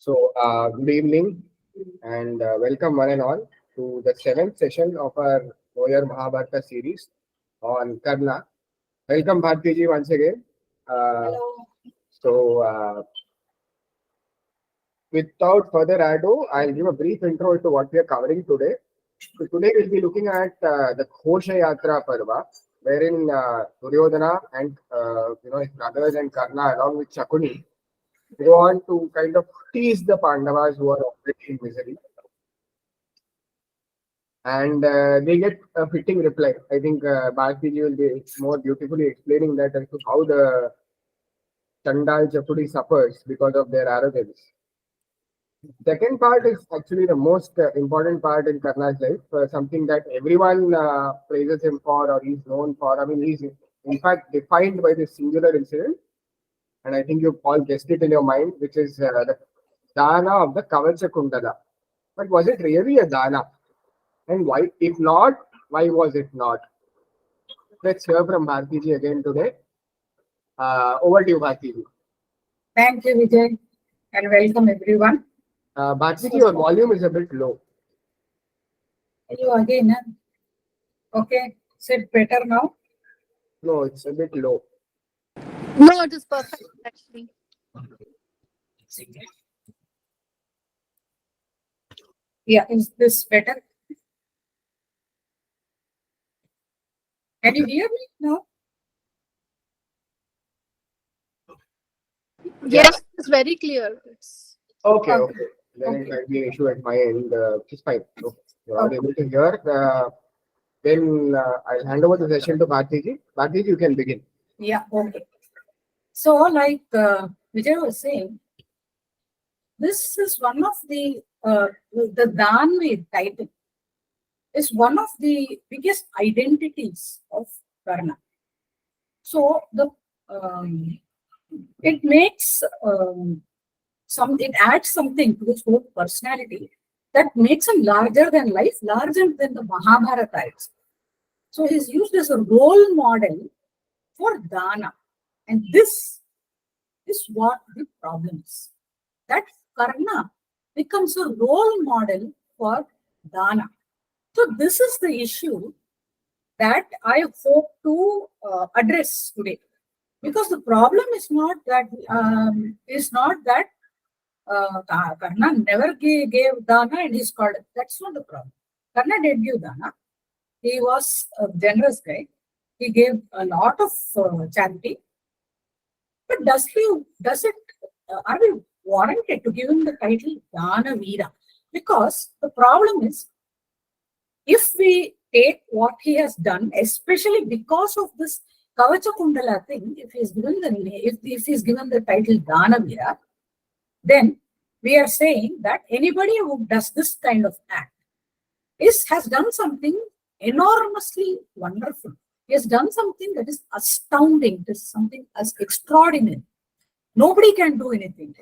Good evening and welcome one and all to the seventh session of our Know Your Mahabharata series on Karna. Welcome Bharati ji once again. Hello. So, without further ado, I'll give a brief intro to what we are covering today. So today we'll be looking at the Ghosha Yatra Parva, wherein Duryodhana and his brothers and Karna along with Shakuni go on to kind of tease the Pandavas who are already in misery. And they get a fitting reply. I think Bharti will be more beautifully explaining that as to how the Chandal Chapudi suffers because of their arrogance. Second part is actually the most important part in Karna's life, something that everyone praises him for or he's known for. I mean, he's in fact defined by this singular incident, and I think you've all guessed it in your mind, which is the Daana of the Kavacha-Kundala. But was it really a Daana? And why, if not, why was it not? Let's hear from Bharti ji again today. Over to you, Bharti ji. Thank you, Vijay, and welcome everyone. Bharti ji, your volume is a bit low. You again, huh? Okay, is it better now? No, it's a bit low. No, it is perfect actually. Yeah, is this better? Can you hear me now? Yes, it's very clear. Okay. Then it might be an issue at my end. It's fine. Okay. You're all able to hear. Then I'll hand over the session to Bharti ji. Bharti ji, you can begin. Yeah, okay. So, like Vijay was saying, this is one of the Danvi title is one of the biggest identities of Karna. So it makes it adds something to his whole personality that makes him larger than life, larger than the Mahabharata itself. So he's used as a role model for Daana, and this is what the problem is. That Karna becomes a role model for Daana. So this is the issue that I hope to address today, because the problem is not that Karna never gave Daana and he's called. That's not the problem. Karna did give Daana. He was a generous guy. He gave a lot of charity. But are we warranted to give him the title Dana Veera? Because the problem is, if we take what he has done, especially because of this Kavacha-Kundala thing, if he's given the title Dana Veera, then we are saying that anybody who does this kind of act has done something enormously wonderful. He has done something that is astounding. It is something as extraordinary. Nobody can do anything,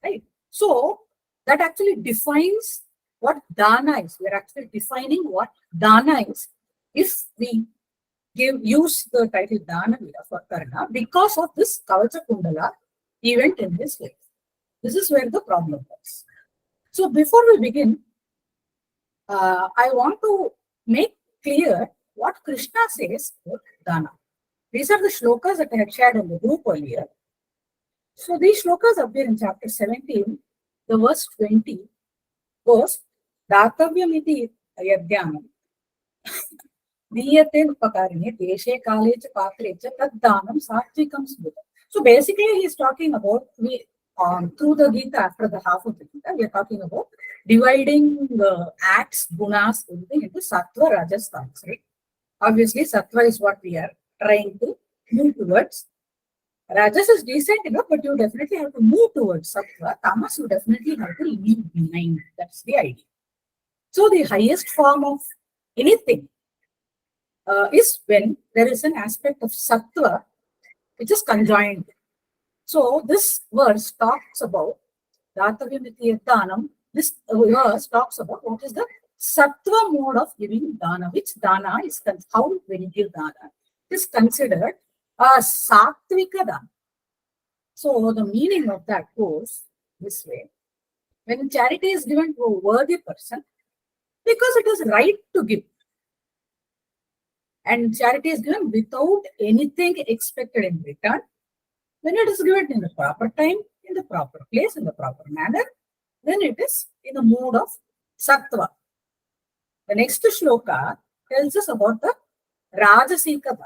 right? So that actually defines what Dana is. We're actually defining what Dana is if we use the title Dana Veera for Karna because of this Kavacha-Kundala event in his life. This is where the problem is. So before we begin, I want to make clear what Krishna says about Dana. These are the shlokas that I had shared in the group earlier. So these shlokas appear in chapter 17, the verse 20 goes, Datavyamiti yadyanam diyate upakarine deshe kale cha patre cha taddanam satvikam smudha. So basically he is talking about, through the Gita, after the half of the Gita, we are talking about dividing the acts, gunas, everything into sattva, rajas, tamas, right? Obviously, sattva is what we are trying to move towards. Rajas is decent enough, but you definitely have to move towards sattva. Tamas, you definitely have to leave behind. That's the idea. So the highest form of anything is when there is an aspect of sattva which is conjoined. So this verse talks about Datavyamiti Danam. This verse talks about what is the sattva mode of giving dana, which dana is how when you give dana is considered a sattvika dana. So the meaning of that goes this way: When charity is given to a worthy person, because it is right to give. And charity is given without anything expected in return. When it is given in the proper time, in the proper place, in the proper manner, then it is in the mood of sattva. The next shloka tells us about the Rajasika Dana.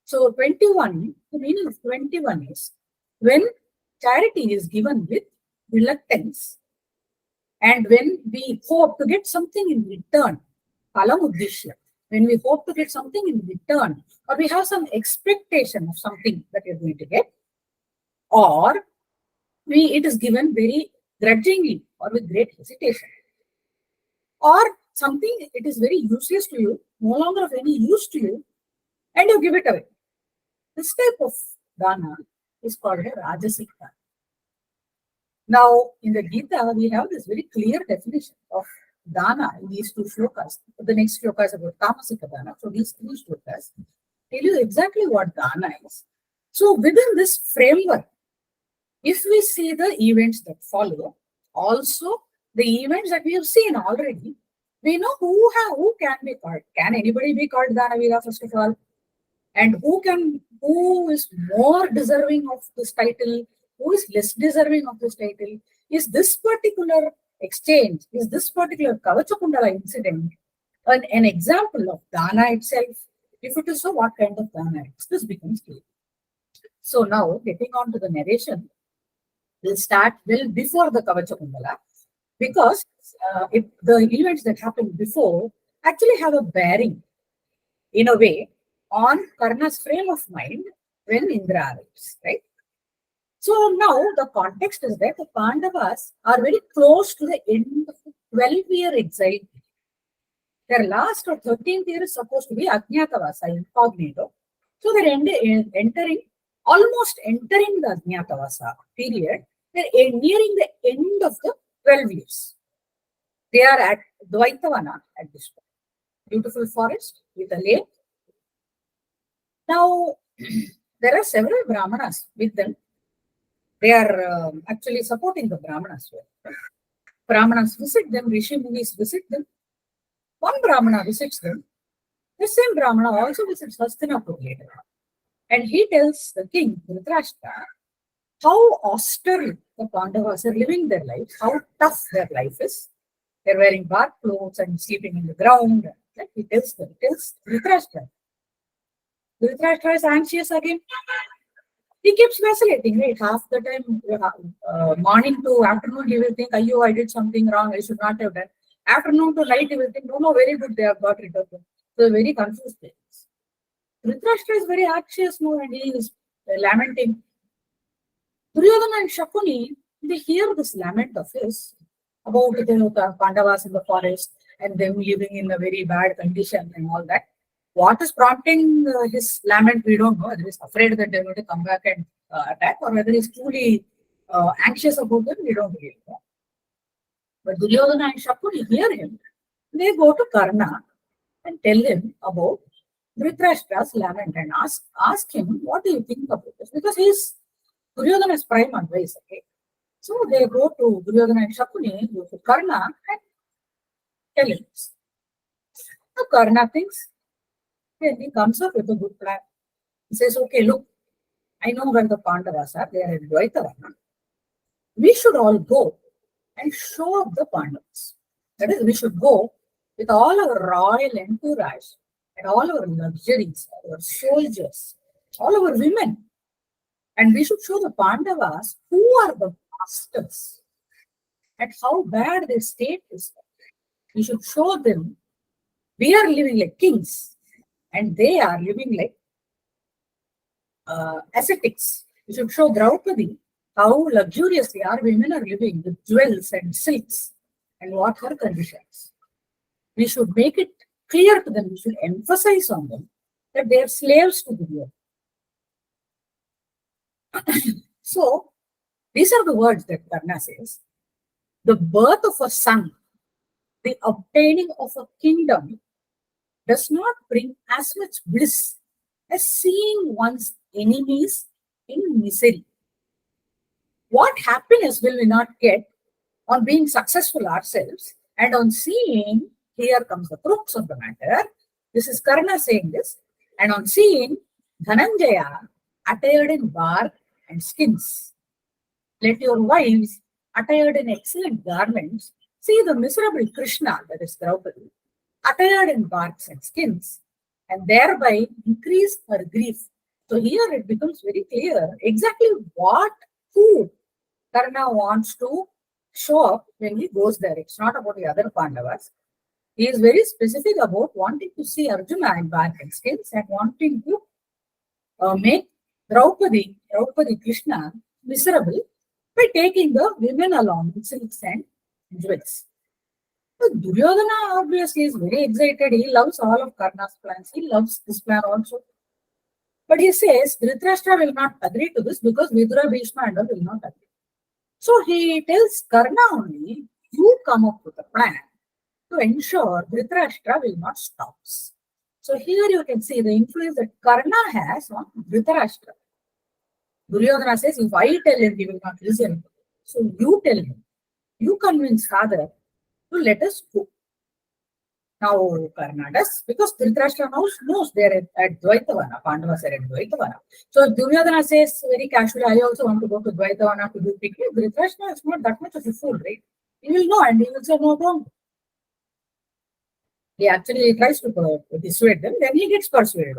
So 21, the meaning of 21 is when charity is given with reluctance and when we hope to get something in return, Palamuddishya, when we hope to get something in return, or we have some expectation of something that we are going to get, or it is given very grudgingly or with great hesitation, or something it is very useless to you, no longer of any use to you, and you give it away. This type of dana is called a rajasik dana. Now, in the Gita, we have this very clear definition of dana in these two shlokas. The next shloka is about tamasika dana. So these three shlokas tell you exactly what dana is. So within this framework, if we see the events that follow, also the events that we have seen already, we know who can be called. Can anybody be called Danavira, first of all? And who is more deserving of this title? Who is less deserving of this title? Is this particular exchange, is this particular Kavacha-Kundala incident an example of Dana itself? If it is so, what kind of Dana is? This becomes clear. So now, getting on to the narration, we'll start well before the Kavacha-Kundala, because the events that happened before actually have a bearing, in a way, on Karna's frame of mind when Indra arrives, right? So now the context is that the Pandavas are very close to the end of the 12-year exile. Their last or 13th year is supposed to be Ajnatavasa, incognito. So they're almost entering the Ajnatavasa period. They're nearing the end of the 12 years. They are at Dvaitavana at this point. Beautiful forest with a lake. Now, there are several Brahmanas with them. They are actually supporting the Brahmanas. Brahmanas visit them, Rishi Munis visit them. One Brahmana visits them. The same Brahmana also visits Hastinapur later. And he tells the king, Dhritarashtra, how austere the Pandavas are living their lives, how tough their life is. They're wearing bark clothes and sleeping in the ground. He tells them, tells Dhritarashtra. Dhritarashtra is anxious again. He keeps vacillating, right? Half the time, morning to afternoon, he will think, Ayyo, I did something wrong, I should not have done. Afternoon to night, he will think, no, very good, they have got rid of them. So, very confused things. Dhritarashtra is very anxious now and he is lamenting. Duryodhana and Shakuni, they hear this lament of his about the Pandavas in the forest and them living in a very bad condition and all that. What is prompting his lament, we don't know. Whether he's afraid that they're going to come back and attack, or whether he's truly anxious about them, we don't really know. But Duryodhana and Shakuni hear him. They go to Karna and tell him about Dhritarashtra's lament and ask him, what do you think about this? Because he's Duryodhana's prime advisor. Okay? So they go to Duryodhana and Shakuni, go to Karna and tell him this. So Karna thinks, then he comes up with a good plan. He says, okay, look, I know where the Pandavas are. They are in Dvaitavana. We should all go and show up the Pandavas. That is, we should go with all our royal entourage and all our luxuries, our soldiers, all our women. And we should show the Pandavas who are the masters and how bad their state is. We should show them we are living like kings and they are living like ascetics. We should show Draupadi how luxuriously our women are living with jewels and silks and what her conditions. We should make it clear to them, we should emphasize on them that they are slaves to the world. So, these are the words that Karna says. The birth of a son, the obtaining of a kingdom, does not bring as much bliss as seeing one's enemies in misery. What happiness will we not get on being successful ourselves and on seeing, here comes the crux of the matter. This is Karna saying this, and on seeing Dhananjaya attired in bark and skins. Let your wives, attired in excellent garments, see the miserable Krishna, that is Draupadi, attired in barks and skins, and thereby increase her grief. So here it becomes very clear exactly who Karna wants to show up when he goes there. It's not about the other Pandavas. He is very specific about wanting to see Arjuna in bark and skins and wanting to make Draupadi Krishna miserable by taking the women along with silks and jewels. So Duryodhana obviously is very excited. He loves all of Karna's plans. He loves this plan also. But he says Dhritarashtra will not agree to this because Vidura, Bhishma and all will not agree. So he tells Karna only, you come up with a plan to ensure Dhritarashtra will not stop. So here you can see the influence that Karna has on Dhritarashtra. Duryodhana says, if I tell him, he will not listen. So you tell him, you convince father to let us go. Now Karna does, because Dhritarashtra knows they are at Dvaitavana, Pandavas are at Dvaitavana. So Duryodhana says very casually, I also want to go to Dvaitavana to do picnic. Dhritarashtra is not that much of a fool, right? He will know and he will say, no, don't. He actually tries to dissuade them, then he gets persuaded.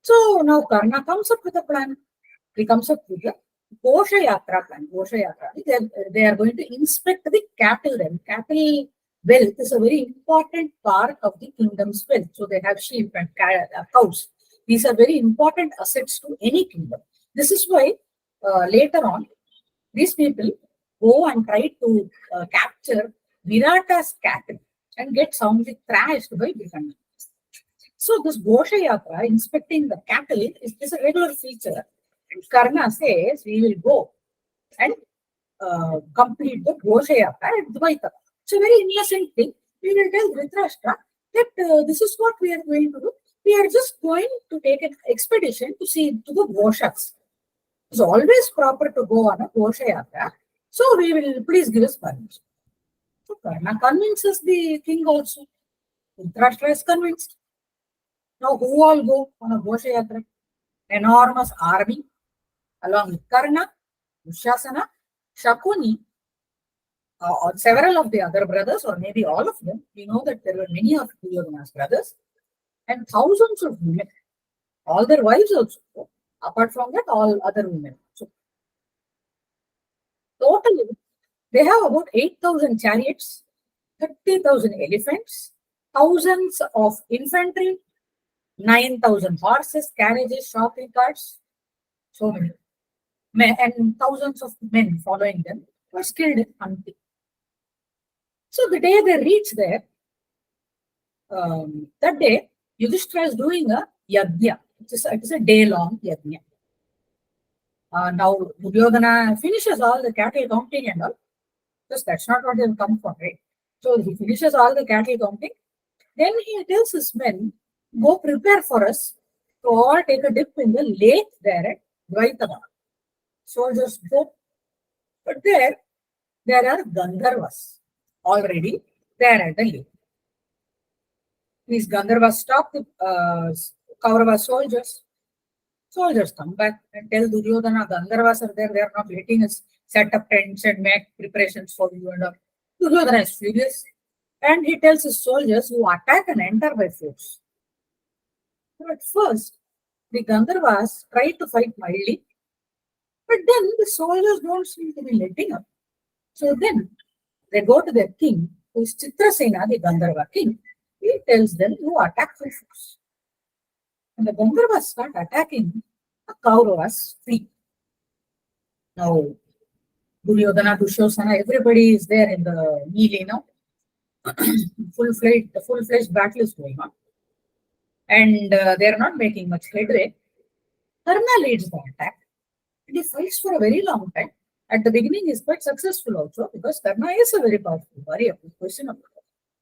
So now Karna comes up with a plan. He comes up with the Ghosha Yatra plan. Ghosha Yatra. They are going to inspect the cattle then. Cattle wealth is a very important part of the kingdom's wealth. So they have sheep and cows. These are very important assets to any kingdom. This is why later on, these people go and try to capture Virata's cattle and get soundly thrashed by Bhikanna. So this Ghosha Yatra, inspecting the cattle, is a regular feature. And Karna says, we will go and complete the Ghosha Yatra at Dvaita. It's a very innocent thing. We will tell Dhritarashtra that this is what we are going to do. We are just going to take an expedition to see to the Ghoshas. It's always proper to go on a Ghosha Yatra. So we will, please give us permission. So Karna convinces the king also. Dhritarashtra is convinced. Now who all go on a Ghosha Yatra? Enormous army along with Karna, Dushasana, Shakuni, or several of the other brothers, or maybe all of them. We know that there were many of Duryodhana's brothers, and thousands of women, all their wives also. Apart from that, all other women. So totally, they have about 8,000 chariots, 30,000 elephants, thousands of infantry, 9,000 horses, carriages, shopping carts, so many. And thousands of men following them were skilled in hunting. So the day they reach there, that day, Yudhishthira is doing a yajna. It is a day-long yajna. Now, Duryodhana finishes all the cattle counting and all. Because that's not what they have come for, right? So he finishes all the cattle counting. Then he tells his men, go prepare for us to all take a dip in the lake there at Dvaitavana. Soldiers go. But there are Gandharvas already there at the lake. These Gandharvas stop the Kaurava soldiers. Soldiers come back and tell Duryodhana, Gandharvas are there, they are not letting us set up tents and make preparations for you and all. Duryodhana is furious and he tells his soldiers to attack and enter by force. So at first, the Gandharvas try to fight mildly, but then the soldiers don't seem to be letting up. So then they go to their king, who is Chitrasena, the Gandharva king. He tells them to attack by force. And the Gandharvas start attacking the Kauravas fleet. Now, Duryodhana, Dushasana, everybody is there in the melee now. Full-fledged battle is going on. And they are not making much headway. Karna leads the attack. And he fights for a very long time. At the beginning, he is quite successful also because Karna is a very powerful warrior. Question of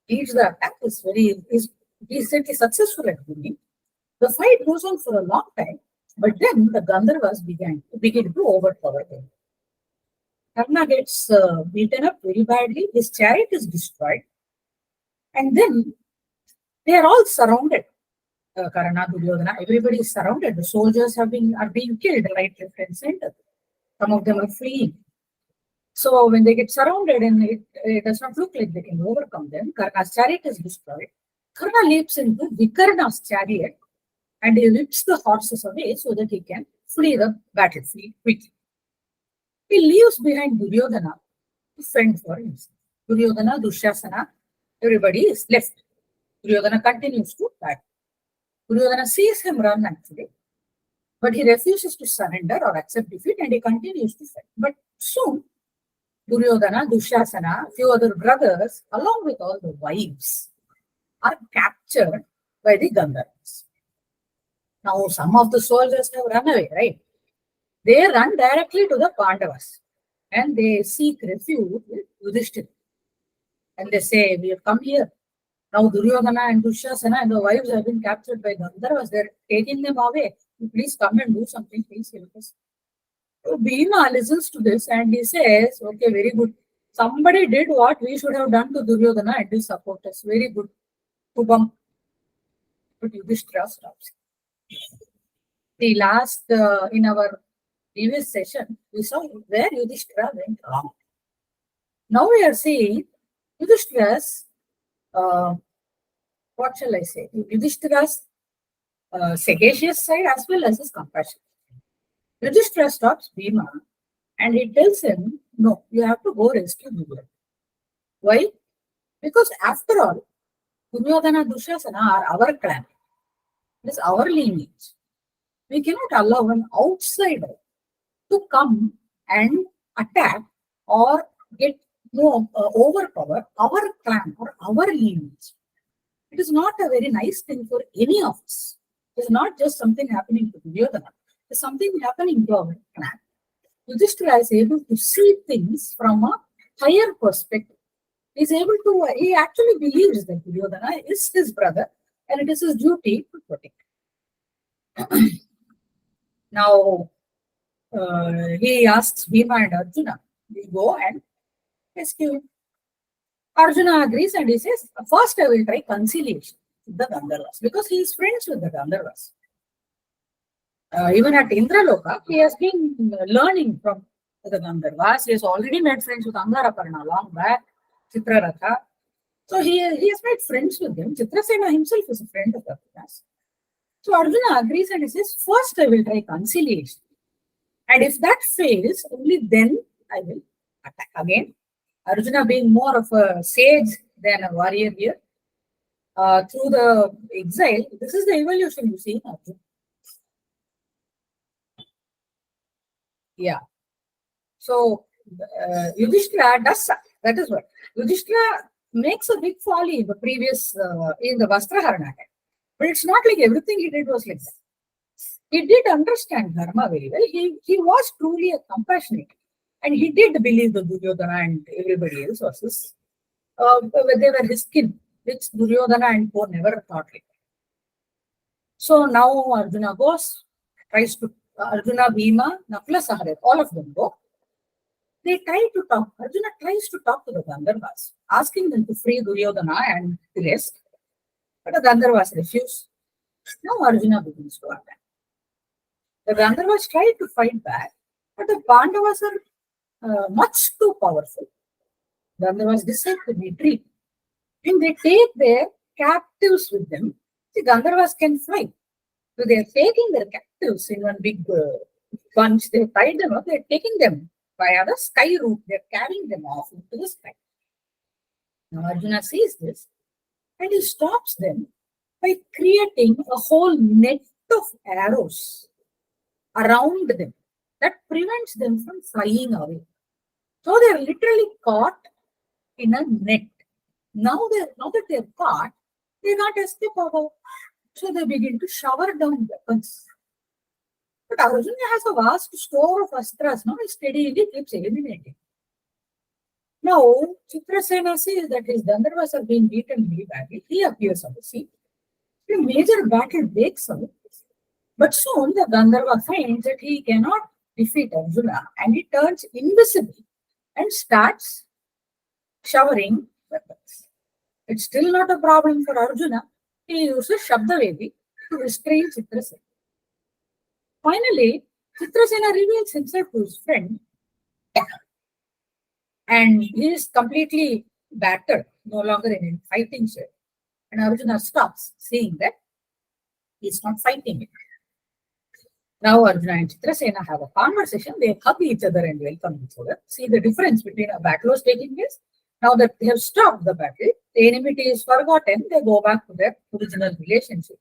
leads the attack is decently successful at the beginning. The fight goes on for a long time, but then the Gandharvas begin to overpower them. Karna gets beaten up very badly. His chariot is destroyed. And then they are all surrounded. Karna, Duryodhana, everybody is surrounded. The soldiers are being killed right, left, and center. Some of them are fleeing. So when they get surrounded and it does not look like they can overcome them, Karna's chariot is destroyed. Karna leaps into Vikarna's chariot and he lifts the horses away so that he can flee the battlefield quickly. He leaves behind Duryodhana to fend for himself. Duryodhana, Dushasana, everybody is left. Duryodhana continues to battle. Duryodhana sees him run actually, but he refuses to surrender or accept defeat and he continues to fight. But soon, Duryodhana, Dushasana, a few other brothers, along with all the wives, are captured by the Gandharvas. Now, some of the soldiers have run away, right? They run directly to the Pandavas and they seek refuge with Yudhishthira. And they say, we have come here. Now Duryodhana and Dushasana and the wives have been captured by Gandharvas. They're taking them away. Please come and do something. Please help us. So Bhima listens to this and he says, okay, very good. Somebody did what we should have done to Duryodhana and he support us. Very good. But Yudhishthira stops. The last, in our previous session, we saw where Yudhishthira went wrong. Now we are seeing Yudhishthira's, what shall I say, Yudhishthira's sagacious side as well as his compassion. Yudhishthira stops Bhima and he tells him, no, you have to go rescue Duryodhana. Why? Because after all, Duryodhana, Dushasana are our clan. It is our lineage. We cannot allow an outsider to come and attack or get overpower our clan or our lineage. It is not a very nice thing for any of us. It is not just something happening to Duryodhana. It is something happening to our clan. Yudhishthira is able to see things from a higher perspective. He actually believes that Duryodhana is his brother and it is his duty to protect him. Now, he asks Bhima and Arjuna, we go and rescue him. Arjuna agrees and he says, first I will try conciliation with the Gandharvas because he is friends with the Gandharvas. Even at Indraloka, he has been learning from the Gandharvas. He has already made friends with Angaraparna long back, Chitraratha. So he has made friends with them. Chitrasena himself is a friend of Arjuna's. So Arjuna agrees and he says, first I will try conciliation. And if that fails, only then I will attack again. Arjuna being more of a sage than a warrior here, through the exile, this is the evolution you see in Arjuna. Yeah. So Yudhishthira does that is what. Yudhishthira makes a big folly in the previous, in the Vastraharana. But it's not like everything he did was like that. He did understand Dharma very well. He was truly a compassionate. And he did believe that Duryodhana and everybody else was his, they were his kin, which Duryodhana and Po never thought like. So now Arjuna goes, Arjuna, Bhima, Nakula, Sahadev, all of them go. They try to talk, Arjuna tries to talk to the Gandharvas, asking them to free Duryodhana and the rest. But the Gandharvas refuse. Now Arjuna begins to attack. The Gandharvas try to fight back, but the Pandavas are much too powerful. Gandharvas decide to retreat. When they take their captives with them, the Gandharvas can fly. So they are taking their captives in one big bunch. They tied them up. They are taking them via the sky route. They are carrying them off into the sky. Now Arjuna sees this and he stops them by creating a whole net of arrows around them that prevents them from flying away. So they are literally caught in a net. Now that they are caught, they can't escape out. So they begin to shower down weapons. But Arjuna has a vast store of astras. Now he steadily keeps eliminating. Now Chitrasena sees that his Gandharvas are being beaten very badly. He appears on the scene. A major battle breaks out. But soon the Gandharva finds that he cannot defeat Arjuna and he turns invisible and starts showering weapons. It's still not a problem for Arjuna. He uses Shabdavedi to restrain Chitrasena. Finally, Chitrasena reveals himself to his friend and he is completely battered, no longer in fighting shape. And Arjuna stops, seeing that he is not fighting it. Now Arjuna and Chitrasena have a conversation. They hug each other and welcome each other. See the difference between a battle was taking place. Now that they have stopped the battle, the enmity is forgotten. They go back to their original relationship.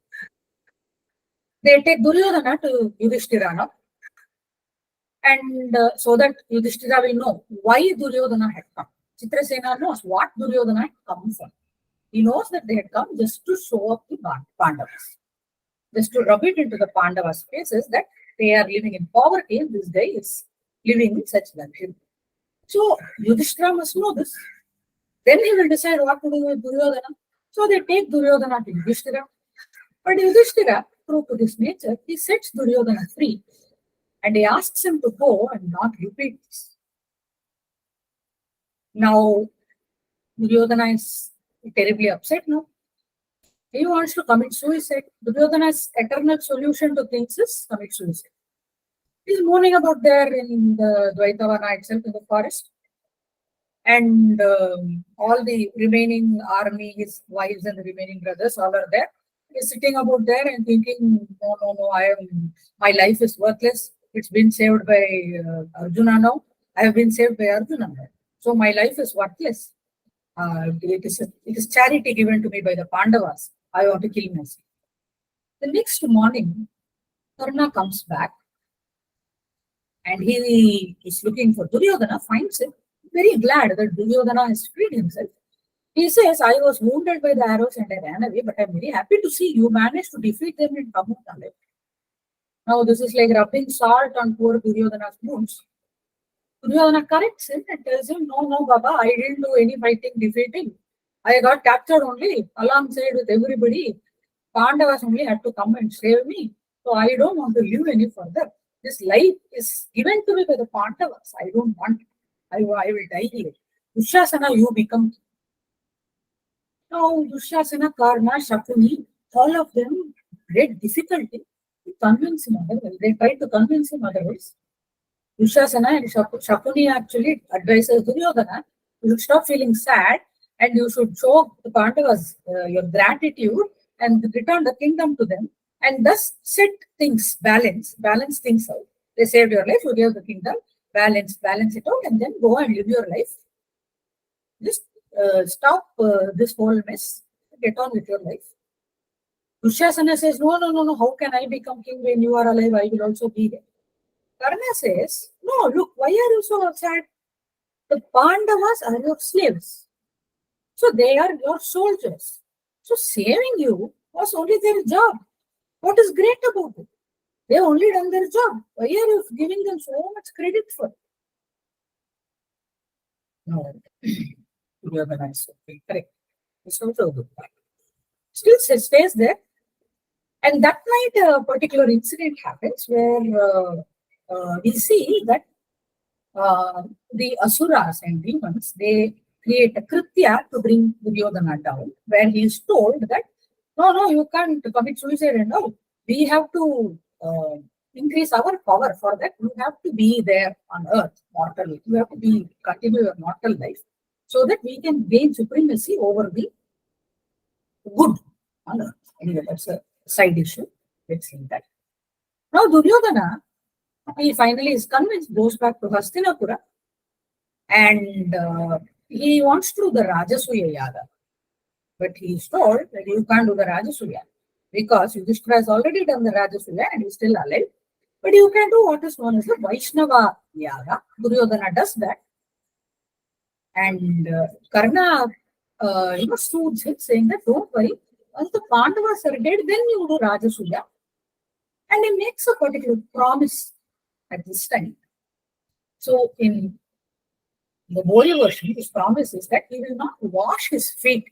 They take Duryodhana to Yudhishthira now, and so that Yudhishthira will know why Duryodhana had come. Chitrasena knows what Duryodhana had come for. He knows that they had come just to show up the Pandavas, just to rub it into the Pandavas' faces that they are living in poverty and this guy is living in such luxury. So Yudhishthira must know this. Then he will decide what to do with Duryodhana. So they take Duryodhana to Yudhishthira. But Yudhishthira, true to his nature, he sets Duryodhana free and he asks him to go and not repeat this. Now, Duryodhana is terribly upset now. He wants to commit suicide. Duryodhana's eternal solution to things is commit suicide. He's mourning about there in the Dvaitavana itself in the forest. And all the remaining army, his wives and the remaining brothers, all are there. He's sitting about there and thinking, no, my life is worthless. It's been saved by Arjuna now. I have been saved by Arjuna now. So my life is worthless. It is charity given to me by the Pandavas. I want to kill myself. The next morning, Karna comes back and he is looking for Duryodhana, finds him, very glad that Duryodhana has freed himself. He says, I was wounded by the arrows and I ran away, but I'm very happy to see you managed to defeat them and come out alive. Now this is like rubbing salt on poor Duryodhana's wounds. Duryodhana corrects him and tells him, no, Baba, I didn't do any fighting, defeating. I got captured only alongside with everybody. Pandavas only had to come and save me. So I don't want to live any further. This life is given to me by the Pandavas. I don't want it. I will die here. Dushasana, you become king. Now Dushasana, Karna, Shakuni, all of them great difficulty to convince him otherwise. They tried to convince him otherwise. Dushasana and Shakuni actually advises Duryodhana, you should stop feeling sad and you should show the Pandavas your gratitude and return the kingdom to them and thus set things, balance things out. They saved your life, you gave the kingdom, balance it out and then go and live your life. Just stop this whole mess, get on with your life. Dushasana says, no, how can I become king when you are alive? I will also be there. Karna says, no, look, why are you so sad? The Pandavas are your slaves. So they are your soldiers. So saving you was only their job. What is great about it? They only done their job. Why are you giving them so much credit for it? No, Duryodhana is correct. It's also good. Still stays there. And that night, a particular incident happens where we see that the Asuras and demons, they create a kritya to bring Duryodhana down, where he is told that, no, you can't commit suicide and all. We have to increase our power. For that, you have to be there on earth, mortal. You have to continue your mortal life so that we can gain supremacy over the good on earth. Anyway, that's a side issue. Let's see that. Now, Duryodhana, he finally is convinced, goes back to Hastinapura, and he wants to do the Rajasuya Yaga. But he is told that you can't do the Rajasuya because Yudhishthira has already done the Rajasuya and he's still alive. But you can do what is known as the Vaishnava Yaga. Duryodhana does that. And Karna soothes him, saying that don't worry, once the Pandavas are dead, then you do Rajasuya. And he makes a particular promise at this time. So in the Bollywood version, his promise is that he will not wash his feet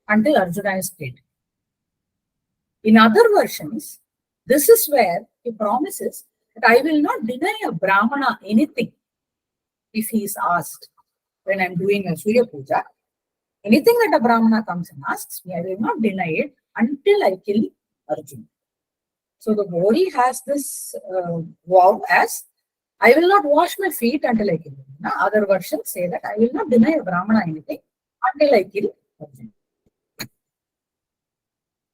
until Arjuna is dead. In other versions, this is where he promises that I will not deny a Brahmana anything if he is asked. when I'm doing a Surya Puja, anything that a Brahmana comes and asks me, I will not deny it until I kill Arjuna. So the Gauri has this vow as, I will not wash my feet until I kill him. Now, other versions say that I will not deny a Brahmana anything until I kill Arjuna.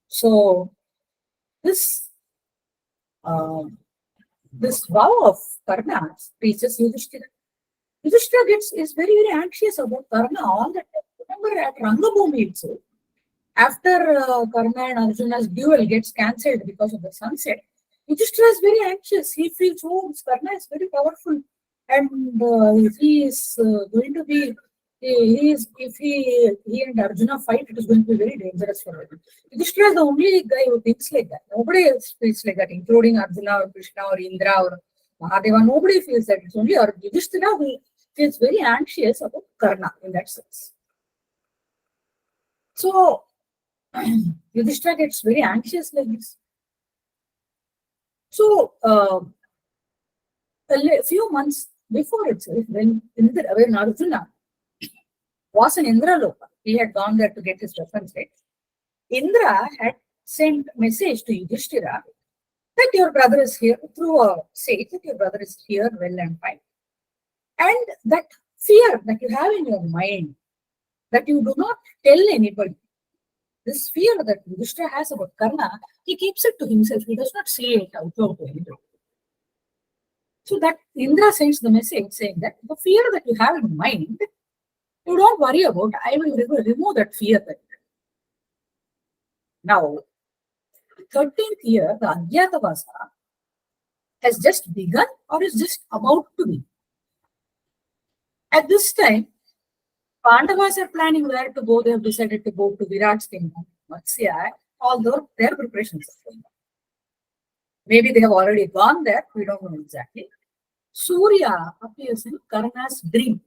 So this this vow of Karna teaches Yudhishthira. Yudhishthira is very, very anxious about Karna all the time. Remember at Rangabhumi itself, after Karna and Arjuna's duel gets cancelled because of the sunset, Yudhishthira is very anxious. He feels, oh, Karna is very powerful, and he is going to be. If he and Arjuna fight, it is going to be very dangerous for him. Yudhishthira is the only guy who thinks like that. Nobody else feels like that, including Arjuna or Krishna or Indra or Mahadeva. Nobody feels that. It's only Yudhishthira who feels very anxious about Karna in that sense. So Yudhishthira gets very anxious like this. So a few months before itself, when Arjuna was in Indraloka, he had gone there to get his weapons ready. Indra had sent message to Yudhishthira that your brother is here, through a sage, that your brother is here well and fine. And that fear that you have in your mind, that you do not tell anybody, this fear that Yudhishthira has about Karna, he keeps it to himself. He does not say it out loud to anybody. So that Indra sends the message saying that the fear that you have in mind, you don't worry about, I will remove that fear. Now, 13th year, the Ajnatavasa has just begun or is just about to be. At this time, Pandavas are planning where to go. They have decided to go to Virat's kingdom, Matsya, although their preparations are going on. Maybe they have already gone there, we don't know exactly. Surya appears in Karna's dream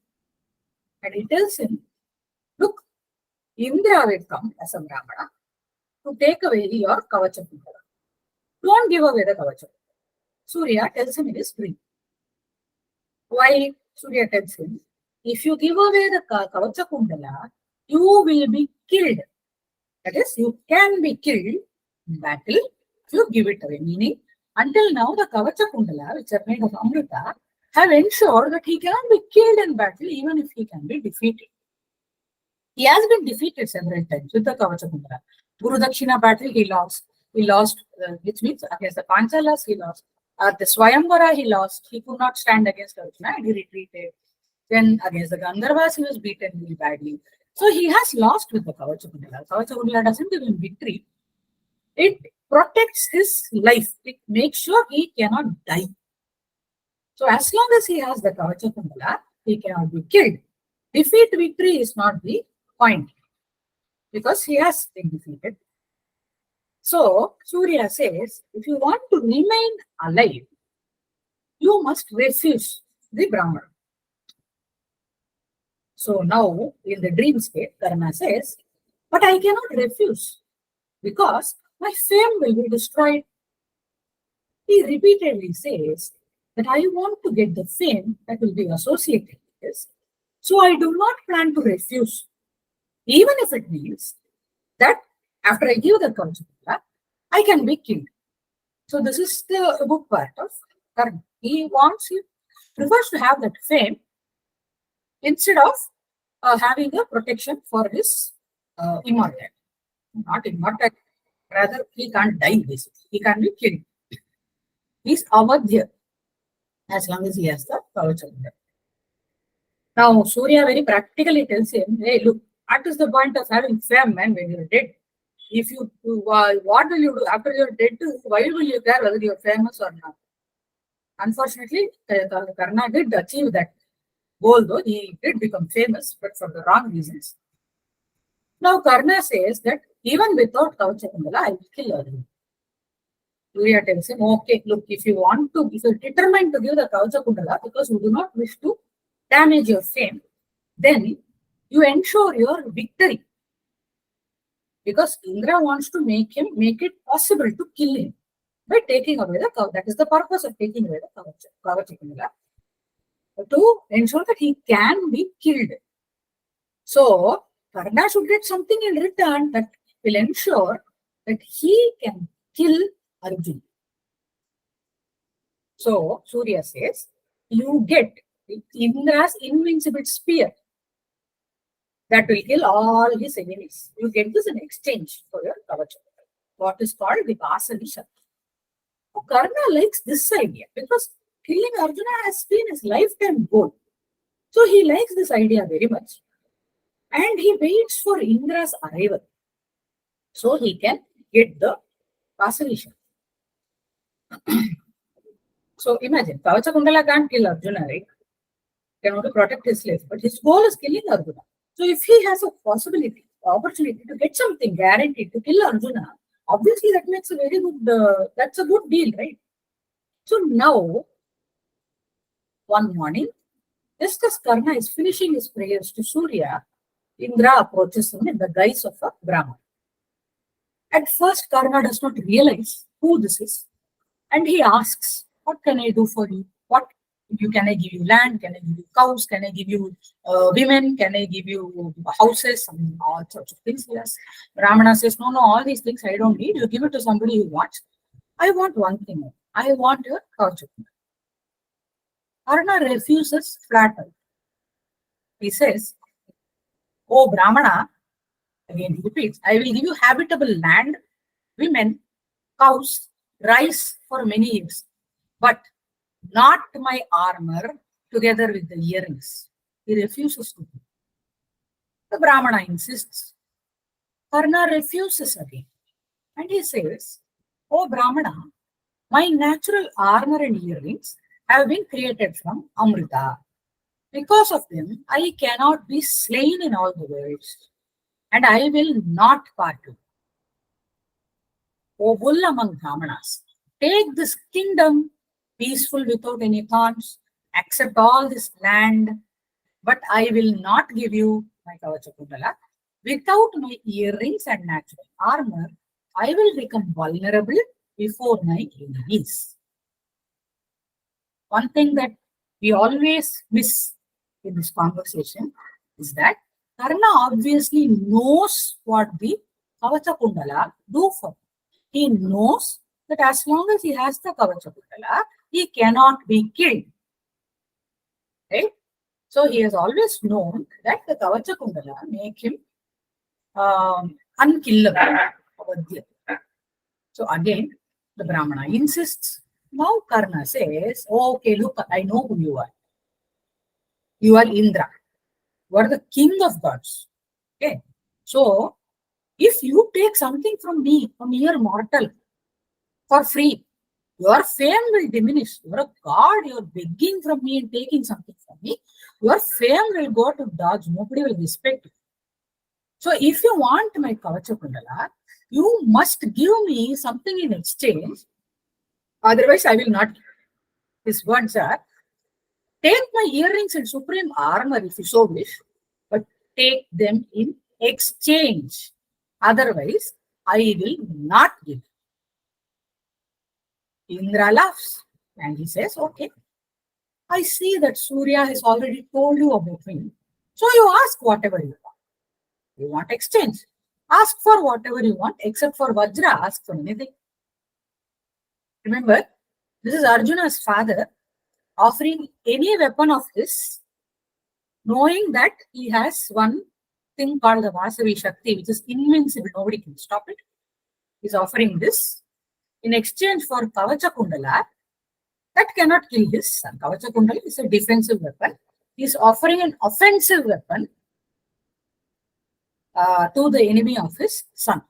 and he tells him, look, Indra will come as a Brahmana to take away your Kavacha-Kundala. Don't give away the Kavacha-Kundala. Surya tells him in his dream. Why? Surya tells him, if you give away the Kavacha-Kundala, you will be killed. That is, you can be killed in battle if you give it away. Meaning, until now, the Kavacha-Kundala, which are made of Amrita, have ensured that he cannot be killed in battle even if he can be defeated. He has been defeated several times with the Kavacha-Kundala. Guru Dakshina battle, he lost. He lost, which means against the Panchalas, he lost. The Swayamvara, he lost. He could not stand against Arjuna and he retreated. Then against the Gandharvas, he was beaten really badly. So he has lost with the Kavacha-Kundala. Kavacha-Kundala doesn't give him victory. It protects his life. It makes sure he cannot die. So as long as he has the Kavacha-Kundala, he cannot be killed. Defeat victory is not the point because he has been defeated. So Surya says, if you want to remain alive, you must refuse the Brahmana. So now in the dream state, Karna says, but I cannot refuse because my fame will be destroyed. He repeatedly says that I want to get the fame that will be associated with this. So I do not plan to refuse, even if it means that after I give the Kavacha-Kundala, I can be killed. So this is the good part of Karna. He prefers to have that fame instead of having a protection for his immortality. Not immortality, rather he can't die basically. He can be killed. He's avadhya as long as he has the Kavacha-Kundala. Now Surya very practically tells him, hey, look, what is the point of having fame, man, when you're dead? If you, what will you do after you're dead? Why will you care whether you're famous or not? Unfortunately, Karna did achieve that goal, though he did become famous, but for the wrong reasons. Now Karna says that even without Kavacha-Kundala, I will kill Arjuna. Surya tells him, okay, look, if you're determined to give the Kavacha-Kundala because you do not wish to damage your fame, then you ensure your victory. Because Indra wants to make it possible to kill him by taking away the Kavacha. That is the purpose of taking away the Kavacha-Kundala. To ensure that he can be killed So Karna should get something in return that will ensure that he can kill Arjuna. So Surya says, you get Indra's invincible spear that will kill all his enemies. You get this in exchange for your Kavacha, what is called the Vasali Shakti. So Karna likes this idea because killing Arjuna has been his lifetime goal. So he likes this idea very much. And he waits for Indra's arrival so he can get the Vasali Shakti. So imagine, Kavacha-Kundala can't kill Arjuna, right? Can only protect his life, but his goal is killing Arjuna. So if he has a possibility, opportunity to get something guaranteed to kill Arjuna, obviously that makes a very good, that's a good deal, right? So now, one morning, just as Karna is finishing his prayers to Surya, Indra approaches him in the guise of a Brahman. At first, Karna does not realize who this is, and he asks, what can I do for you? Can I give you land? Can I give you cows? Can I give you women? Can I give you houses? All sorts of things. Yes. Brahmana says, no, all these things I don't need. You give it to somebody you want. I want one thing. I want your Kavacha-Kundala. Karna refuses flat out. He says, oh Brahmana, again he repeats, I will give you habitable land, women, cows, rice for many years, but not my armor together with the earrings. He refuses to. The Brahmana insists. Karna refuses again. And he says, oh Brahmana, my natural armor and earrings have been created from Amrita. Because of them, I cannot be slain in all the worlds, and I will not part you. O bull among Brahmanas, take this kingdom, peaceful without any thorns, accept all this land, but I will not give you my Kavacha-Kundala. Without my earrings and natural armor, I will become vulnerable before my enemies. One thing that we always miss in this conversation is that Karna obviously knows what the Kavacha-Kundala do for him. He knows that as long as he has the Kavacha-Kundala, he cannot be killed. Right? So he has always known that the Kavacha-Kundala make him unkillable. So again, the Brahmana insists. Now Karna says, oh, okay, look, I know who you are. You are Indra. You are the king of gods. Okay. So if you take something from me, from mere mortal, for free, your fame will diminish. You are a god, you are begging from me and taking something from me. Your fame will go to dogs. Nobody will respect you. So if you want my Kavacha-Kundala, you must give me something in exchange. Otherwise, I will not. His words are, take my earrings and supreme armor if you so wish, but take them in exchange. Otherwise, I will not give. Indra laughs and he says, okay, I see that Surya has already told you about me. So you ask whatever you want. You want exchange. Ask for whatever you want, except for Vajra, ask for anything. Remember, this is Arjuna's father offering any weapon of his, knowing that he has one thing called the Vasali Shakti, which is invincible. Nobody can stop it. He's offering this in exchange for Kavacha-Kundala that cannot kill his son. Kavacha-Kundala is a defensive weapon. He's offering an offensive weapon to the enemy of his son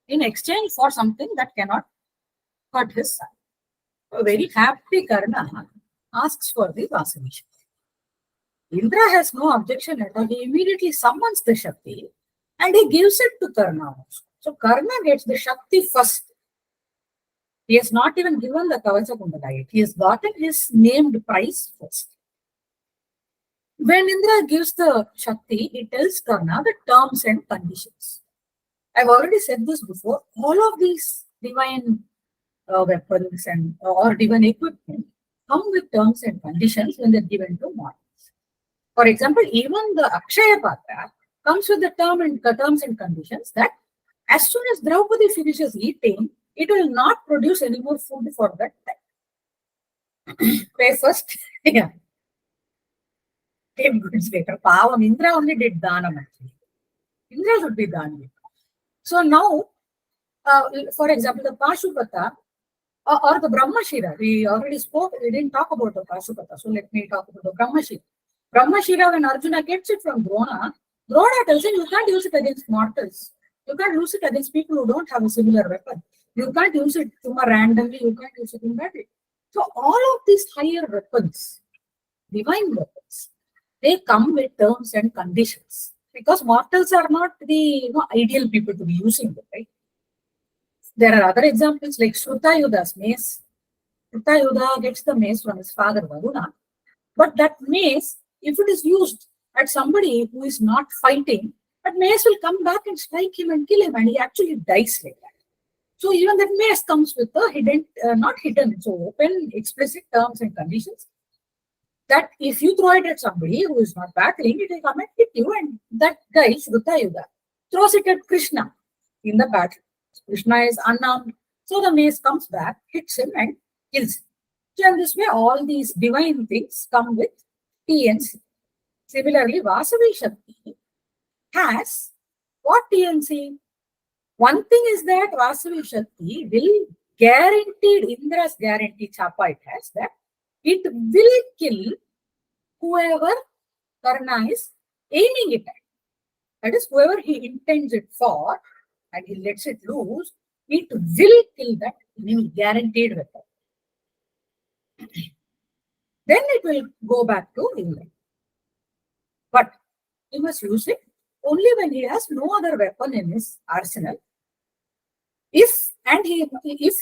in exchange for something that cannot hurt his son. A very happy Karna asks for the Vasali Shakti. Indra has no objection at all. He immediately summons the Shakti and he gives it to Karna also. So Karna gets the Shakti first. He has not even given the Kavacha-Kundala yet. He has gotten his named prize first. When Indra gives the Shakti, he tells Karna the terms and conditions. I've already said this before. All of these divine weapons and or divine equipment come with terms and conditions when they're given to mortals. For example, even the Akshaya Patra comes with the terms and conditions that as soon as Draupadi finishes eating, it will not produce any more food for that time. Pay first, yeah. Take goods later. Pavam, Indra only did Danam actually. Indra should be Dhanam. So now, for example, the Pashupata or the Brahmashira, we already spoke, we didn't talk about the Pashupata. So let me talk about the Brahmashira. Brahmashira, when Arjuna gets it from Drona, Drona tells him you can't use it against mortals. You can't use it against people who don't have a similar weapon. You can't use it randomly. You can't use it in battle. So all of these higher weapons, divine weapons, they come with terms and conditions because mortals are not the ideal people to be using them, right? There are other examples like Shrutayuda's mace. Shrutayuda gets the mace from his father Varuna, but that mace, if it is used at somebody who is not fighting, that mace will come back and strike him and kill him, and he actually dies like that. So even that mace comes with the hidden, not hidden, so open, explicit terms and conditions that if you throw it at somebody who is not battling, it will come and hit you, and that guy, Shrutayuda, throws it at Krishna in the battle. Krishna is unarmed, so the mace comes back, hits him and kills him. So in this way, all these divine things come with TNC. Similarly, Vasavi Shakti has what TNC? One thing is that Vasavi Shakti will guaranteed, Indra's guarantee chapa it has, that it will kill whoever Karna is aiming it at. That is, whoever he intends it for and he lets it loose, it will kill that enemy, guaranteed weapon. Then it will go back to Indra. But he must use it only when he has no other weapon in his arsenal. If he is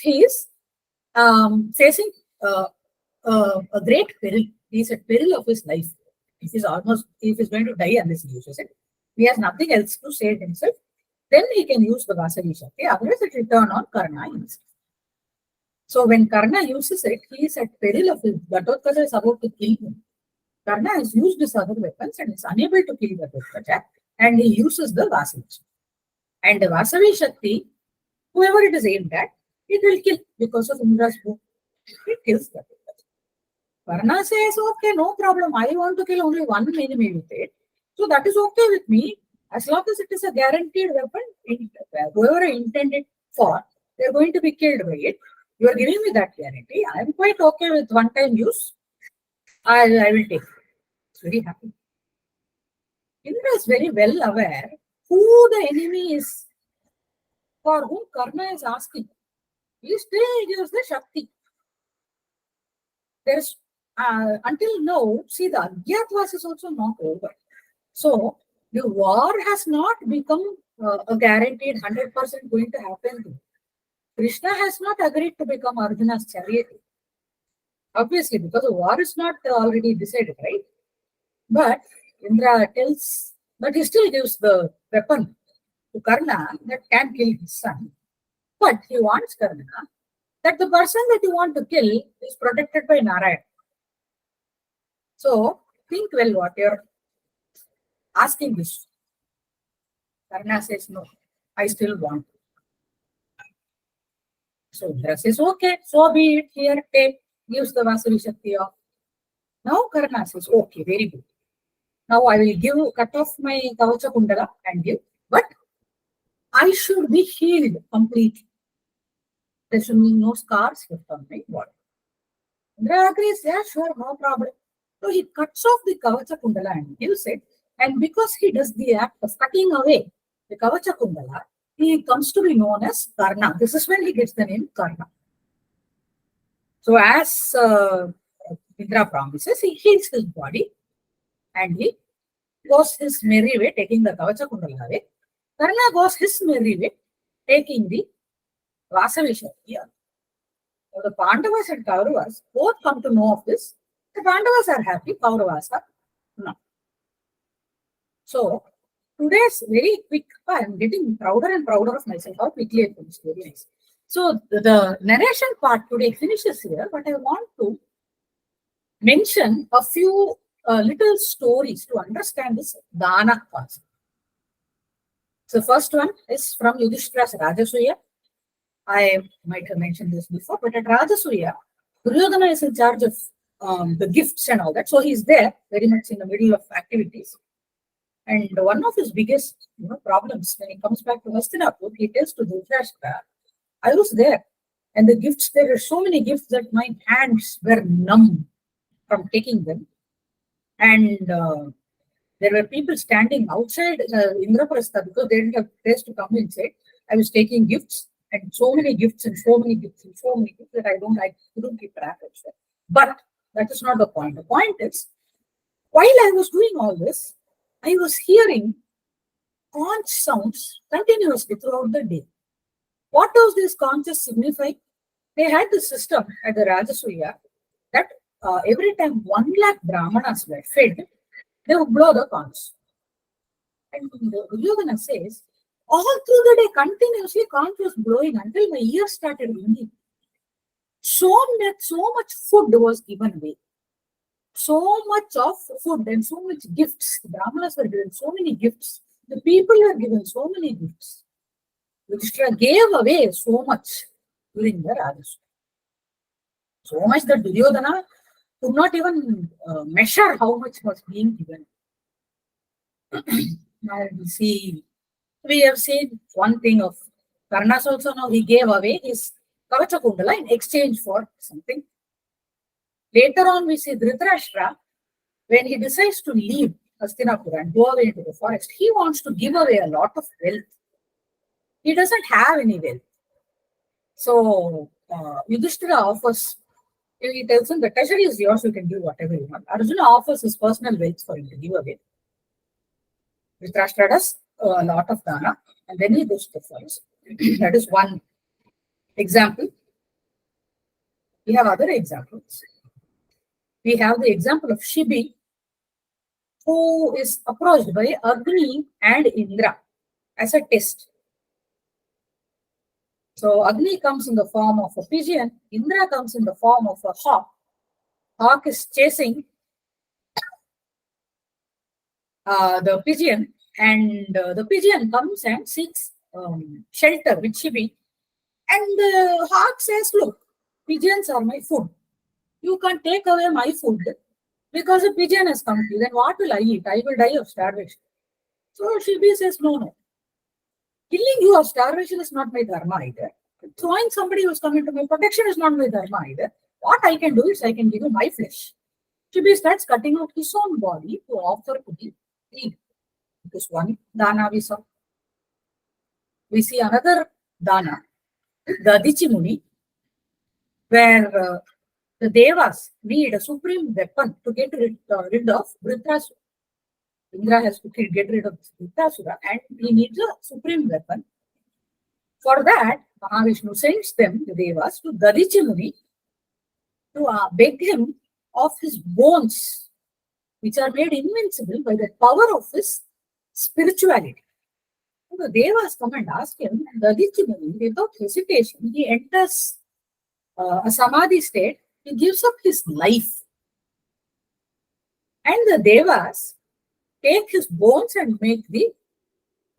facing a great peril, he is at peril of his life. If he's going to die unless he uses it, he has nothing else to save himself, then he can use the Vasavi Shakti. Otherwise, it will turn on Karna instead. So when Karna uses it, he is at peril of his. Ghatotkacha is about to kill him. Karna has used his other weapons and is unable to kill Ghatotkacha, and he uses the Vasavi Shakti. And the Vasavi Shakti, whoever it is aimed at, it will kill because of Indra's book. It kills Ghatotkacha. Karna says, okay, no problem. I want to kill only one enemy with it. So that is okay with me. As long as it is a guaranteed weapon, whoever I intended for, they are going to be killed by it. You are giving me that guarantee. I am quite okay with one-time use. I will take it. It's very happy. Indra is very well aware who the enemy is for whom Karna is asking. He still gives the Shakti. There's until now, see, the Ajnatwas is also not over. So the war has not become a guaranteed 100% going to happen. Krishna has not agreed to become Arjuna's charioteer. Obviously, because the war is not already decided, right? But Indra tells, but he still gives the weapon to Karna that can kill his son. But he wants Karna that the person that you want to kill is protected by Narayana. So think well what you're asking this. Karna says, no, I still want. So Indra says, okay, so be it, here, take, gives the Vasavi Shakti off. Now Karna says, okay, very good. Now I will cut off my Kavacha-Kundala and give, but I should be healed completely. There should be no scars left on my body. Indra agrees, yeah, sure, no problem. So he cuts off the Kavacha-Kundala and gives it, and because he does the act of cutting away the Kavacha-Kundala, he comes to be known as Karna. This is when he gets the name Karna. So as Indra promises, he heals his body and he goes his merry way, taking the Kavacha-Kundala away. Karna goes his merry way, taking the Vasavi Shakti. So the Pandavas and Kauravas both come to know of this. The Pandavas are happy, Kauravas are not. So today's very quick, I am getting prouder and prouder of myself, how quickly I finished. Very nice. So the narration part today finishes here, but I want to mention a few little stories to understand this Daana concept. So first one is from Yudhishthira's Rajasuya. I might have mentioned this before, but at Rajasuya, Duryodhana is in charge of the gifts and all that. So he's there very much in the middle of activities. And one of his biggest problems when he comes back to Hastinapur, he tells to Dhritarashtra, I was there. And the gifts, there are so many gifts that my hands were numb from taking them. And there were people standing outside Indraprastha because they didn't have place to come inside. I was taking gifts and so many gifts and so many gifts and so many gifts that I couldn't keep track of them. But that is not the point. The point is, while I was doing all this, I was hearing conch sounds continuously throughout the day. What does these conches signify? They had the system at the Rajasuya that every time 1 lakh brahmanas were fed, they would blow the conch. And Duryodhana says, all through the day, continuously conch was blowing until my ears started ringing. So much food was given away. So much of food and so much gifts. The brahmanas were given so many gifts. The people were given so many gifts. Yudhishthira gave away so much during the Rajasuya. So much that Duryodhana could not even measure how much was being given. Now we have seen one thing of Karna's also. Now he gave away his Kavacha-Kundala in exchange for something. Later on we see Dhritarashtra, when he decides to leave Hastinapur and go away into the forest, he wants to give away a lot of wealth. He doesn't have any wealth. So Yudhishthira offers, he tells him the treasury is yours, you can do whatever you want. Arjuna offers his personal wealth for him to give away. Dhritarashtra does a lot of Daana and then he goes to the forest. That is one example. We have other examples. We have the example of Shibi, who is approached by Agni and Indra as a test. So Agni comes in the form of a pigeon, Indra comes in the form of a hawk. Hawk is chasing the pigeon, and the pigeon comes and seeks shelter with Shibi. And the hawk says, look, pigeons are my food. You can't take away my food because a pigeon has come to you. Then what will I eat? I will die of starvation. So Shibi says, no. Killing you of starvation is not my dharma either. Throwing somebody who is coming to my protection is not my dharma either. What I can do is I can give you my flesh. Shibi starts cutting out his own body to offer to the king. This one Daana we saw. We see another Daana, the Adichi Muni, where the Devas need a supreme weapon to get rid of Vritrasura. Indra has to get rid of Vritrasura and he needs a supreme weapon. For that, Mahavishnu sends them, the Devas, to Dadichi Muni to beg him of his bones, which are made invincible by the power of his spirituality. So the Devas come and ask him, and Dadichi Muni, without hesitation, he enters a samadhi state, he gives up his life. And the Devas take his bones and make the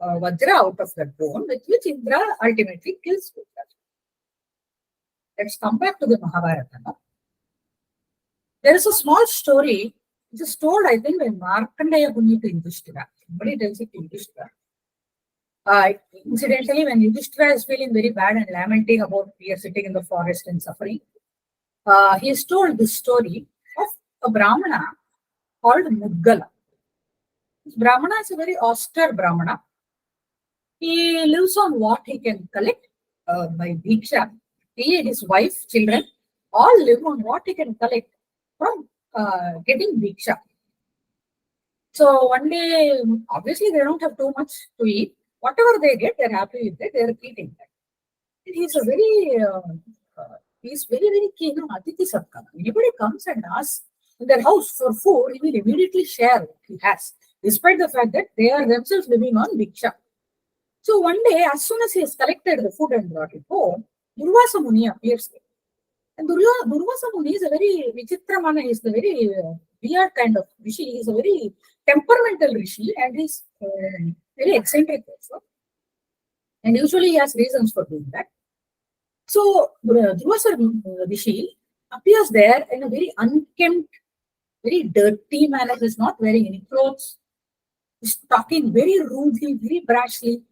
Vajra out of that bone, with which Indra ultimately kills Vritrasura. Let's come back to the Mahabharata now. There is a small story, which is told, I think, when Markandeya Muni to Yudhishthira. Somebody tells it to Yudhishthira. Incidentally, when Yudhishthira is feeling very bad and lamenting about we are sitting in the forest and suffering, he is told this story of a Brahmana called Mudgala. This Brahmana is a very austere Brahmana. He lives on what he can collect by Bhiksha. He, his wife, children, all live on what he can collect from getting Bhiksha. So one day, obviously they don't have too much to eat. Whatever they get, they're happy with it, they're eating that. And he's a very, very keen on Atiti Satkar. Anybody comes and asks in their house for food, he will immediately share what he has, despite the fact that they are themselves living on Bhiksha. So one day, as soon as he has collected the food and brought it home, Durvasa Muni appears there. And Durvasa Muni is a very Vichitramana, he is a very weird kind of Rishi. He is a very temperamental Rishi and he is very eccentric also. And usually he has reasons for doing that. So Durvasa Rishi appears there in a very unkempt, very dirty manner. He's not wearing any clothes. He's talking very rudely, very brashly,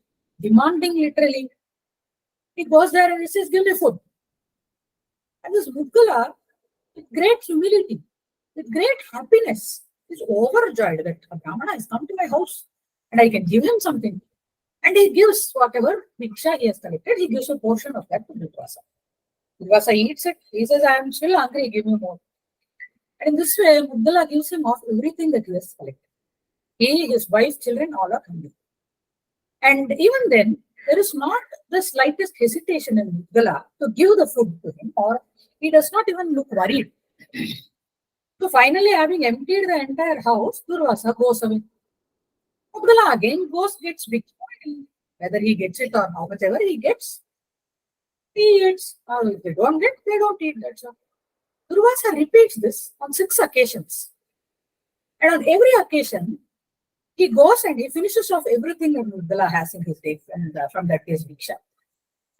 demanding literally. He goes there and he says, "Give me food." And this Mudgala, with great humility, with great happiness, is overjoyed that a Brahmana has come to my house and I can give him something. And he gives whatever Bhiksha he has collected, he gives a portion of that to Durvasa. Durvasa eats it. He says, "I am still hungry, give me more." And in this way, Mudgala gives him of everything that he has collected. He, his wife, children, all are hungry. And even then, there is not the slightest hesitation in Mudgala to give the food to him, or he does not even look worried. So finally, having emptied the entire house, Durvasa goes away. Mudgala again gets big. Whether he gets it or not, whatever he gets, he eats. Or if they don't get, they don't eat. That's all. Durvasa repeats this on 6 occasions. And on every occasion, he goes and he finishes off everything that Mudgala has in his day from that day's Bhiksha.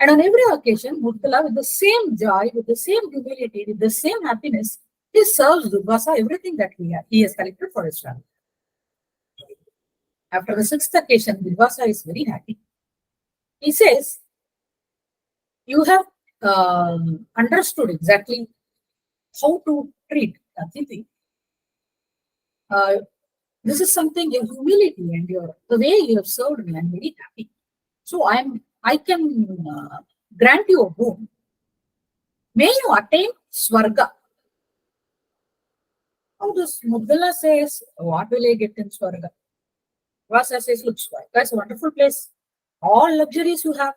And on every occasion, Mudgala, with the same joy, with the same humility, with the same happiness, he serves Durvasa everything that he has collected for his family. After the 6th occasion, Durvasa is very happy. He says, "You have understood exactly how to treat Atiti. This is something, your humility and the way you have served me, I'm very happy. So I can grant you a boon. May you attain Swarga." How does Mudgala says, "What will I get in Swarga?" Vyasa says, "Look, Swarga is a wonderful place. All luxuries you have.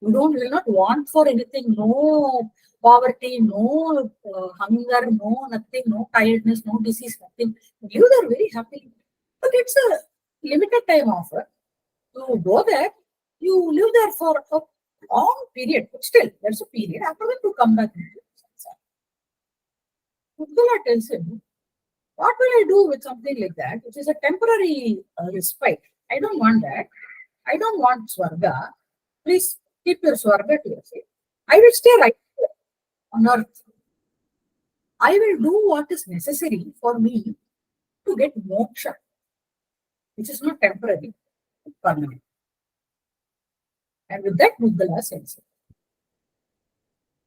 You will not want for anything. No poverty, no hunger, no nothing, no tiredness, no disease, nothing. You live there very happily. But it's a limited time offer. To go there, you live there for a long period. But still, there's a period. After that, you come back. Mudgala tells him, "What will I do with something like that, which is a temporary respite? I don't want that. I don't want Swarga. Please keep your Swarga to yourself. I will stay right here on earth. I will do what is necessary for me to get moksha, which is not temporary, but permanent." And with that, Mudgala sends it.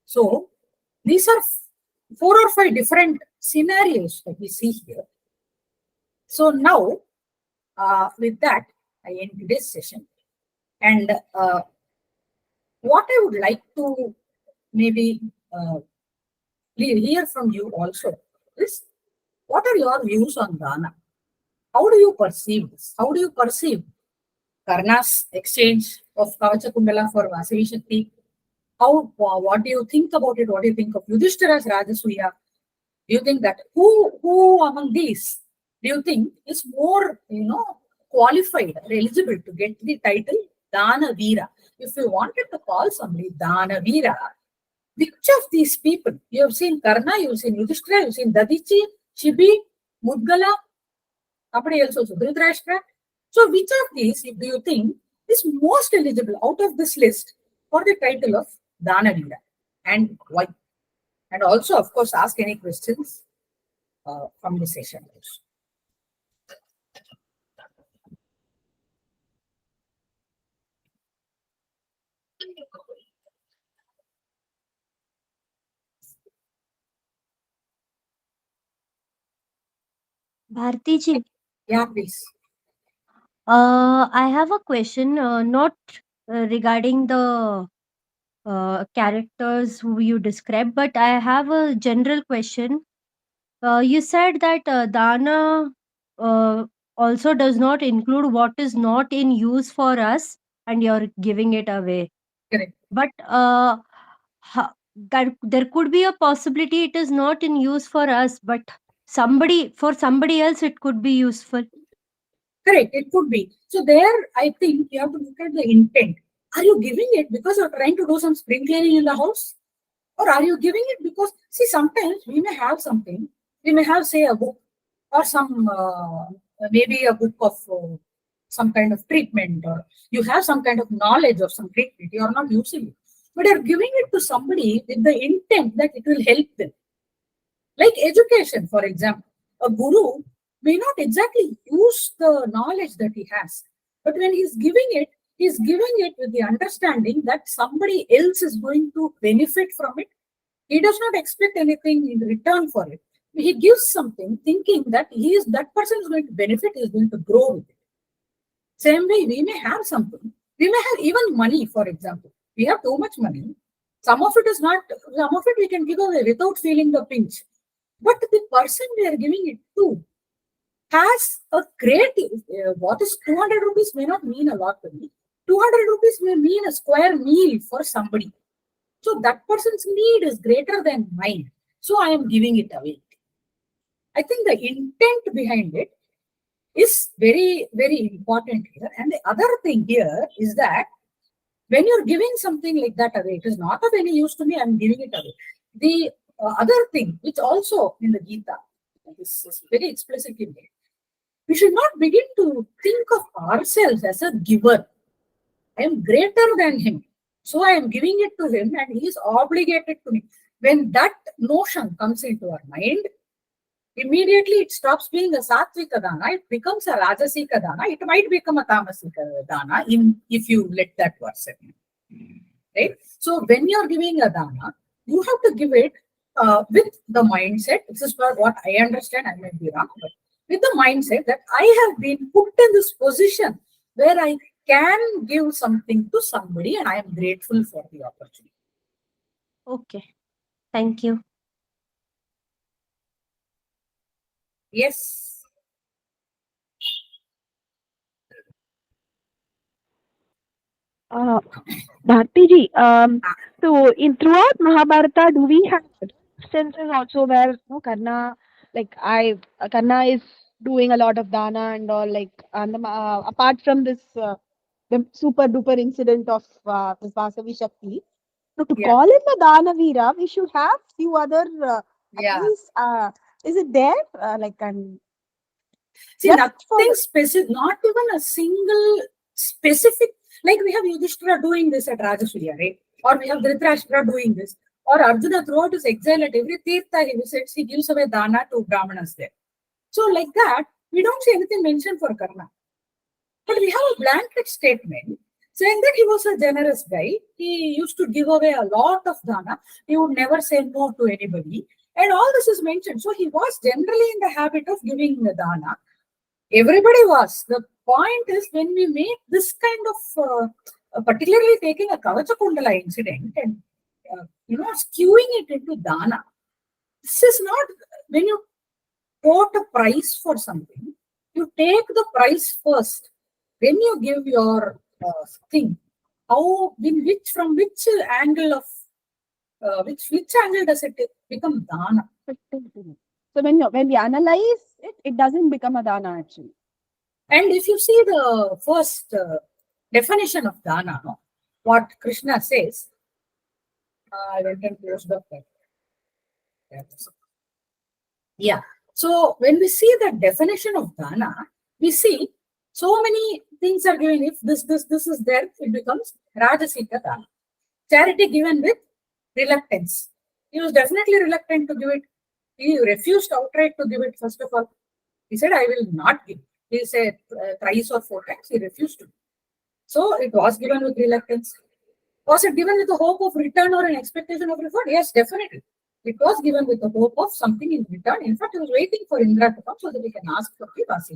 So, these are 4 or 5 different scenarios that we see here. So, now, with that, I end today's session. And what I would like to maybe hear from you also is, what are your views on Daana? How do you perceive this? How do you perceive Karna's exchange of Kavacha-Kundala for Vasavi Shakti? What do you think about it? What do you think of Yudhishthira's Rajasuya? Do you think that who among these do you think is more, qualified or eligible to get the title Dana Veera? If you wanted to call somebody Dana Veera, which of these people? You have seen Karna, you have seen Yudhishthira, you have seen Dadichi, Shibi, Mudgala, somebody else also, Dhritarashtra. So which of these do you think is most eligible out of this list for the title of Dana Veera, and why? And also, of course, ask any questions from the session. Bharti ji, Yeah, please. I have a question, not regarding the characters who you described, but I have a general question. You said that Dana also does not include what is not in use for us, and you're giving it away. Correct. But there could be a possibility it is not in use for us, but for somebody else it could be useful. Correct, it could be. So there, I think you have to look at the intent. Are you giving it because you're trying to do some spring cleaning in the house? Or are you giving it because, see, sometimes we may have something, we may have, say, a book or some, maybe a book of some kind of treatment, or you have some kind of knowledge of some treatment, you are not using it. But you're giving it to somebody with the intent that it will help them. Like education, for example. A guru may not exactly use the knowledge that he has, but when he's giving it with the understanding that somebody else is going to benefit from it. He does not expect anything in return for it. He gives something thinking that that person is going to benefit, is going to grow with it. Same way, we may have something. We may have even money, for example. We have too much money. Some of it we can give away without feeling the pinch. But the person we are giving it to has a great, what is 200 rupees may not mean a lot to me. 200 rupees may mean a square meal for somebody. So that person's need is greater than mine. So I am giving it away. I think the intent behind it is very, very important here. And the other thing here is that when you're giving something like that away, it is not of any use to me, I'm giving it away. The other thing, which also in the Gita, this is very explicitly made, we should not begin to think of ourselves as a giver. I am greater than him. So I am giving it to him and he is obligated to me. When that notion comes into our mind, immediately it stops being a Sattvika Dana, it becomes a Rajasika Dana, it might become a Tamasika Dana if you let that verse in. Right? So when you are giving a Dana, you have to give it with the mindset, this is what I understand, I may be wrong, but with the mindset that I have been put in this position where I can give something to somebody and I am grateful for the opportunity. Okay. Thank you. Yes. Bharti ji, so in throughout Mahabharata, do we have instances also where Karna, Karna is doing a lot of dana and all, like, and apart from this, the super duper incident of this Vasavi Shakti. So to Yeah. call him a Dana Veera, we should have few other at Yeah. least. Is it there? See, Just nothing specific, not even a single specific, like we have Yudhishthira doing this at Rajasuya, right? Or we have Dhritarashtra doing this. Or Arjuna throughout his exile at every Tirtha he visits, he gives away Dana to Brahmanas there. So like that, we don't see anything mentioned for Karna. But we have a blanket statement saying that he was a generous guy. He used to give away a lot of Dana. He would never say no to anybody. And all this is mentioned. So he was generally in the habit of giving the Dana. Everybody was. The point is when we make this kind of, particularly taking a Kavacha-Kundala incident and, skewing it into Dana. This is not, when you quote a price for something, you take the price first. When you give your thing, from which angle of, which angle does it become Dana? so when we analyze it, it doesn't become a Dana actually. And if you see the first definition of Dana, what Krishna says, I went and closed up that. Yeah. So when we see the definition of Dana, we see so many things are given. If this is there, it becomes Rajasika Dana. Charity given with reluctance. He was definitely reluctant to give it. He refused outright to give it, first of all. He said, I will not give. He said thrice or four times, he refused to. So it was given with reluctance. Was it given with the hope of return or an expectation of reward? Yes, definitely. It was given with the hope of something in return. In fact, he was waiting for Indra to come so that he can ask for the Vyasa.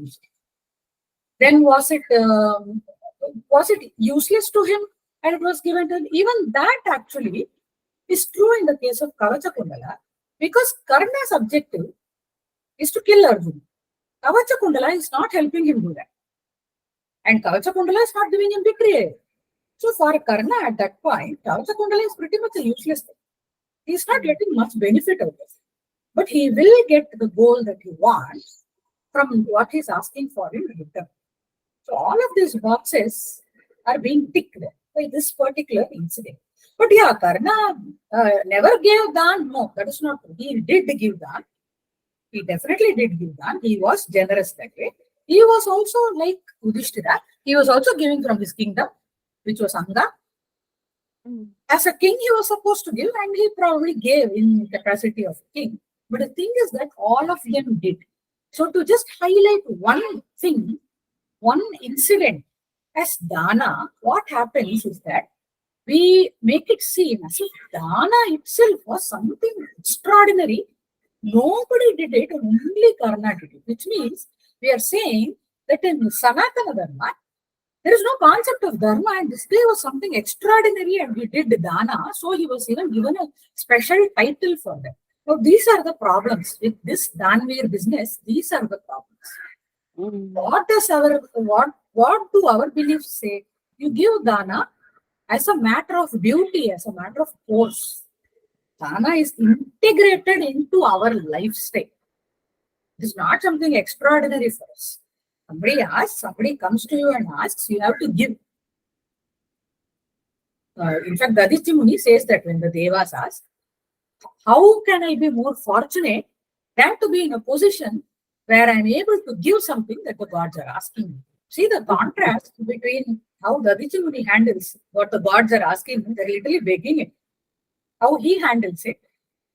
Then was it useless to him and it was given to him? Even that actually is true in the case of Kavacha-Kundala, because Karna's objective is to kill Arjuna. Kavacha-Kundala is not helping him do that. And Kavacha-Kundala is not giving him victory. So for Karna at that point, Kavacha-Kundala is pretty much a useless thing. He is not getting much benefit out of it. But he will get the goal that he wants from what he is asking for in return. So all of these boxes are being ticked by this particular incident. But yeah, Karna never gave Dan. No, that is not true. He did give Dan. He definitely did give Dan. He was generous that way. He was also like Yudhishthira. He was also giving from his kingdom, which was Anga. As a king, he was supposed to give, and he probably gave in capacity of king. But the thing is that all of them did. So to just highlight one thing, one incident as Dana, what happens is that we make it seem as if Dana itself was something extraordinary. Nobody did it, only Karna did it, which means we are saying that in Sanatana Dharma, there is no concept of dharma, and this guy was something extraordinary, and he did Dana, so he was even given a special title for that. So these are the problems with this Danveer business. These are the problems. What do our beliefs say? You give Dana as a matter of beauty, as a matter of course. Dana is integrated into our lifestyle. It is not something extraordinary for us. Somebody comes to you and asks, you have to give. In fact, Daditya Muni says that when the Devas ask, how can I be more fortunate than to be in a position where I'm able to give something that the gods are asking me? See the contrast between how Daditya Muni handles what the gods are asking him, they're literally begging it, how he handles it,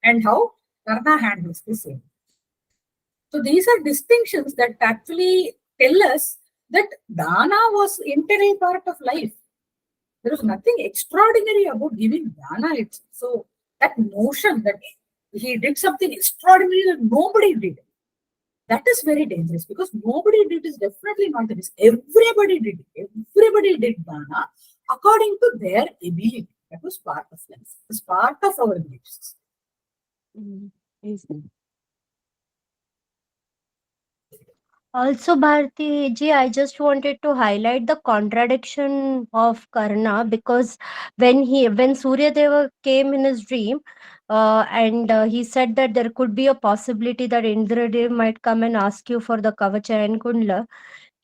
and how Karna handles the same. So these are distinctions that actually tell us that Dana was integral part of life. There was nothing extraordinary about giving Dana. So that notion that he did something extraordinary that nobody did, that is very dangerous, because nobody did is definitely not the case. Everybody did it. Everybody did Dana according to their ability. That was part of life. It was part of our beliefs. Also, Bharti ji, I just wanted to highlight the contradiction of Karna, because when Surya Deva came in his dream, and he said that there could be a possibility that Indradev might come and ask you for the Kavacha and Kundla.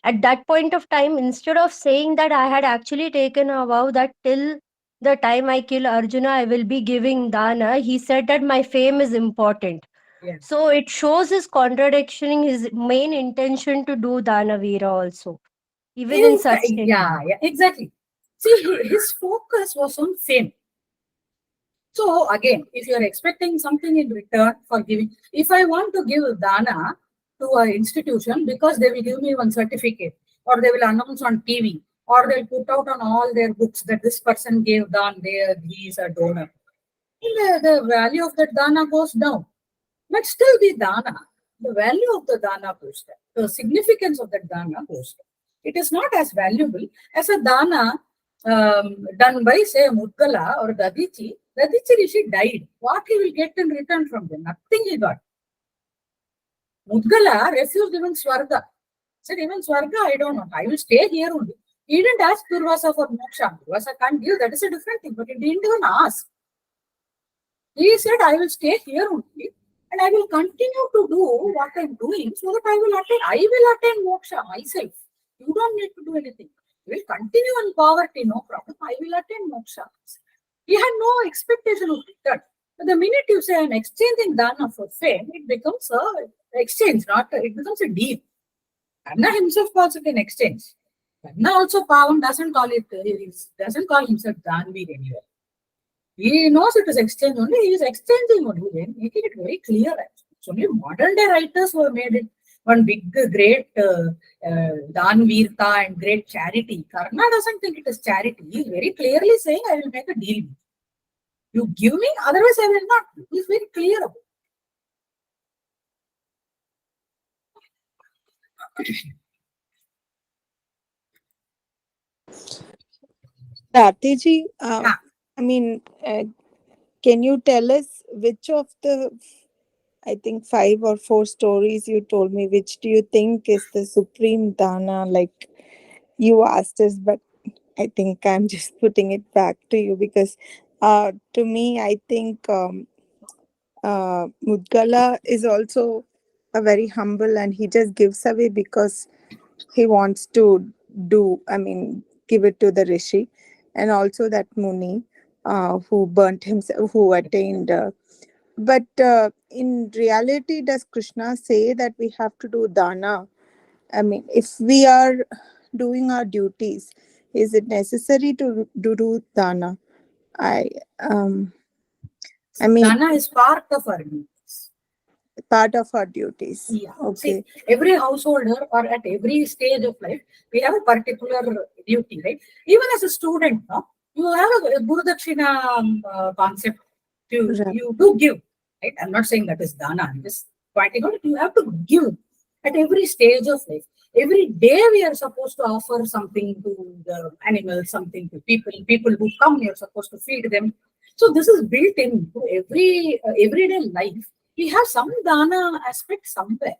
At that point of time, instead of saying that I had actually taken a vow that till the time I kill Arjuna, I will be giving Dana, he said that my fame is important. Yeah. So it shows his contradiction, his main intention to do Danavira also, even in such things. Yeah, exactly. See, his focus was on fame. So again, if you are expecting something in return for giving, if I want to give Dana to an institution because they will give me one certificate, or they will announce on TV, or they'll put out on all their books that this person gave Dana, he is a donor, the value of that Dana goes down. But still the Dana, the value of the Dana goes down. The significance of that Dana goes down. It is not as valuable as a Dana done by, say, Mudgala or Dadichi. Dadichi Rishi died. What he will get in return from them? Nothing he got. Mudgala refused even Swarga. Said, even Swarga, I don't know. I will stay here only. He didn't ask Durvasa for moksha. Durvasa can't give. That is a different thing. But he didn't even ask. He said, I will stay here only. And I will continue to do what I'm doing so that I will attain moksha myself. You don't need to do anything. You will continue in poverty, no problem. I will attain moksha. He had no expectation of return. But the minute you say I'm exchanging Dana for fame, it becomes an exchange, it becomes a deal. Karna himself calls it an exchange. Karna also, Pavan doesn't call himself Danveer anywhere. He knows it is exchange only. He is exchanging only, making it very clear. It's only modern day writers who have made it one big, great Danveerta and great charity. Karna doesn't think it is charity. He is very clearly saying, I will make a deal. You give me, otherwise I will not. He is very clear about it. Bharti, Yeah. I mean, can you tell us which of the, I think 5 or 4 stories you told me, which do you think is the supreme Dana? Like you asked us, but I think I'm just putting it back to you because to me, I think Mudgala is also a very humble and he just gives away because he wants to give it to the Rishi, and also that Muni who burnt himself, who attained. But in reality, does Krishna say that we have to do Dana I mean, if we are doing our duties, is it necessary to do dana? I um I mean, Dana is part of our duties. part of our duties. Yeah. Okay. See, every householder or at every stage of life, we have a particular duty, right? Even as a student, no, you have a Guru Dakshina concept. Right. You do give, right? I'm not saying that is dana. I'm just pointing out you have to give at every stage of life. Every day we are supposed to offer something to the animals, something to people. People who come, you're supposed to feed them. So this is built into every everyday life. We have some dana aspect somewhere.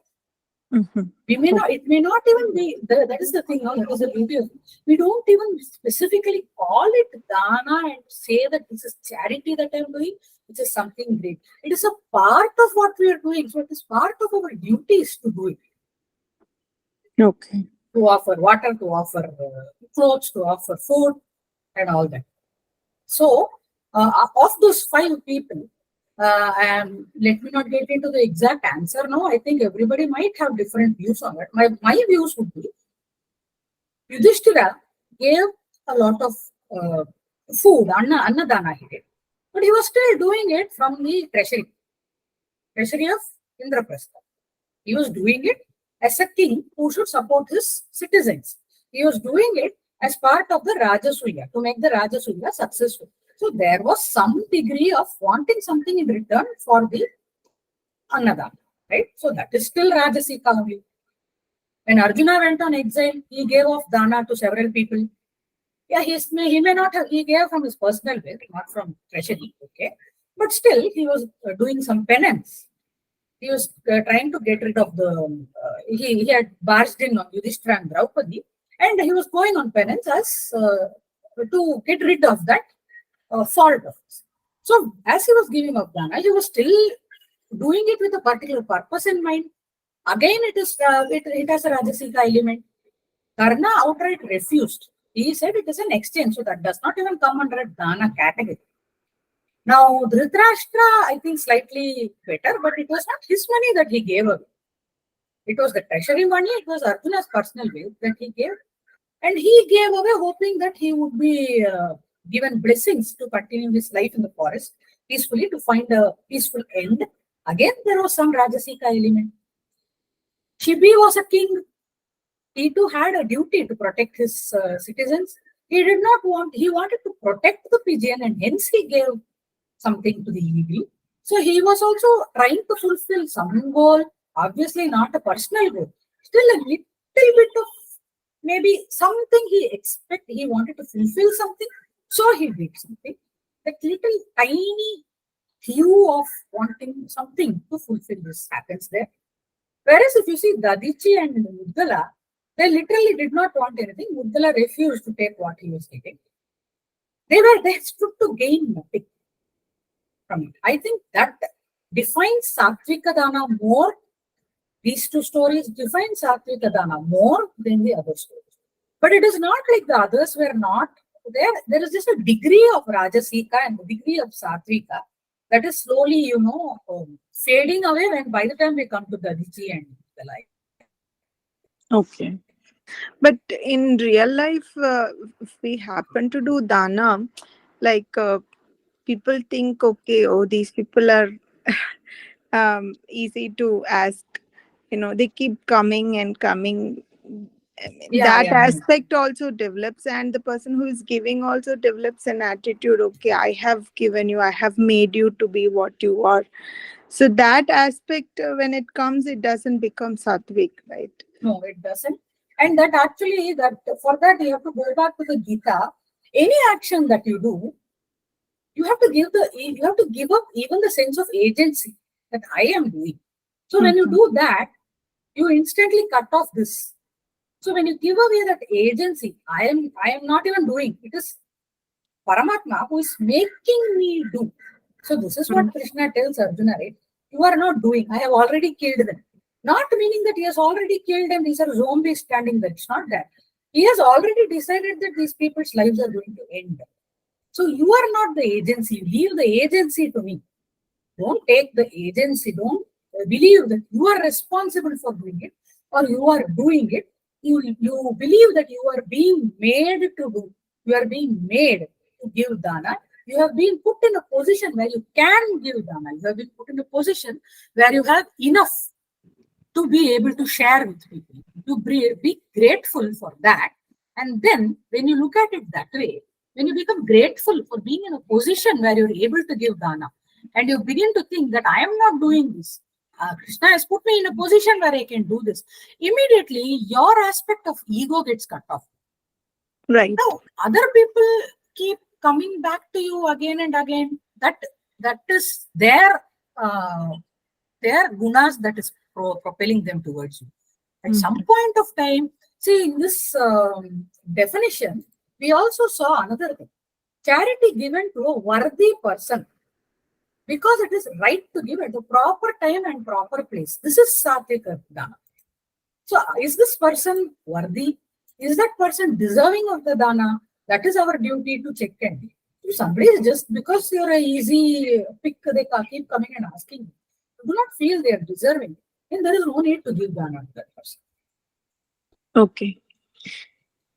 Mhm. We may not, it may not even be, that is the thing, no, that is the beauty of it. We don't even specifically call it dana and say that this is charity that I'm doing, which is something great. It is a part of what we are doing. So it is part of our duties to do it. Okay. To offer water, to offer clothes, to offer food, and all that. So, of those 5 people, let me not get into the exact answer now. I think everybody might have different views on it. My views would be Yudhishthira gave a lot of food, annadana he did, but he was still doing it from the treasury of Indraprastha. He was doing it as a king who should support his citizens. He was doing it as part of the Rajasuya to make the Rajasuya successful. So there was some degree of wanting something in return for the Annadana, right? So that is still Rajasika only. When Arjuna went on exile, he gave off dana to several people. Yeah, he may not have, he gave from his personal wealth, not from treasury, okay? But still, he was doing some penance. He was trying to get rid of he had barged in on Yudhishthira and Draupadi, and he was going on penance as to get rid of that fault of his. So, as he was giving up dana, he was still doing it with a particular purpose in mind. Again, it has a Rajasika element. Karna outright refused. He said it is an exchange, so that does not even come under a dana category. Now, Dhritarashtra, I think slightly better, but it was not his money that he gave away. It was the treasury money, it was Arjuna's personal wealth that he gave. And he gave away hoping that he would be given blessings to continue his life in the forest peacefully, to find a peaceful end. Again, there was some Rajasika element. Chibi was a king. He too had a duty to protect his citizens. He wanted to protect the pigeon, and hence he gave something to the eagle. So he was also trying to fulfill some goal, obviously not a personal goal, still a little bit of maybe something he wanted to fulfill something, so he did something. That little tiny hue of wanting something to fulfill this happens there. Whereas if you see Dadichi and Muddala, they literally did not want anything. Muddala refused to take what he was getting. They stood to gain nothing from it. I think that defines Satvika Dana more. These 2 stories define Satvika Dana more than the other stories. But it is not like the others were not there. There is just a degree of Rajasika and a degree of Satvika that is slowly, fading away when by the time we come to Dadichi and the like. Okay. But in real life, if we happen to do dana, like people think, okay, oh, these people are easy to ask. They keep coming and coming. I mean, Yeah, that yeah. aspect also develops, and the person who is giving also develops an attitude. Okay, I have given you, I have made you to be what you are. So that aspect, when it comes, it doesn't become sattvic, right? No, it doesn't. And that actually, that for that you have to go back to the Gita. Any action that you do, you have to give up even the sense of agency that I am doing. So when you do that, you instantly cut off this. So when you give away that agency, I am not even doing. It is Paramatma who is making me do. So this is what Krishna tells Arjuna, right? You are not doing. I have already killed them. Not meaning that he has already killed them. These are zombies standing there. It's not that. He has already decided that these people's lives are going to end. So you are not the agency. Leave the agency to me. Don't take the agency. Don't believe that you are responsible for doing it. or you are doing it, you believe that you are being made to do, you are being made to give dana. You have been put in a position where you can give dana. You have been put in a position where you have enough to be able to share with people. You be grateful for that. And then when you look at it that way, when you become grateful for being in a position where you're able to give dana, and you begin to think that I am not doing this, Krishna has put me in a position where I can do this, immediately your aspect of ego gets cut off. Right. Now, other people keep coming back to you again and again. That is their gunas that is propelling them towards you. At some point of time, see, in this definition, we also saw another thing. Charity given to a worthy person, because it is right to give at the proper time and proper place. This is Satvika Dana. So, is this person worthy? Is that person deserving of the Dana? That is our duty to check and do. If somebody is just because you're an easy pick, they keep coming and asking, you do not feel they are deserving, then there is no need to give Dana to that person. Okay.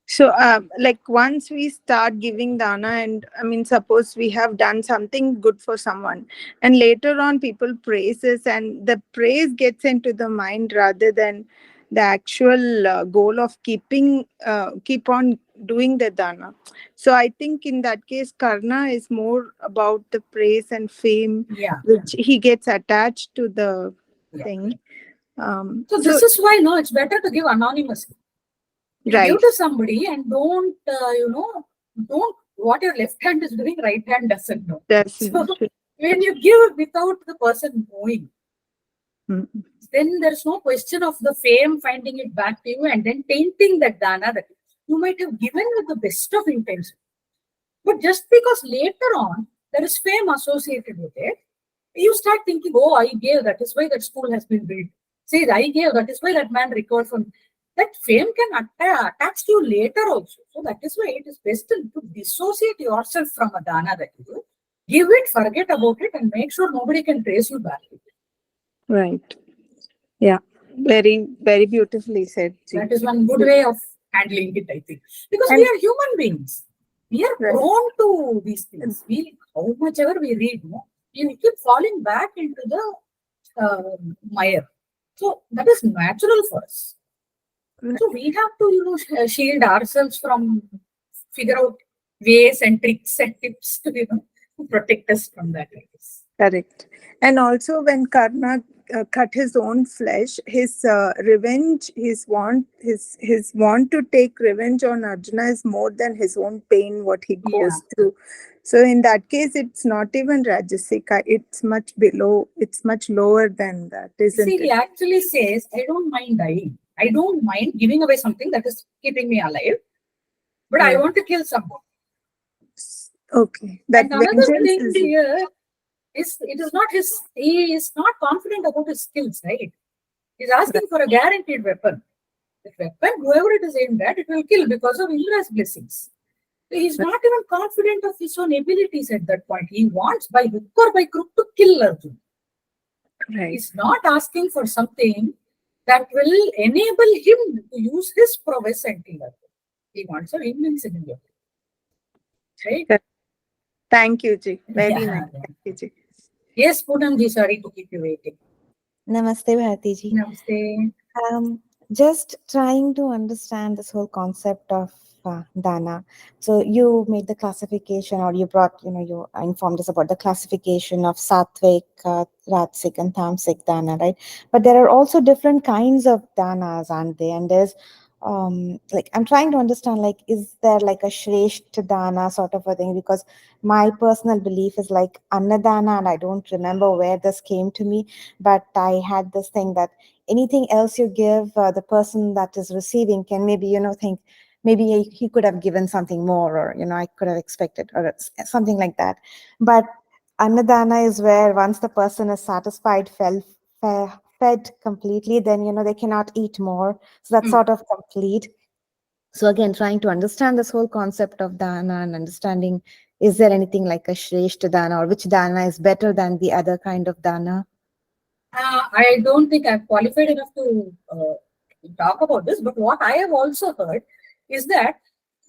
So, like once we start giving dana, and I mean, suppose we have done something good for someone, and later on people praise us, and the praise gets into the mind rather than the actual goal of keep on doing the dana. So, I think in that case, Karna is more about the praise and fame, which he gets attached to the thing. So this is why it's better to give anonymously. You give to somebody and don't what your left hand is doing, right hand doesn't know. So when you give without the person knowing, then there's no question of the fame finding it back to you and then tainting that dana that you might have given with the best of intention. But just because later on there is fame associated with it, you start thinking, oh, I gave, that is why that school has been built. See, I gave, that is why that man recovered from. That fame can attach to you later also. So that is why it is best to dissociate yourself from a dana that you do. Give it, forget about it, and make sure nobody can trace you back. Right. Yeah. Very, very beautifully said. That is one good way of handling it, I think. Because we are human beings. We are prone to these things. How much ever we read, we keep falling back into the mire. So that is natural for us. So we have to, shield ourselves from, figure out ways and tricks and tips to, to protect us from that. Correct. And also when Karna cut his own flesh, his revenge, his want to take revenge on Arjuna is more than his own pain, what he goes through. So in that case, it's not even Rajasika. It's much below. It's much lower than that, isn't it? He actually says, I don't mind dying. I don't mind giving away something that is keeping me alive, but I want to kill someone. Okay. That and another thing is here is, it is not his. He is not confident about his skills, right? He's asking for a guaranteed weapon. The weapon, whoever it is aimed at, it will kill because of Indra's blessings. So he's not even confident of his own abilities at that point. He wants by hook or by crook to kill Arjuna. Right. He's not asking for something that will enable him to use his prowess and kill Arjuna. He wants an invincibility. Right? Thank you, Ji. Very nice. Thank you, Ji. Yes, Poonam Ji, sorry to keep you waiting. Namaste, Bharati Ji. Namaste. Just trying to understand this whole concept of dana. So you made the classification, or you brought, you informed us about the classification of sattvic, rajasic, and tamasic dana, right? But there are also different kinds of danas, aren't there? And there's like, I'm trying to understand, like, is there like a shreshta dana sort of a thing? Because my personal belief is like annadana, and I don't remember where this came to me, but I had this thing that anything else you give, the person that is receiving can maybe, think maybe he could have given something more, or, I could have expected, or something like that. But annadana is where once the person is satisfied, fed completely, then, they cannot eat more. So that's sort of complete. So again, trying to understand this whole concept of dana and understanding, is there anything like a shreshta dana, or which dana is better than the other kind of dana? I don't think I'm qualified enough to talk about this, but what I have also heard is that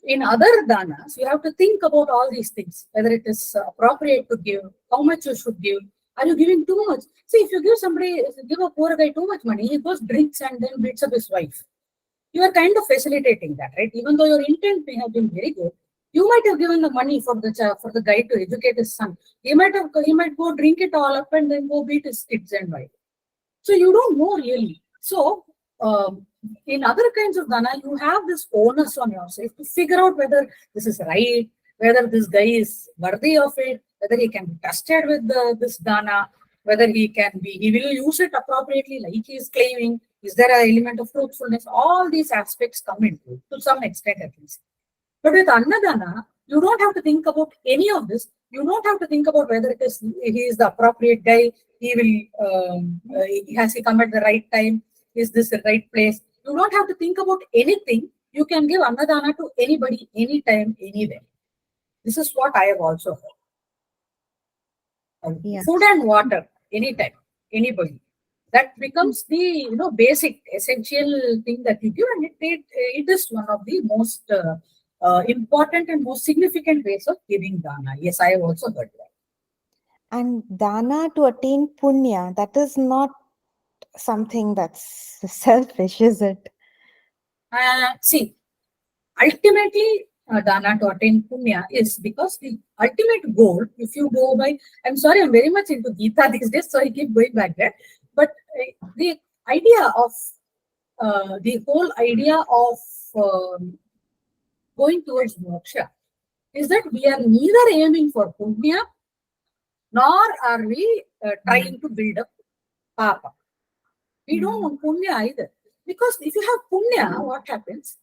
in other danas, you have to think about all these things, whether it is appropriate to give, how much you should give, are you giving too much? See, if you give a poor guy too much money, he goes drinks and then beats up his wife. You are kind of facilitating that, right? Even though your intent may have been very good, you might have given the money for the guy to educate his son. He might go drink it all up and then go beat his kids and wife. So you don't know really. So in other kinds of dana, you have this onus on yourself to figure out whether this is right, whether this guy is worthy of it, whether he can be trusted with this dana, whether he will use it appropriately like he is claiming. Is there an element of truthfulness? All these aspects come into to some extent at least. But with Annadana, you don't have to think about any of this. You don't have to think about whether he is the appropriate guy. Has he come at the right time? Is this the right place? You don't have to think about anything. You can give Annadana to anybody, anytime, anywhere. This is what I have also heard. Yeah. Food and water, anytime, anybody. That becomes the basic, essential thing that you give, and it is one of the most important and most significant ways of giving dana. Yes, I have also heard that. And dana to attain punya, that is not something that's selfish, is it? See, ultimately, dana to attain punya is because the ultimate goal, if you go by, I'm sorry, I'm very much into Gita these days, so I keep going back there. But the idea of, the whole idea of going towards moksha is that we are neither aiming for punya nor are we trying to build up papa. We don't want punya either. Because if you have punya, what happens?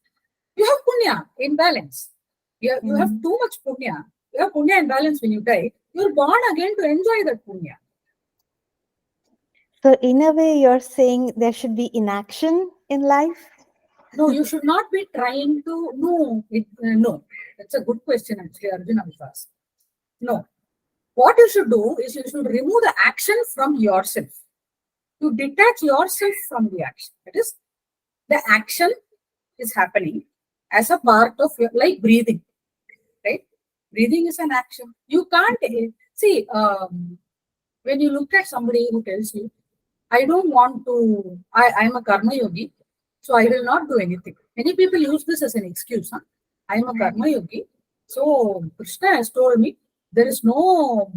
You have punya in balance. You have too much punya. You have punya in balance when you die. You're born again to enjoy that punya. So in a way, you're saying there should be inaction in life? No, you should not be trying to. No. That's a good question, actually, Arjuna Vyasa. No. What you should do is you should remove the action from yourself. You detach yourself from the action. That is, the action is happening as a part of your, like breathing, right? Breathing is an action. You can't see when you look at somebody who tells you, I don't want to, I'm a karma yogi, so I will not do anything. Many people use this as an excuse. I'm a karma yogi, so Krishna has told me there is no,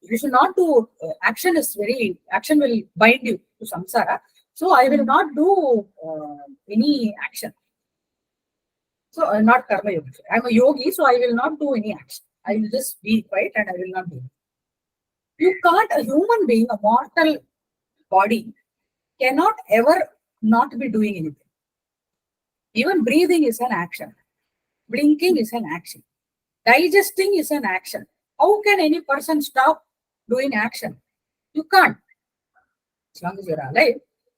you should not do, action will bind you to samsara. So I will not do any action. So I'm not karma yogi. I'm a yogi, so I will not do any action. I will just be quiet and I will not do it. You can't, a human being, a mortal body, cannot ever not be doing anything. Even breathing is an action. Blinking is an action. Digesting is an action. How can any person stop doing action? You can't. As long as you're alive,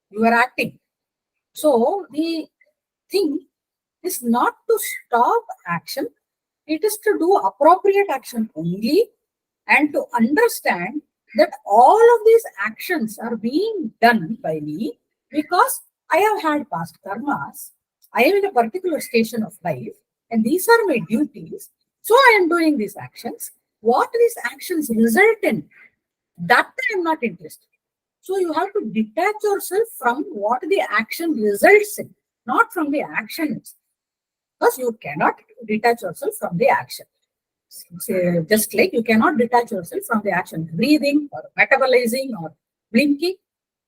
you are acting. So the thing is not to stop action. It is to do appropriate action only, and to understand that all of these actions are being done by me because I have had past karmas. I am in a particular station of life, and these are my duties. So I am doing these actions. What these actions result in, that I am not interested. So you have to detach yourself from what the action results in, not from the action. Because you cannot detach yourself from the action. Just like you cannot detach yourself from the action, breathing or metabolizing or blinking.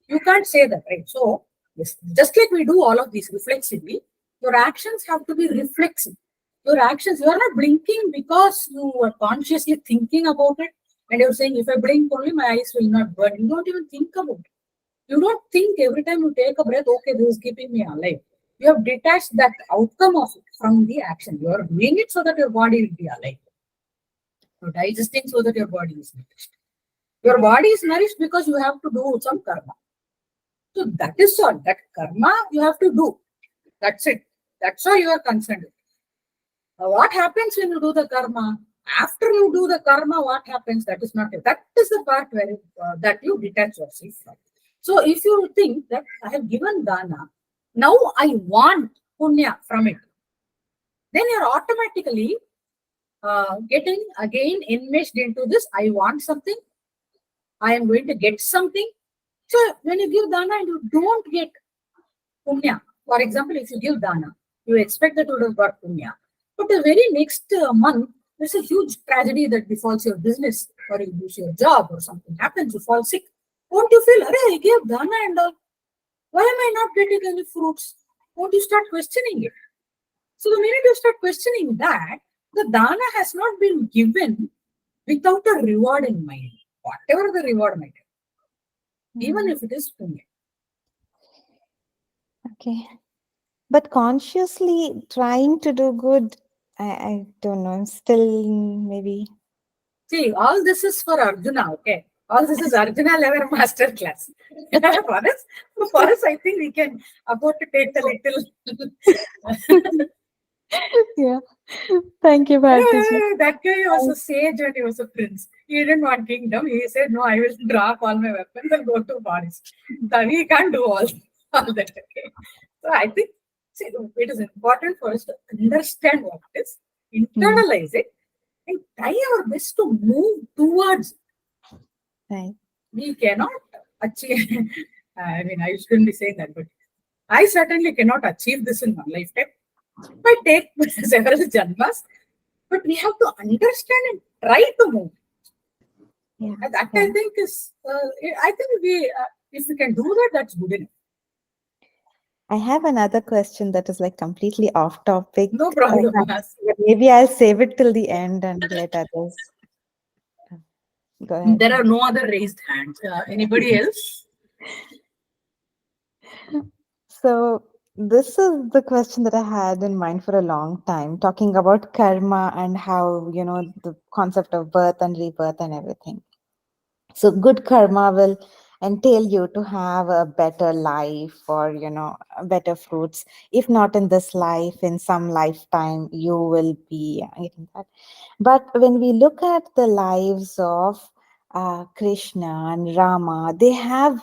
You can't say that, right? So, just like we do all of these reflexively, your actions have to be reflexive. Your actions, you are not blinking because you are consciously thinking about it, and you're saying, if I blink only, my eyes will not burn. You don't even think about it. You don't think every time you take a breath, okay, this is keeping me alive. You have detached that outcome of it from the action. You are doing it so that your body will be alive. You're digesting so that your body is nourished. Your body is nourished because you have to do some karma. So that is all. That karma you have to do. That's it. That's all you are concerned with. What happens when you do the karma? After you do the karma, what happens? That is not it. That is the part where that you detach yourself from. So if you think that I have given dana Now I want punya from it. Then you're automatically getting again enmeshed into this. I want something. I am going to get something. So when you give dana and you don't get punya, for example, if you give dana, you expect that you would have got punya. But the very next month, there's a huge tragedy that befalls your business, or you lose your job, or something happens, you fall sick. Won't you feel, I gave dana and all. Why am I not getting any fruits? Won't you start questioning it? So the minute you start questioning that, the dana has not been given without a reward in mind, whatever the reward might be, even if it is punya. Okay. But consciously trying to do good, I don't know. I'm still maybe. See, all this is for Arjuna, okay? All this is Arjuna level master class. for us, I think we can afford to take a little. Yeah. Thank you, Bharati. That guy was a sage and he was a prince. He didn't want kingdom. He said, no, I will drop all my weapons and go to forest. We can't do all that. Okay? So I think it is important for us to understand what it is, internalize it, and try our best to move towards. Right. We cannot achieve. I mean, I shouldn't be saying that, but I certainly cannot achieve this in one lifetime. It might take several janmas, but we have to understand and try to move. Yeah. And that I think is, I think if we can do that, that's good enough. I have another question that is like completely off topic. No problem. Maybe I'll save it till the end and let others. Go ahead. There are no other raised hands. Anybody else? So this is the question that I had in mind for a long time, talking about karma and how, the concept of birth and rebirth and everything. So good karma will entail you to have a better life or, better fruits. If not in this life, in some lifetime, you will be getting that. But when we look at the lives of Krishna and Rama, they have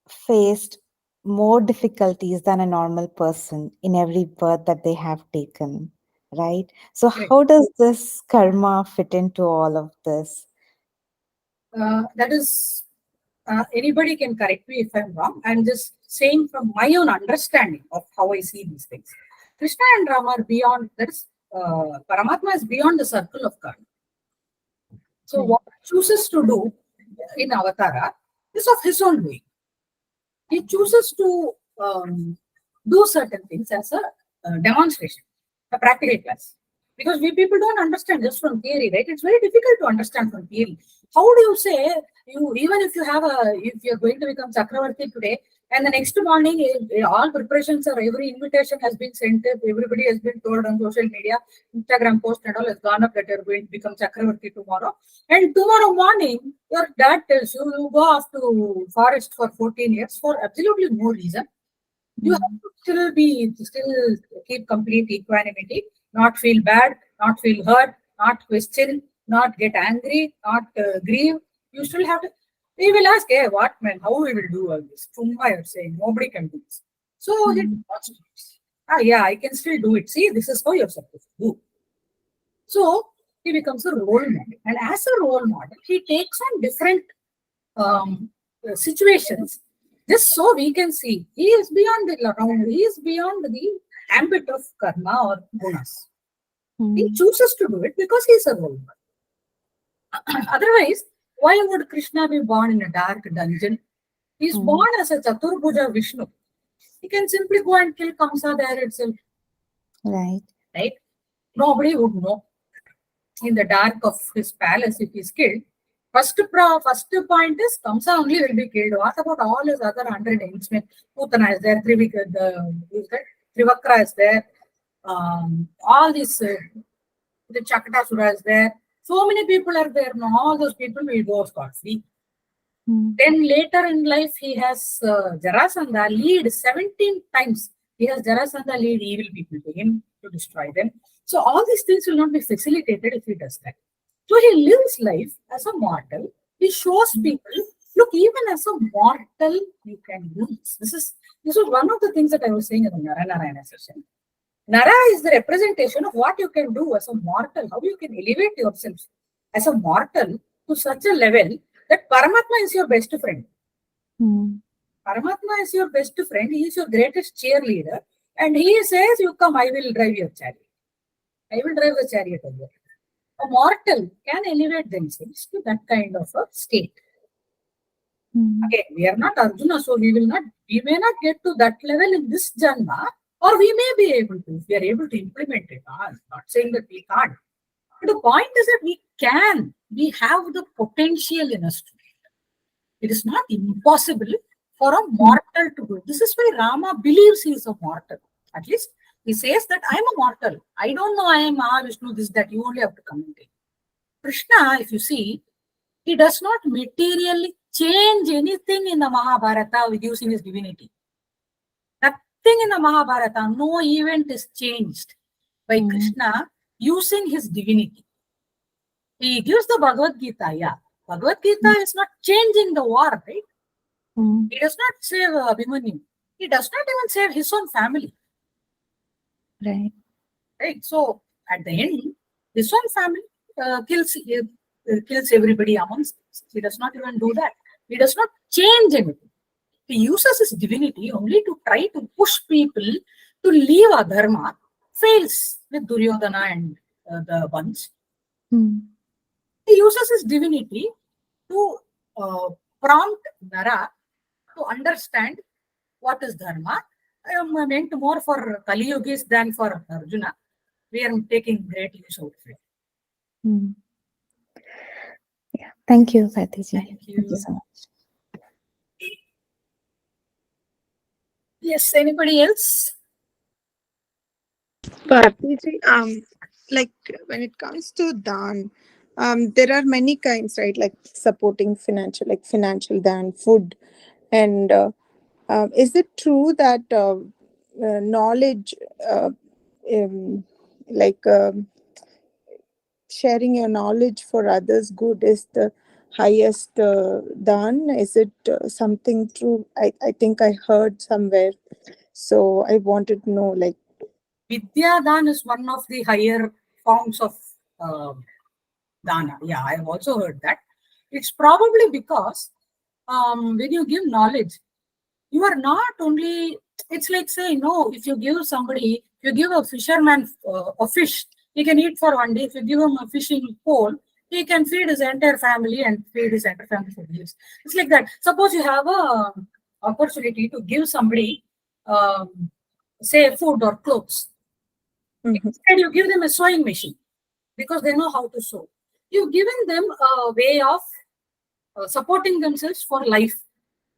faced more difficulties than a normal person in every birth that they have taken, right? So Right. how does this karma fit into all of this? That is, anybody can correct me if I'm wrong. I'm just saying from my own understanding of how I see these things. Krishna and Rama are beyond, that is, Paramatma is beyond the circle of karma. So what he chooses to do in Avatara is of his own way. He chooses to do certain things as a demonstration, a practical class. Because we people don't understand just from theory, right? It's very difficult to understand from theory. How do you say, even if you're going to become Chakravarti today, and the next morning, all preparations or every invitation has been sent, everybody has been told on social media, Instagram post and all has gone up that you're going to become Chakravarti tomorrow. And tomorrow morning, your dad tells you, you go off to forest for 14 years for absolutely no reason. You have to still keep complete equanimity, not feel bad, not feel hurt, not question, not get angry, not grieve. You still have to. We will ask, hey, what man, how we will do all this? Tumma, you're saying nobody can do this. So he wants to do this. Yeah, I can still do it. See, this is how you're supposed to do. So he becomes a role model, and as a role model, he takes on different situations. Just so we can see, he is beyond he is beyond the ambit of karma or gunas. He chooses to do it because he is a role model. Otherwise, why would Krishna be born in a dark dungeon? He is born as a Chaturbhuja Vishnu. He can simply go and kill Kamsa there itself. Right. Right? Nobody would know. In the dark of his palace, if he is killed, first point is Kamsa only will be killed. What about all his other 100 henchmen? Putana is there, Trivakra is there, all these, the Chakatasura is there. So many people are there. Now all those people will go scot-free. Then later in life, he has Jarasandha lead 17 times. He has Jarasandha lead evil people to him to destroy them. So all these things will not be facilitated if he does that. So he lives life as a mortal. He shows people Look, even as a mortal, you can do this. This was one of the things that I was saying in the Narayana session. Nara is the representation of what you can do as a mortal, how you can elevate yourself as a mortal to such a level that Paramatma is your best friend. Paramatma is your best friend, he is your greatest cheerleader, and he says, you come, I will drive your chariot. I will drive the chariot of yours. A mortal can elevate themselves to that kind of a state. Again, we are not Arjuna, so we may not get to that level in this Janma, or we may be able to, if we are able to implement it. I'm not saying that we can't. But the point is that we have the potential in us to do it. It is not impossible for a mortal to do it. This is why Rama believes he is a mortal. At least he says that I am a mortal. I don't know I am Mahavishnu, this, that. You only have to comment it. Krishna, if you see, he does not materially change anything in the Mahabharata with using his divinity. Nothing in the Mahabharata, no event is changed by Krishna using his divinity. He gives the Bhagavad Gita, yeah. Bhagavad Gita is not changing the war, right? He does not save Abhimanyu. He does not even save his own family. Right? So, at the end, his own family kills everybody amongst us. He does not even do that. He does not change anything. He uses his divinity only to try to push people to leave adharma, fails with Duryodhana and the bunch. He uses his divinity to prompt Nara to understand what is dharma. I am meant more for Kali Yogis than for Arjuna. We are taking great use out of it. Yeah. Thank you, Bharati ji. Thank you. Thank you so much. Yes, anybody else? Bharati, like when it comes to Dan, there are many kinds, right? Like supporting financial Dan, food, and is it true that knowledge, like sharing your knowledge for others' good, is the highest Dan? Is it something true? I think I heard somewhere. So I wanted to know, like. Vidya Dan is one of the higher forms of Dana. Yeah, I have also heard that. It's probably because when you give knowledge, you are not only, it's like saying, no, if you give a fisherman a fish, he can eat for one day. If you give him a fishing pole, he can feed his entire family and feed his entire family for years. It's like that. Suppose you have a opportunity to give somebody, say, food or clothes. Instead, you give them a sewing machine because they know how to sew. You've given them a way of supporting themselves for life,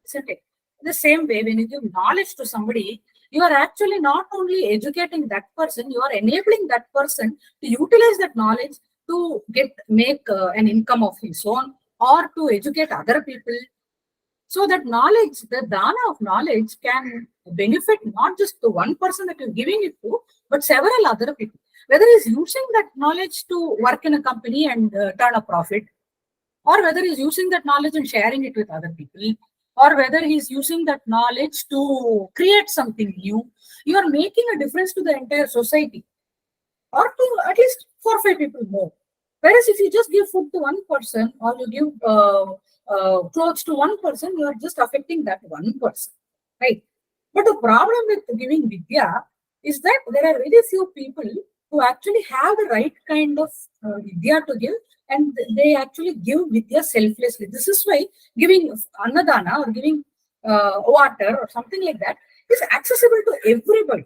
isn't it? The same way, when you give knowledge to somebody, you are actually not only educating that person, you are enabling that person to utilize that knowledge to make an income of his own, or to educate other people. So that knowledge, the dana of knowledge, can benefit not just the one person that you're giving it to, but several other people. Whether he's using that knowledge to work in a company and turn a profit, or whether he's using that knowledge and sharing it with other people, or whether he's using that knowledge to create something new, you are making a difference to the entire society, or to at least 4 or 5 people more. Whereas if you just give food to one person, or you give clothes to one person, you are just affecting that one person, right? But the problem with giving Vidya is that there are very few people who actually have the right kind of Vidya to give, and they actually give Vidya selflessly. This is why giving Annadana or giving water or something like that is accessible to everybody.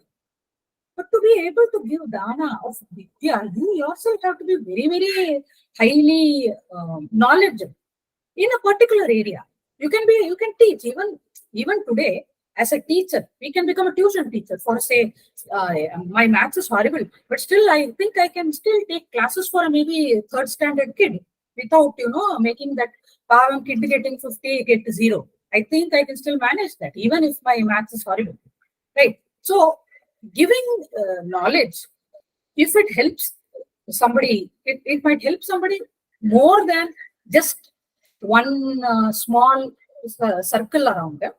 But to be able to give Dana of Vidya, you yourself have to be very, very highly knowledgeable in a particular area. You can teach even today. As a teacher, we can become a tuition teacher for, say, my maths is horrible, but still I think I can still take classes for maybe 3rd standard kid without, making that Pavam kid getting 50, get 0. I think I can still manage that, even if my maths is horrible, right? So giving knowledge, if it helps somebody, it might help somebody more than just one small circle around them.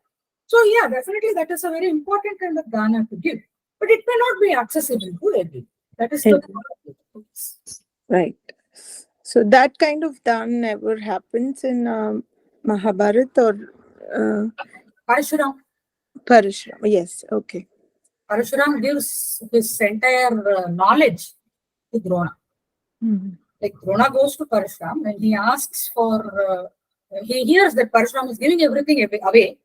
So yeah, definitely that is a very important kind of dana to give, but it may not be accessible to everyone. That is the Right. So that kind of done never happens in Mahabharata or Parashuram. Parashuram. Yes. Okay. Parashuram gives his entire knowledge to Drona. Like Drona goes to Parashuram and he asks for, he hears that Parashuram is giving everything away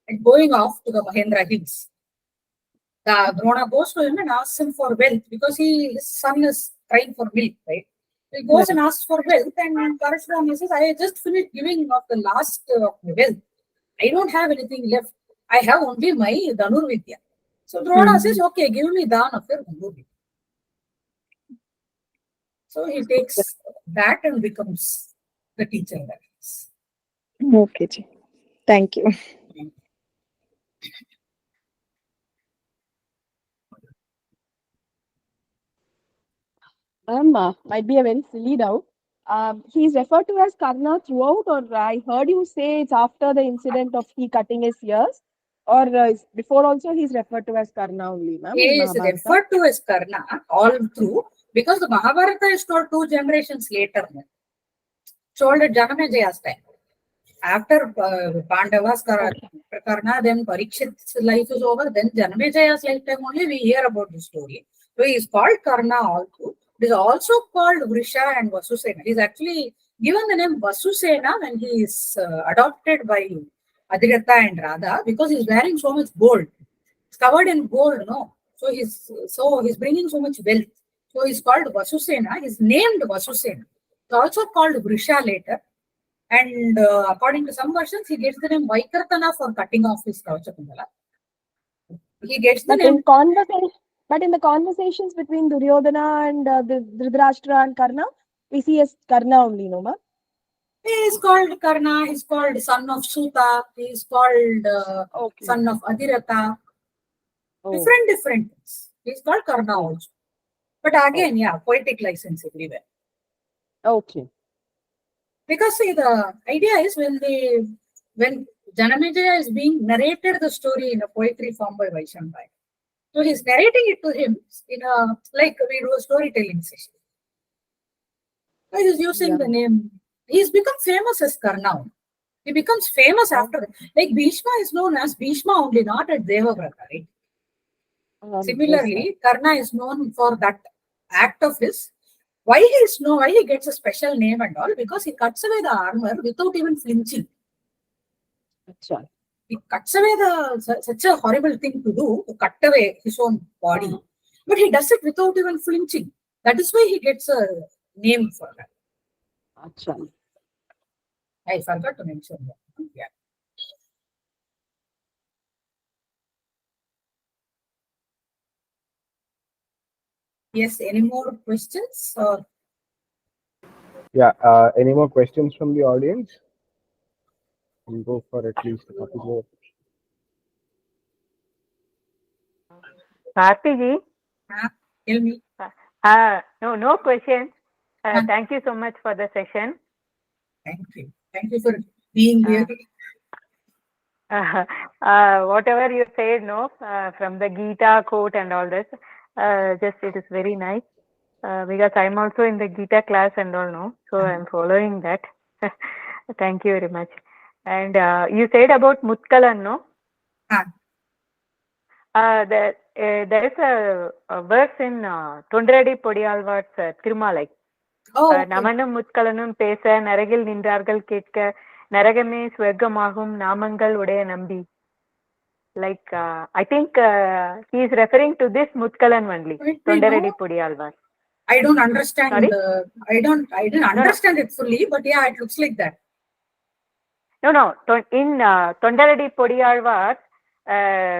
and going off to the Mahendra Hills. The Drona goes to him and asks him for wealth because his son is crying for milk, right? He goes and asks for wealth, and Parashuram says, I just finished giving of the last of my wealth. I don't have anything left. I have only my Dhanurvidya. So Drona says, okay, give me Dhan of your Dhanurvidya. So he takes that and becomes the teacher that is. Okay, ji. Thank you. Might be a very silly doubt. He's referred to as Karna throughout, or I heard you say it's after the incident of he cutting his ears, or before also he's referred to as Karna only, ma'am. He is referred to as Karna all through because the Mahabharata is told 2 generations later. Told at Janamejaya's time. After Pandava's Karna, then Parikshit's life is over, then Janamejaya's lifetime only we hear about the story. So he is called Karna all through. It is also called Vrisha and Vasusena. He is actually given the name Vasusena when he is adopted by Adhiratha and Radha because he is wearing so much gold. It's covered in gold, no? So he's bringing so much wealth. So he's called Vasusena. He's named Vasusena. He's also called Vrisha later. And according to some versions, he gets the name Vaikartana for cutting off his Kavacha-Kundala. He gets the name. But in the conversations between Duryodhana and the Dhritarashtra and Karna, we see as Karna only, no, ma'am? He is called Karna. He's called son of Suta. He is called son of Adhiratha. Different things. He's called Karna also. But again, yeah, poetic license everywhere. Okay. Because see, the idea is when Janamejaya is being narrated the story in a poetry form by Vaishambhai. So he's narrating it to him in a, like we do a storytelling session. So he's using the name. He's become famous as Karna. He becomes famous after, like Bhishma is known as Bhishma only, not as Devavrata, right? Similarly, Karna is known for that act of his. Why he gets a special name and all? Because he cuts away the armor without even flinching. He cuts away such a horrible thing to do, to cut away his own body. But he does it without even flinching. That is why he gets a name for that. I forgot to mention that. Yeah. Yes, any more questions? Yeah, any more questions from the audience? We'll go for at least a couple more. Bharti Tell me. No question. Thank you so much for the session. Thank you. Thank you for being here. Whatever you said, from the Gita quote and all this, it is very nice. Because I'm also in the Gita class and all, no? So I'm following that. Thank you very much. And you said about Mutkalan, no? There is a verse in Tondradi Podiyalvar's Thirumalai. Namanum Mutkalanum Pesa, Naragil Nindargal Ketka, Naragame Swergamahum, Namangal Ude Nambi. Like, I think he is referring to this Mutkalan only, Tondradi Podiyalvar. I don't understand. I didn't understand it fully, but yeah, it looks like that. No. In Tondradi Podiyalvar,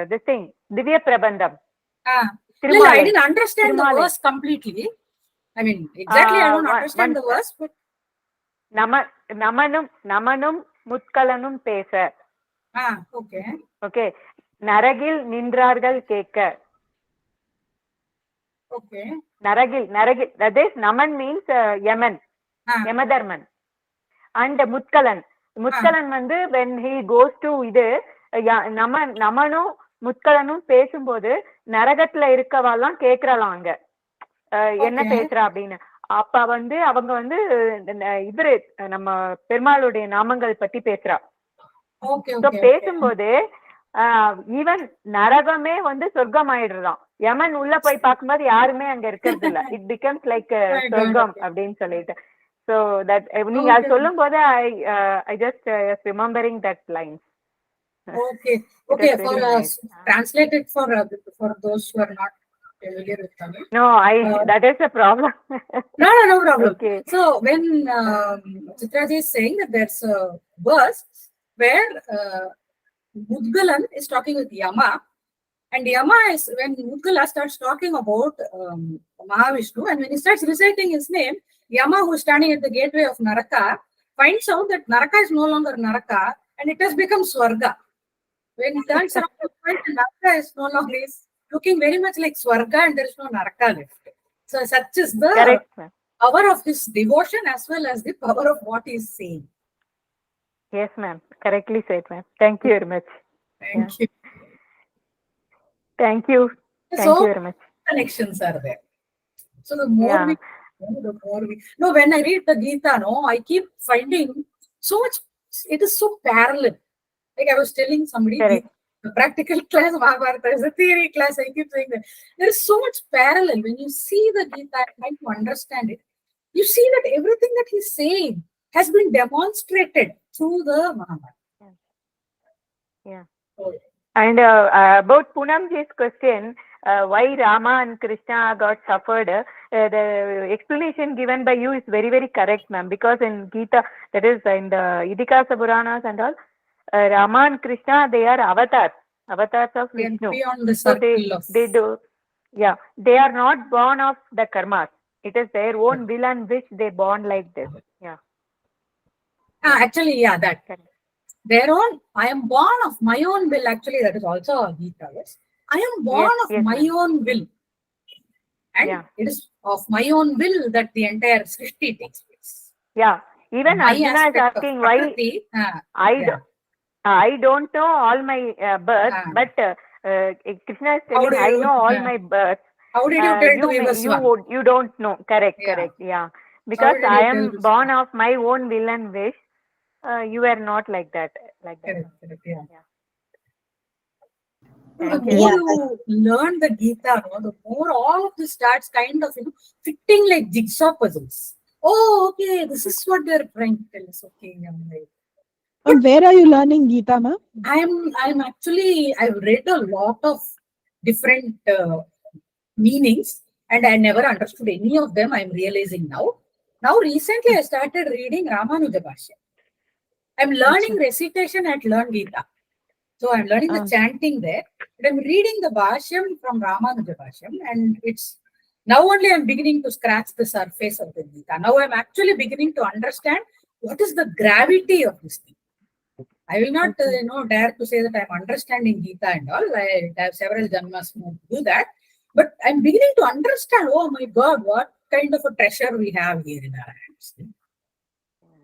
this thing, Divya Prabandham. I didn't understand the verse completely. I mean, exactly, I don't understand the verse, but. Namanum Mutkalanum Pesa. Okay. Okay. Naragil Nindrargal Keka. Okay. Naragil. That is, Naman means Yaman. Yamadharman. And Mutkalan. Mudgalan வந்து when he goes to இது நமனும் முத்கலனும் பேசும்போது நரகத்துல இருக்கவாலாம் கேக்குறலாம் அங்க என்ன பேசுறா அப்படின்னு. அப்ப வந்து அவங்க வந்து இவரு நம்ம பெருமாளுடைய நாமங்கள் பத்தி பேசுறா. பேசும்போது ஈவன் நரகமே வந்து சொர்க்கம் ஆயிடுறான். யமன் உள்ள போய் பார்க்கும்போது யாருமே அங்க இருக்கிறது இல்ல. இட் பிகம்ஸ் லைக் சொர்க்கம் அப்படின்னு சொல்லிட்டு. So that நீங்க அது சொல்லும் போது I just remembering that line. Okay. For translate it for those who are not familiar with Tamil. No, that is a problem. No problem. Okay. So when Chitraji is saying that there's a verse where Mudgalan is talking with Yama, and Yama is when Mudgala starts talking about Mahavishnu, and when he starts reciting his name, Yama, who is standing at the gateway of Naraka, finds out that Naraka is no longer Naraka and it has become Swarga. When he turns around to find Naraka is no longer, is looking very much like Swarga and there is no Naraka left. So such is the power of his devotion as well as the power of what he is saying. Yes, ma'am. Correctly said, ma'am. Thank you very much. Thank you. Thank you. Thank you very much. Connections are there. So the more we no, when I read the Gita, I keep finding so much, it is so parallel. Like I was telling somebody, the practical class of Mahabharata is a theory class. I keep saying that there is so much parallel. When you see the Gita and try to understand it, you see that everything that he's saying has been demonstrated through the Mahabharata. Yeah. And about Poonamji's question, why Rama and Krishna got suffered, the explanation given by you is very, very correct, ma'am. Because in Gita, that is in the Indic Puranas and all, Rama and Krishna, they are avatars of Vishnu. Beyond the circle they do, they are not born of the karmas. It is their own will and wish they born like this. Actually, that. Their own, I am born of my own will. Actually, that is also a Gita. Yes, I am born of my own will, and it is of my own will that the entire Srishti takes place. Yeah, even my Arjuna is asking why I don't know all my births, but Krishna is telling I know all my births. How did you tell to Vyasa? You don't know. Correct. Yeah, because I am born of my own will and wish. You are not like that. Correct, yeah. The more you learn the Gita, the more all of this starts kind of fitting like jigsaw puzzles. Oh, okay, this is what they're trying to tell us. Okay, where are you learning Gita, ma'am? I'm actually, I've read a lot of different meanings, and I never understood any of them. I'm realizing now. Now, recently, I started reading Ramanuja Bhashya. I'm learning recitation at Learn Gita. So I'm learning the chanting there. But I'm reading the Bhashyam from Ramanuja Bhashyam, and it's now only I'm beginning to scratch the surface of the Gita. Now I'm actually beginning to understand what is the gravity of this thing. I will not dare to say that I'm understanding Gita and all. I have several janmas to do that. But I'm beginning to understand, oh my God, what kind of a treasure we have here in our hands.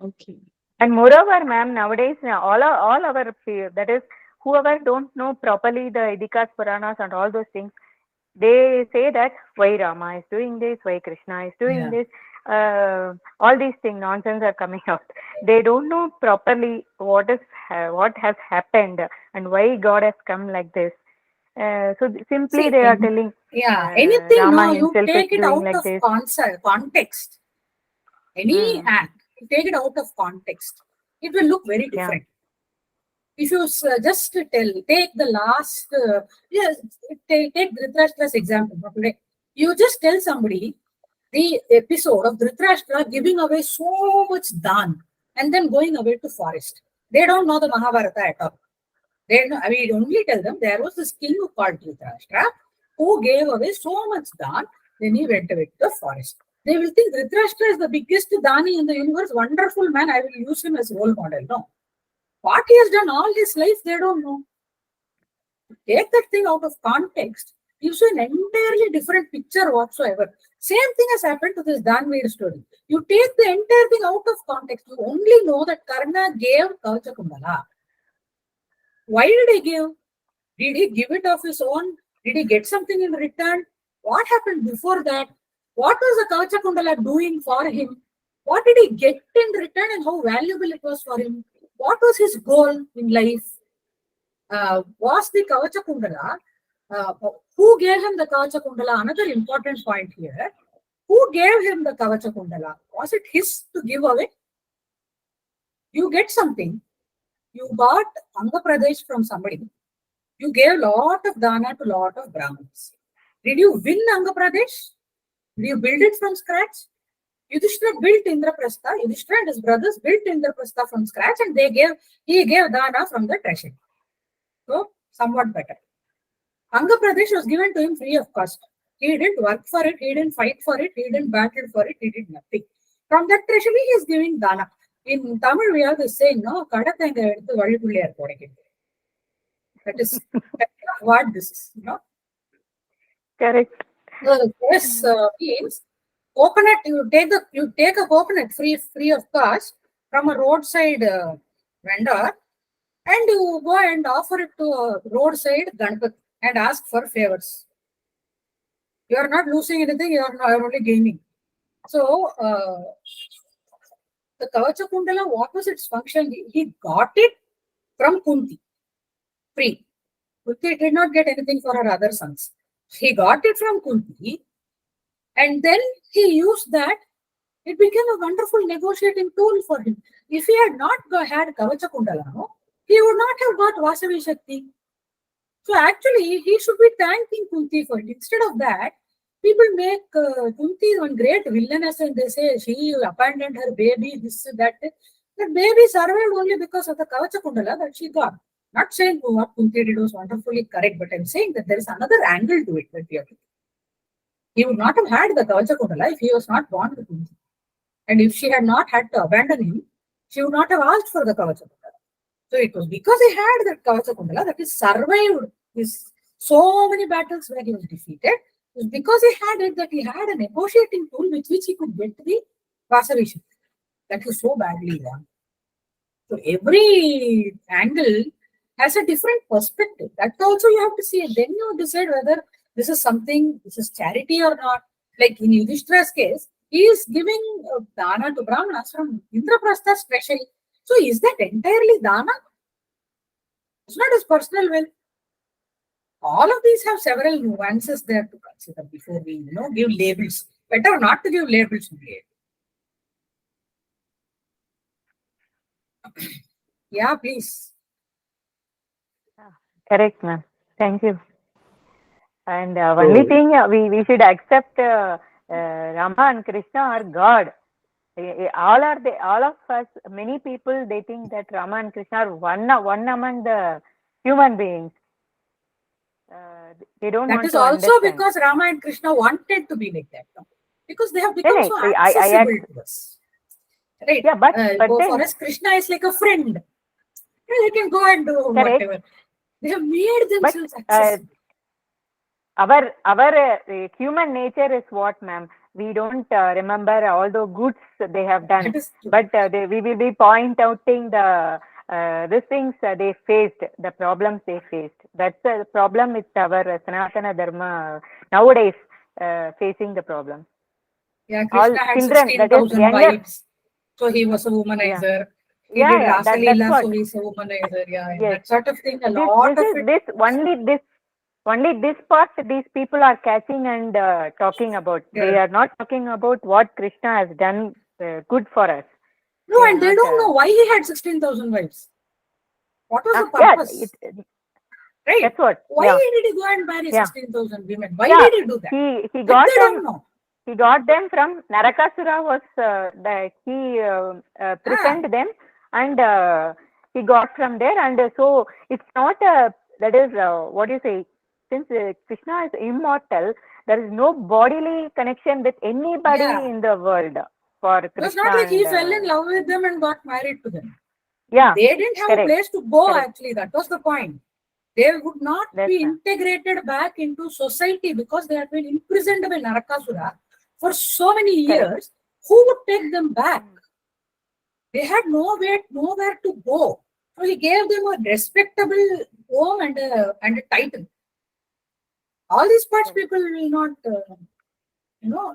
Okay. And moreover, ma'am, nowadays all our that is whoever don't know properly the Indic Puranas and all those things, they say that why Rama is doing this, why Krishna is doing this, all these things nonsense are coming out. They don't know properly what has happened and why God has come like this. So simply they are telling anything Rama you himself take is it doing out like of this. context. Any act, you take it out of context, it will look very different. If you just take the last, take Dhritarashtra's example for today. You just tell somebody the episode of Dhritarashtra giving away so much dhan and then going away to forest. They don't know the Mahabharata at all. I mean, only tell them there was this king who called Dhritarashtra who gave away so much dhan, then he went away to the forest. They will think Dhritarashtra is the biggest Dani in the universe, wonderful man, I will use him as role model. No. What he has done all his life, they don't know. Take that thing out of context, gives you an entirely different picture whatsoever. Same thing has happened to this Danveer story. You take the entire thing out of context. You only know that Karna gave Kavacha-Kundala. Why did he give? Did he give it of his own? Did he get something in return? What happened before that? What was the Kavacha-Kundala doing for him? What did he get in return and how valuable it was for him? What was his goal in life? Was the Kavacha-Kundala, who gave him the Kavacha-Kundala? Another important point here. Who gave him the Kavacha-Kundala? Was it his to give away? You get something. You bought Anga Pradesh from somebody. You gave lot of Dana to lot of Brahmins. Did you win Anga Pradesh? Did you build it from scratch? Yudhishthira built Indraprastha. Yudhishthira and his brothers built Indraprastha from scratch, and he gave Dana from the treasury. So, somewhat better. Anga Pradesh was given to him free of cost. He didn't work for it, he didn't fight for it, he didn't battle for it, he did nothing. From that treasury, he is giving Dana. In Tamil, we have this saying, no, Kadatanga eduthu vazhikulle podikku. That is what this is, you know. Correct. So this means coconut. You take a coconut free of cost from a roadside vendor, and you go and offer it to a roadside Ganpat and ask for favors. You are not losing anything. You are only gaining. So the Kavacha-Kundala, what was its function? He got it from Kunti, free. Kunti did not get anything for her other sons. He got it from Kunti, and then he used that. It became a wonderful negotiating tool for him. If he had not had Kavacha-Kundala, he would not have got Vasavi Shakti. So actually, he should be thanking Kunti for it. Instead of that, people make Kunti one great villainess, and they say she abandoned her baby, this, that. That baby survived only because of the Kavacha-Kundala that she got. Not saying what Kunti did was wonderfully correct, but I'm saying that there is another angle to it that we have to. He would not have had the Kavacha-Kundala if he was not born with Kunti. And if she had not had to abandon him, she would not have asked for the Kavacha-Kundala. So it was because he had that Kavacha-Kundala that he survived his so many battles where he was defeated. It was because he had it that he had a negotiating tool with which he could get the Vasavi Shakti that was so badly won. So every angle has a different perspective. That also you have to see, and then you decide whether this is something, this is charity or not. Like in Yudhishthira's case, he is giving Dana to Brahmanas from Indraprastha's treasury. So is that entirely Dana? It's not his personal wealth. All of these have several nuances there to consider before we, give labels. Better not to give labels only. Yeah, please. Correct, ma'am. Thank you. And only thing we should accept Rama and Krishna are God. All of us, many people, they think that Rama and Krishna are one among the human beings. They don't want to That is also understand. because Rama and Krishna wanted to be like that. No? Because they have become so accessible to us. Right? Yeah, but for us, Krishna is like a friend. They can go and do whatever. They have made themselves accessible. Our human nature is what, ma'am? We don't remember all the goods they have done, but we will be pointing out the things they faced, the problems they faced. That's the problem with our Sanatana Dharma nowadays, facing the problem. Yeah, Krishna had 16,000 wives, so he was a womanizer. He did Rasa Leela, so he's a womanizer. Yeah, that sort of thing. Only this part these people are catching and talking about. Yeah. They are not talking about what Krishna has done good for us. No, and they don't know why he had 16,000 wives. What was the purpose? Right? That's what. Why did he go and marry 16,000 women? Why did he do that? He got them. He got them from Narakasura. He presented them, and he got from there. And so it's not that is what you say. Since Krishna is immortal, there is no bodily connection with anybody in the world for Krishna. It's not like he fell in love with them and got married to them. Yeah, they didn't have a place to go. Actually, that was the point. They would not That's be right. integrated back into society because they had been imprisoned by Narakasura for so many Correct. years. Who would take them back? They had nowhere to go. So he gave them a respectable home and a title. All these parts Correct. people will not,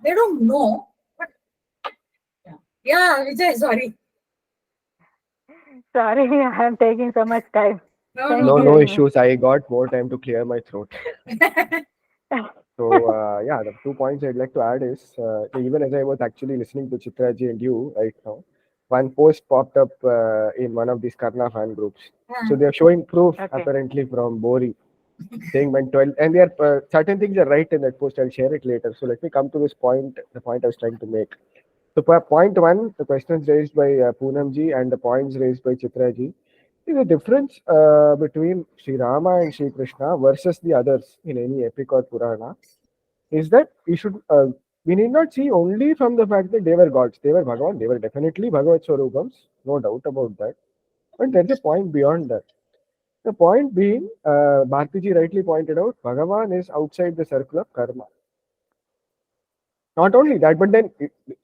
they don't know. But yeah, Vijay, sorry. Sorry, I am taking so much time. No, Thank No, you no very much. issues. I got more time to clear my throat. So yeah, the 2 points I'd like to add is even as I was actually listening to Chitraji and you right now, one post popped up in one of these Karna fan groups. So they are showing proof Okay. apparently from Bori, saying when 12, and there are certain things are right in that post. I'll share it later. So let me come to this point, the point I was trying to make. So point one, the questions raised by Poonamji and the points raised by Chitraji is the difference between Sri Rama and Sri Krishna versus the others in any epic or Purana is that we need not see only from the fact that they were gods, they were Bhagavan, they were definitely Bhagavad Swarupams, no doubt about that. But there's a point beyond that. The point being, Bhartiji rightly pointed out, Bhagavan is outside the circle of karma. Not only that, but then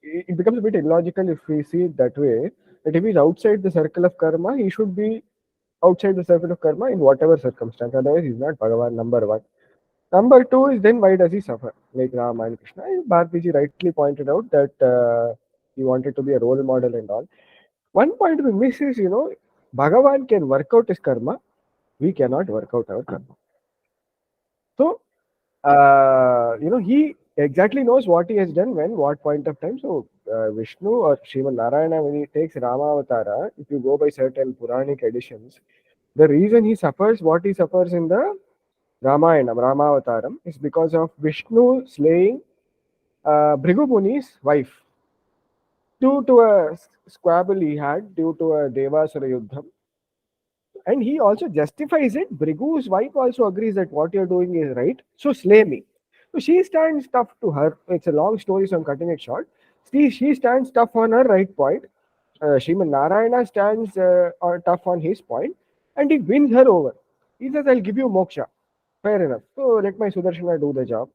it becomes a bit illogical if we see it that way. That if he's outside the circle of karma, he should be outside the circle of karma in whatever circumstance. Otherwise, he's not Bhagavan, number one. Number two is then why does he suffer? Like Rama and Krishna. Bhartiji rightly pointed out that he wanted to be a role model and all. One point we miss is, Bhagavan can work out his karma. We cannot work out our karma. So, he exactly knows what he has done when, what point of time. So, Vishnu or Sriman Narayana, when he takes Rama Avatara, if you go by certain Puranic editions, the reason he suffers what he suffers in the Ramayana, Ramavataram, is because of Vishnu slaying Bhrigu Muni's wife due to a squabble he had due to a Devasura Yuddham. And he also justifies it. Brigu's wife also agrees that what you're doing is right, so slay me. So she stands tough to her. It's a long story, so I'm cutting it short. She stands tough on her right point. Sriman Narayana stands tough on his point, and he wins her over. He says, I'll give you moksha. Fair enough. So let my Sudarshana do the job.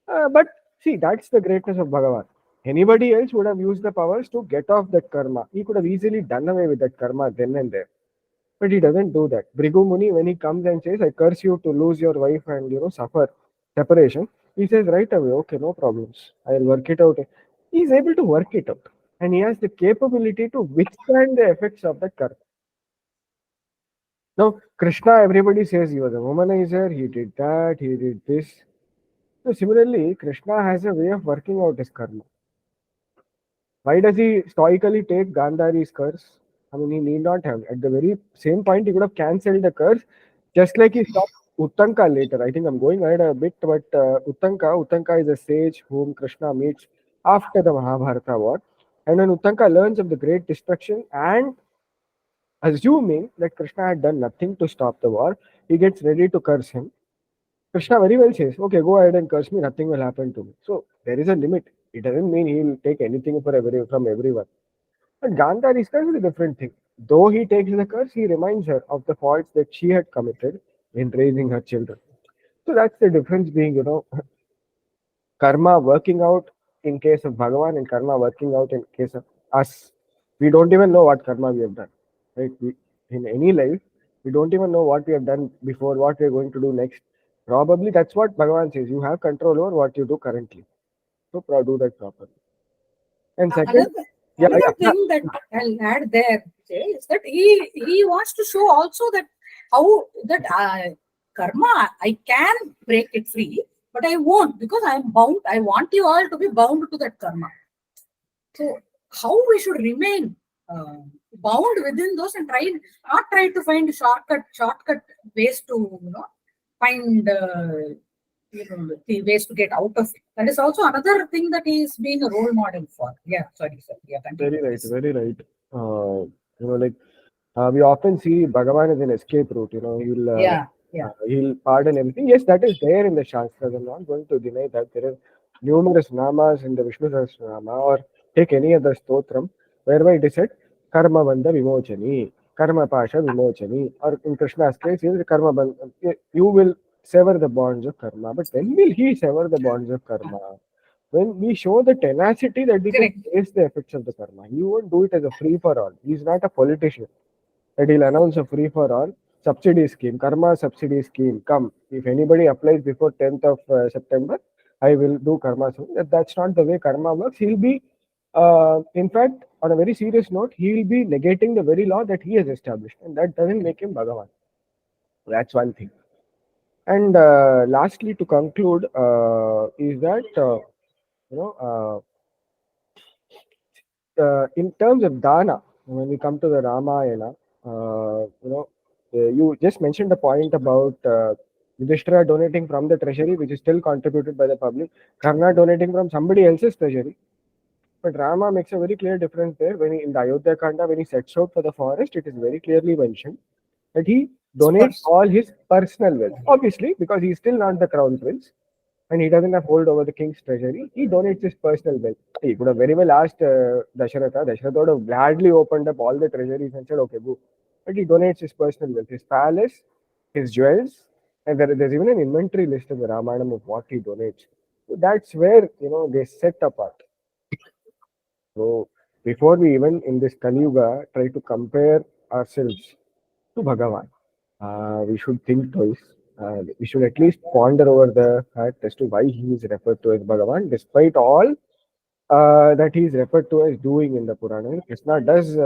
But see, that's the greatness of Bhagavan. Anybody else would have used the powers to get off that karma. He could have easily done away with that karma then and there. But he doesn't do that. Bhrigu Muni, when he comes and says, I curse you to lose your wife and suffer separation, he says right away, okay, no problems. I'll work it out. He is able to work it out. And he has the capability to withstand the effects of that karma. Now, Krishna, everybody says he was a womanizer, he did that, he did this. So similarly, Krishna has a way of working out his karma. Why does he stoically take Gandhari's curse? I mean, he need not have. At the very same point, he could have cancelled the curse, just like he stopped Uttanka later. I think I'm going ahead a bit, but Uttanka is a sage whom Krishna meets after the Mahabharata war. And when Uttanka learns of the great destruction and assuming that Krishna had done nothing to stop the war, he gets ready to curse him. Krishna very well says, okay, go ahead and curse me, nothing will happen to me. So there is a limit. It doesn't mean he'll take anything from everyone. But Gandhari's curse is a different thing. Though he takes the curse, he reminds her of the faults that she had committed in raising her children. So that's the difference being, karma working out in case of Bhagavan and karma working out in case of us. We don't even know what karma we have done. Right? In any life, we don't even know what we have done before, what we are going to do next. Probably that's what Bhagavan says. You have control over what you do currently. So do that properly. And second, Another thing that I'll add there is that he wants to show also that how that karma, I can break it free, but I won't because I am bound. I want you all to be bound to that karma. So how we should remain bound within those and not try to find shortcut ways to find the ways to get out of it. That is also another thing that he is being a role model for. Yeah, sorry, sir. Yeah, very right, very right. We often see Bhagavan as an escape route. He'll pardon everything. Yes, that is there in the Shastras. I'm not going to deny that. There are numerous namas in the Vishnu Sahasranama or take any other stotram whereby it is said Karma Bandha Vimochani. karma pasha vimochani, or in Krishna's case, he is karma you will sever the bonds of karma. But when will he sever the bonds of karma? When we show the tenacity that we can face the effects of the karma. He won't do it as a free for all. He's not a politician that he'll announce a free for all subsidy scheme, karma subsidy scheme. Come, if anybody applies before 10th of September, I will do karma. That's not the way karma works. He'll be, in fact, on a very serious note, he'll be negating the very law that he has established, and that doesn't make him Bhagavan. That's one thing. And lastly, to conclude, is that in terms of Dana, when we come to the Ramayana, you just mentioned a point about Yudhishthira donating from the treasury, which is still contributed by the public, Karna donating from somebody else's treasury. But Rama makes a very clear difference there. When he, in the Ayodhya Kanda, when he sets out for the forest, it is very clearly mentioned that he donates all his personal wealth. Obviously, because he's still not the crown prince and he doesn't have hold over the king's treasury, he donates his personal wealth. He could have very well asked Dasharatha. Dasharatha would have gladly opened up all the treasuries and said, okay, go. But he donates his personal wealth, his palace, his jewels, and there's even an inventory list in the Ramayana of what he donates. So that's where, they set apart. So before we even in this Kali Yuga try to compare ourselves to Bhagavan, we should think twice. We should at least ponder over the fact as to why he is referred to as Bhagavan, despite all that he is referred to as doing in the Purana. Krishna does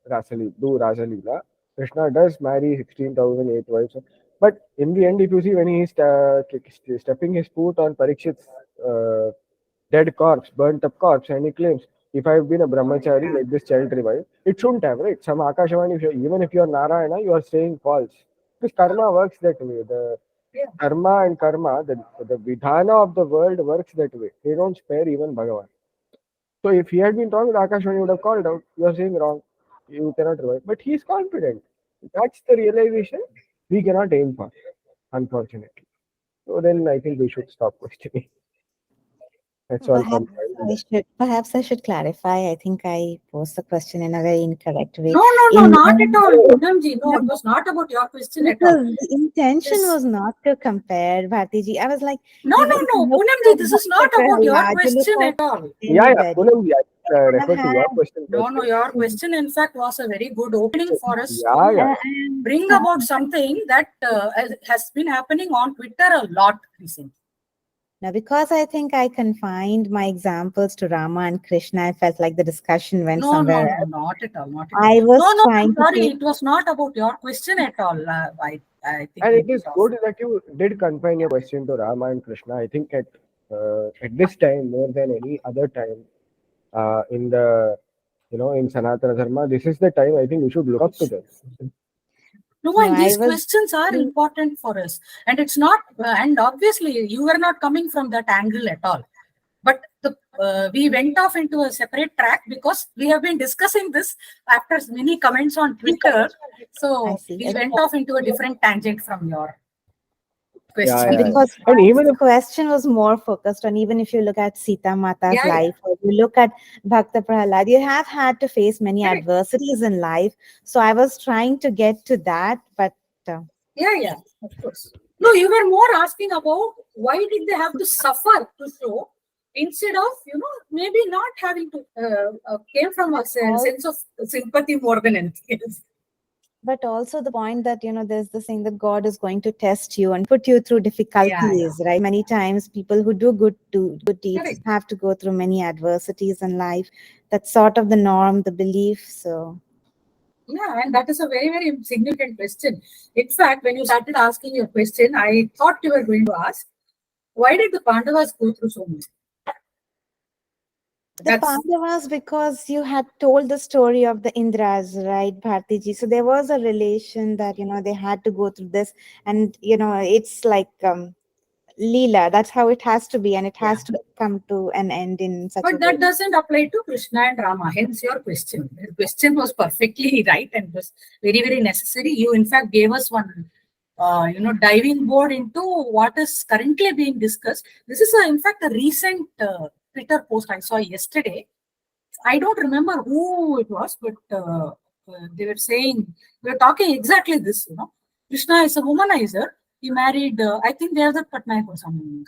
Rasalila. Krishna does marry 16,008 wives. But in the end, if you see when he is stepping his foot on Parikshit's dead corpse, burnt up corpse, and he claims, if I've been a brahmachari, let this child revive, it shouldn't have, right? Some Akashavani, even if you're Narayana, you are saying false. Because karma works that way. The karma and karma, the vidhana of the world works that way. They don't spare even Bhagavan. So if he had been wrong, the Akashvani would have called out, you are saying wrong, you cannot revive. But he is confident. That's the realization we cannot aim for, unfortunately. So then I think we should stop questioning. That's all from Perhaps I should clarify. I think I posed the question in a very incorrect way. No, not at all. Poonamji, no, it was not about your question at all. The intention was not to compare, Bhartiji. I was like, no, Poonamji, this is not about your question at all. Yeah, Poonamji, I refer to your question. No, your question, in fact, was a very good opening for us to bring about something that has been happening on Twitter a lot recently. Now, because I think I confined my examples to Rama and Krishna, I felt like the discussion went somewhere else. No, not at all. Not at all. I was trying sorry, it was not about your question at all. I think and it is good that you did confine your question to Rama and Krishna. I think at this time, more than any other time, in the in Sanatana Dharma, this is the time I think we should look up to them. No, and these questions are important for us. And it's not, and obviously you were not coming from that angle at all. But we went off into a separate track because we have been discussing this after many comments on Twitter. So we went off into a different tangent from your question. Because and even the question was more focused on, even if you look at Sita Mata's life, or you look at Bhakta Prahalad, you have had to face many adversities in life. So I was trying to get to that, but of course. No, you were more asking about why did they have to suffer to show, instead of maybe not having to came from a sense of sympathy more than anything else. But also the point that, there's the thing that God is going to test you and put you through difficulties, right? Many times people who do good deeds have to go through many adversities in life. That's sort of the norm, the belief. So. Yeah, and that is a very, very significant question. In fact, when you started asking your question, I thought you were going to ask, why did the Pandavas go through so much? The Pandavas, because you had told the story of the Indras, right, Bhartiji? So there was a relation that, they had to go through this. And, it's like Leela. That's how it has to be. And it has to come to an end in such a way. But that doesn't apply to Krishna and Rama. Hence your question. The question was perfectly right and was very, very necessary. You, in fact, gave us one, diving board into what is currently being discussed. This is, in fact, a recent Twitter post I saw yesterday. I don't remember who it was, but they were saying, they were talking exactly this, Krishna is a womanizer. He married, I think they are the Patnaik or someone.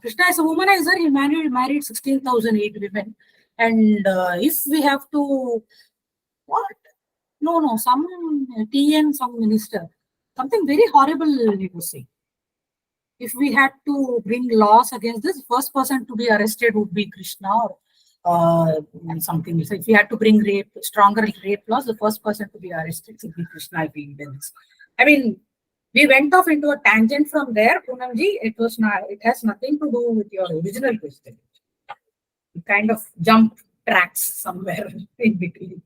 Krishna is a womanizer. He married 16,008 women. And if we have to, what? No, some TN, some minister, something very horrible he was saying. If we had to bring laws against this, first person to be arrested would be Krishna or something. So if we had to bring stronger rape laws, the first person to be arrested would be Krishna. I mean, we went off into a tangent from there, Poonamji. It has nothing to do with your original question. You kind of jump tracks somewhere in between.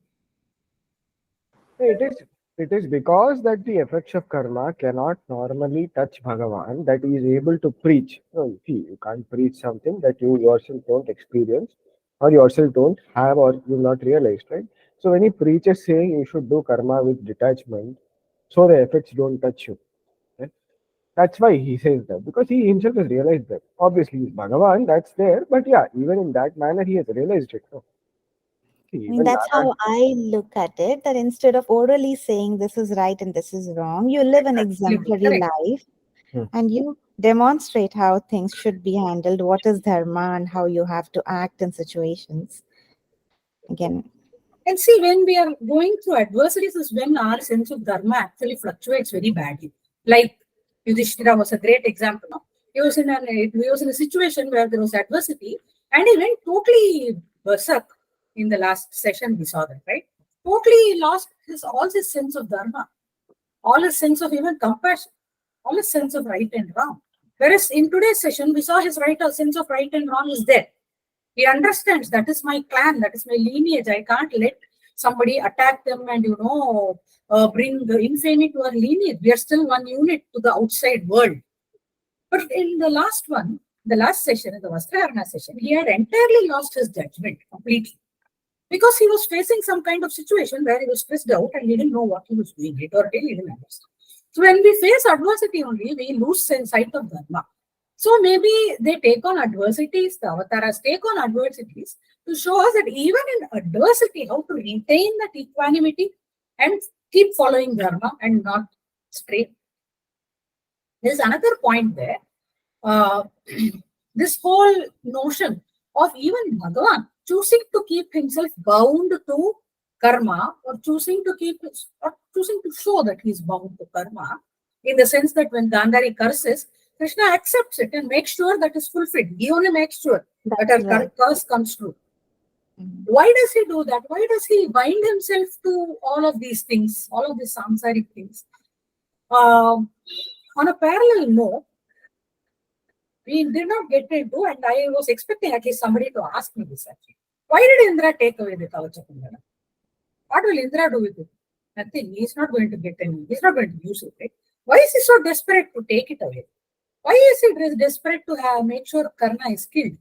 It is because that the effects of karma cannot normally touch Bhagavan that he is able to preach. No, see, you can't preach something that you yourself don't experience or yourself don't have or you've not realized, right? So when he preaches saying you should do karma with detachment, so the effects don't touch you. Right? That's why he says that, because he himself has realized that. Obviously, he's Bhagavan, that's there, but yeah, even in that manner, he has realized it. No? See, I mean, even that's Nara, how I look at it, that instead of orally saying this is right and this is wrong, you live an exemplary Correct. life Hmm. and you demonstrate how things should be handled, what is dharma and how you have to act in situations. Again, And see, when we are going through adversities is when our sense of dharma actually fluctuates very badly. Like Yudhishthira was a great example. No? He was in a situation where there was adversity and he went totally berserk in the last session. We saw that, right? Totally lost all his sense of dharma, all his sense of even compassion, all his sense of right and wrong. Whereas in today's session, we saw his sense of right and wrong is there. He understands that is my clan, that is my lineage. I can't let somebody attack them and, bring the infamy to our lineage. We are still one unit to the outside world. But in the last session, in the Vastraharana session, he had entirely lost his judgment completely. Because he was facing some kind of situation where he was stressed out and he didn't know what he was doing. He didn't understand. So when we face adversity only, we lose sight of dharma. So maybe they take on adversities, the avatars take on adversities to show us that even in adversity, how to retain that equanimity and keep following dharma and not stray. There's another point there. This whole notion of even Bhagavan choosing to keep himself bound to karma or choosing to show that he's bound to karma, in the sense that when Gandhari curses, Krishna accepts it and makes sure that is fulfilled. He only makes sure that her curse comes true. Why does he do that? Why does he bind himself to all of these things, all of these samsaric things? On a parallel note, we did not get into, and I was expecting at least somebody to ask me this actually. Why did Indra take away the Kavacha-Kundala? What will Indra do with it? Nothing. He's not going to get any. He's not going to use it. Right? Why is he so desperate to take it away? Why is he desperate to make sure Karna is killed?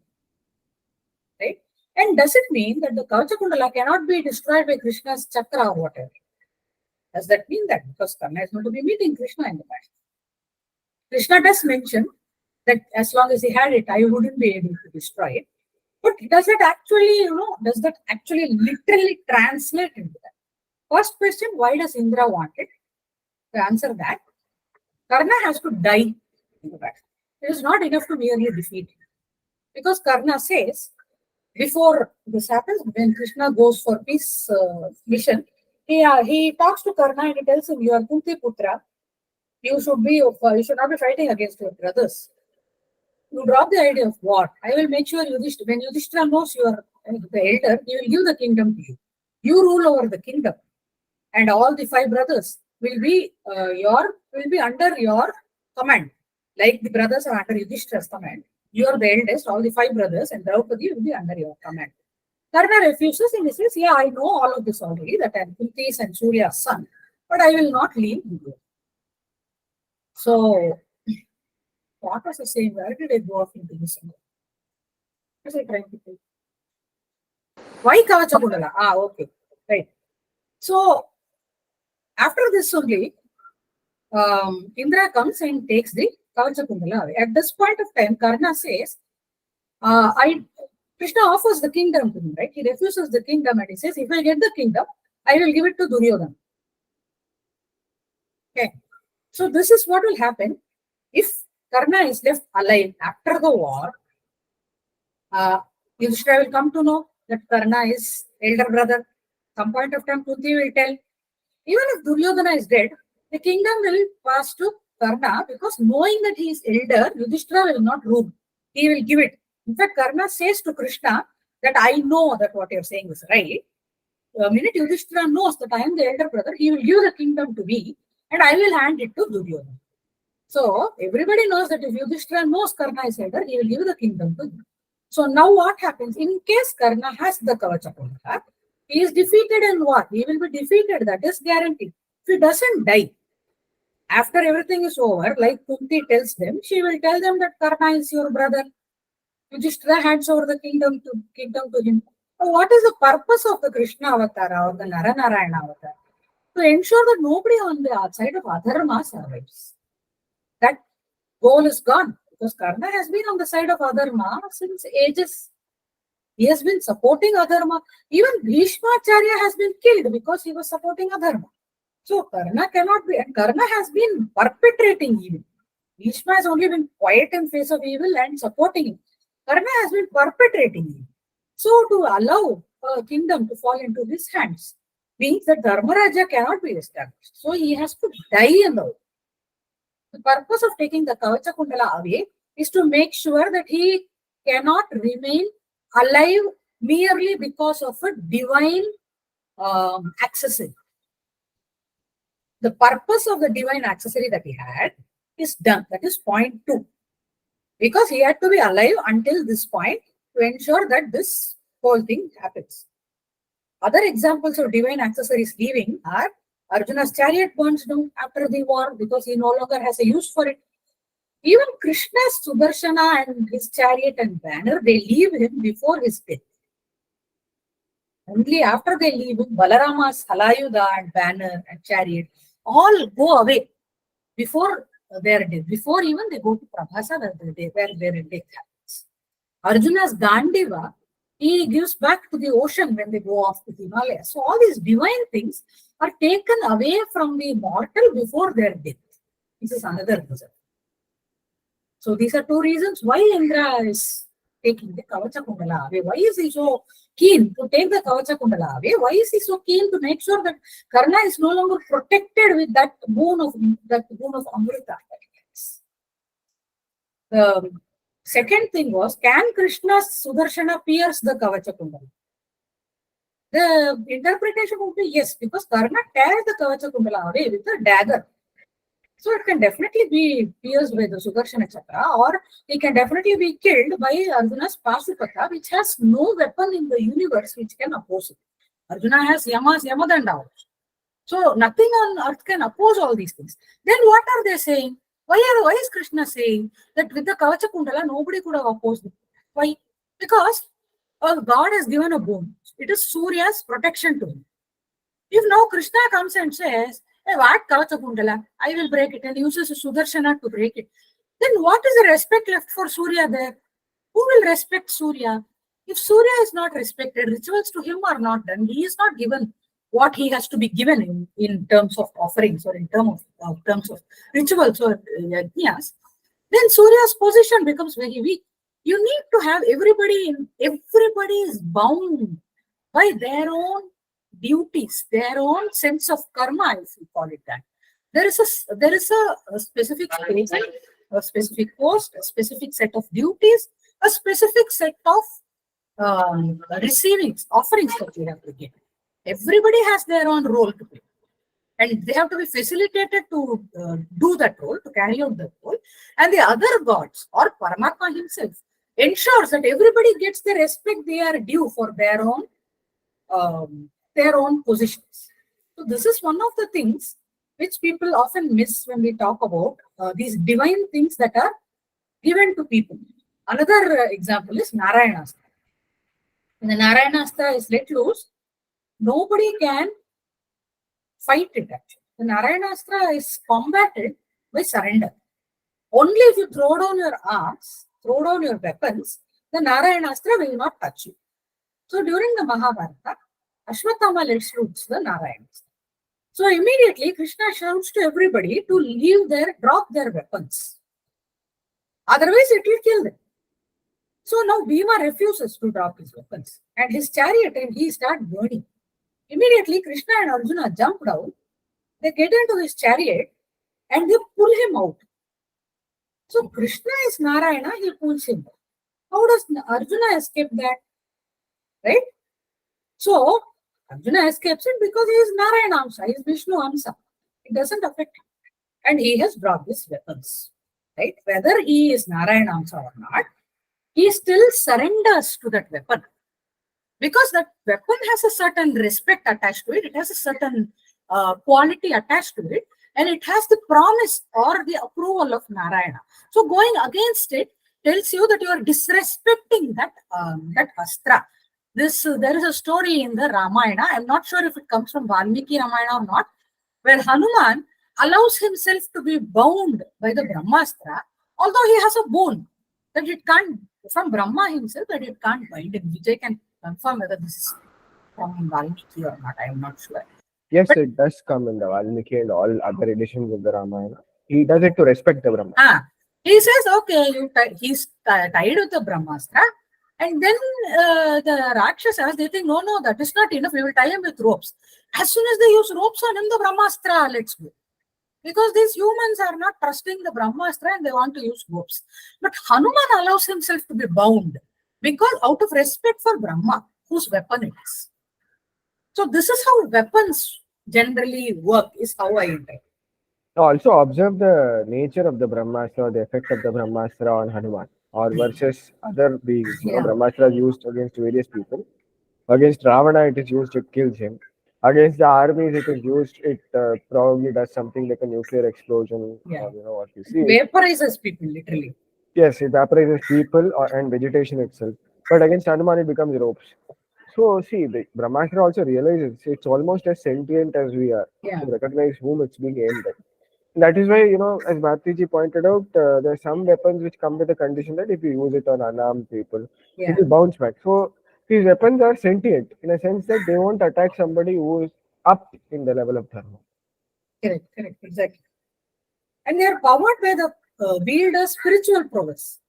Right? And does it mean that the Kavacha-Kundala cannot be destroyed by Krishna's chakra or whatever? Does that mean that? Because Karna is going to be meeting Krishna in the past. Krishna does mention that as long as he had it, I wouldn't be able to destroy it. But does that actually literally translate into that? First question, why does Indra want it? To answer that, Karna has to die in the battle. It is not enough to merely defeat him. Because Karna says, before this happens, when Krishna goes for peace mission, he talks to Karna and he tells him, you are Kunti Putra, you should not be fighting against your brothers. You drop the idea of war. I will make sure when Yudhishthira knows you are the elder, he will give the kingdom to you. You rule over the kingdom. And all the 5 brothers will be under your command. Like the brothers are under Yudhishthira's command. You are the eldest, all the 5 brothers, and Draupadi will be under your command. Karna refuses and he says, yeah, I know all of this already, that I am Kunti's and Surya's son, but I will not leave you. So, what was I saying? Where did I go off into this? What was I trying to say? Why Kavacha-Kundala? Okay. Right. So, after this only, Indra comes and takes the Kavacha-Kundala away. At this point of time, Karna says, Krishna offers the kingdom to him, right? He refuses the kingdom and he says, if I get the kingdom, I will give it to Duryodhana. Okay. So this is what will happen if Karna is left alive after the war. Yudhishthira will come to know that Karna is elder brother. Some point of time, Kunti will tell. Even if Duryodhana is dead, the kingdom will pass to Karna because knowing that he is elder, Yudhishthira will not rule. He will give it. In fact, Karna says to Krishna that I know that what you are saying is right. The minute Yudhishthira knows that I am the elder brother, he will give the kingdom to me and I will hand it to Duryodhana. So everybody knows that if Yudhishthira knows Karna is elder, he will give the kingdom to him. So now what happens? In case Karna has the Kavacha-Kundala, he is defeated in war. He will be defeated. That is guaranteed. If he doesn't die, after everything is over, like Kunti tells them, she will tell them that Karna is your brother. Yudhishthira hands over the kingdom to him. So what is the purpose of the Krishna Avatara or the Naranarayana Avatar? To ensure that nobody on the outside of Adharma survives. That goal is gone because Karna has been on the side of Adharma since ages. He has been supporting Adharma. Even Bhishmacharya has been killed because he was supporting Adharma. So Karna cannot be, and Karna has been perpetrating evil. Bhishma has only been quiet in face of evil and supporting him. Karna has been perpetrating evil. So to allow a kingdom to fall into his hands means that Dharmaraja cannot be established. So he has to die in the war. The purpose of taking the Kavacha-Kundala away is to make sure that he cannot remain alive merely because of a divine accessory. The purpose of the divine accessory that he had is done. That is point 2. Because he had to be alive until this point to ensure that this whole thing happens. Other examples of divine accessories leaving are Arjuna's chariot burns down after the war because he no longer has a use for it. Even Krishna's Sudarshana and his chariot and banner, they leave him before his death. Only after they leave him, Balarama's Halayuda and banner and chariot all go away before their death, before even they go to Prabhasa where their death happens. Arjuna's Gandiva, he gives back to the ocean when they go off to the Himalayas. So all these divine things are taken away from the mortal before their death. This is another reason. So these are 2 reasons why Indra is taking the Kavacha-Kundala away. Why is he so keen to take the Kavacha-Kundala away? Why is he so keen to make sure that Karna is no longer protected with that boon of Amrita? The second thing was, can Krishna's Sudarshana pierce the Kavacha-Kundala? The interpretation would be yes, because Karna tears the Kavacha-Kundala away with a dagger. So it can definitely be pierced by the Sudarshana Chakra, or he can definitely be killed by Arjuna's Pasupata, which has no weapon in the universe which can oppose it. Arjuna has Yamadanda. So nothing on earth can oppose all these things. Then what are they saying? Why is Krishna saying that with the Kavacha-Kundala nobody could have opposed it? Why? Because God has given a boon. It is Surya's protection to him. If now Krishna comes and says, hey, what Kavacha-Kundala? I will break it, and uses a Sudarshana to break it. Then what is the respect left for Surya there? Who will respect Surya? If Surya is not respected, rituals to him are not done. He is not given what he has to be given in terms of offerings or in terms of rituals or yajnas, then Surya's position becomes very weak. You need to have everybody is bound by their own duties, their own sense of karma, if you call it that. There is a specific station, a specific post, a specific set of duties, a specific set of offerings that we have to give. Everybody has their own role to play. And they have to be facilitated to do that role, to carry out that role. And the other gods or Paramatma himself ensures that everybody gets the respect they are due for their own positions. So this is one of the things which people often miss when we talk about these divine things that are given to people. Another example is Narayanastra. When the Narayanastra is let loose, nobody can fight it actually. The Narayanastra is combated by surrender. Only if you throw down your arms, throw down your weapons, the Narayanastra will not touch you. So during the Mahabharata, Ashwatthama shoots the Narayanastra. So immediately Krishna shouts to everybody to drop their weapons. Otherwise it will kill them. So now Bhima refuses to drop his weapons and his chariot and he starts burning. Immediately Krishna and Arjuna jump down, they get into his chariot and they pull him out. So Krishna is Narayana, he pulls him out. How does Arjuna escape that? Right? So Arjuna escapes it because he is Narayana Amsa, he is Vishnu Amsa. It doesn't affect him. And he has brought his weapons. Right? Whether he is Narayana Amsa or not, he still surrenders to that weapon. Because that weapon has a certain respect attached to it, it has a certain quality attached to it, and it has the promise or the approval of Narayana. So going against it tells you that you are disrespecting that astra. There is a story in the Ramayana. I'm not sure if it comes from Valmiki Ramayana or not, where Hanuman allows himself to be bound by the Brahmastra, although he has a boon that it can't, from Brahma himself, that it can't bind him. Vijay can confirm whether this is from Valmiki or not. I am not sure. Yes, it does come in the Valmiki and all other editions of the Ramayana. He does it to respect the Brahma. He says, okay, he's tied with the Brahmastra. And then the Rakshasas, they think, no, that is not enough. We will tie him with ropes. As soon as they use ropes on him, the Brahmastra, let's go. Because these humans are not trusting the Brahmastra and they want to use ropes. But Hanuman allows himself to be bound because out of respect for Brahma, whose weapon it is. So this is how weapons generally work, is how I interpret. Also observe the nature of the Brahmastra, the effect of the Brahmastra on Hanuman or versus other beings. You know, Brahmastra is used against various people. Against Ravana, it is used, it kills him. Against the armies, it is used, it probably does something like a nuclear explosion. Or, you know what you see. Vaporizes people, literally. Yes, it vaporizes people and vegetation itself. But against Hanuman, it becomes ropes. So, see, the Brahmastra also realizes it's almost as sentient as we are to recognize whom it's being aimed at. That is why, you know, as Bhartiji pointed out, there are some weapons which come with the condition that if you use it on unarmed people, it will bounce back. So, these weapons are sentient in a sense that they won't attack somebody who is up in the level of dharma. Correct, exactly. And they are powered by the wielder's spiritual prowess.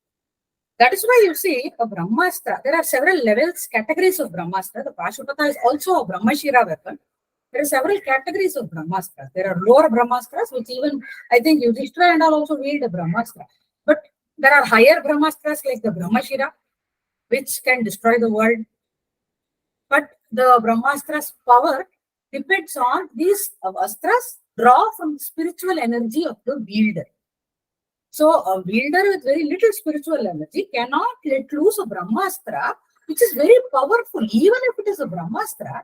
That is why you see a Brahmastra. There are several levels, categories of Brahmastra. The Pashupata is also a Brahmashira weapon. There are several categories of Brahmastras. There are lower Brahmastras, which even, I think, Yudhishthira and all also wield a Brahmastra. But there are higher Brahmastras like the Brahmashira, which can destroy the world. But the Brahmastra's power depends on these astras draw from the spiritual energy of the wielder. So a wielder with very little spiritual energy cannot let loose a Brahmastra, which is very powerful. Even if it is a Brahmastra,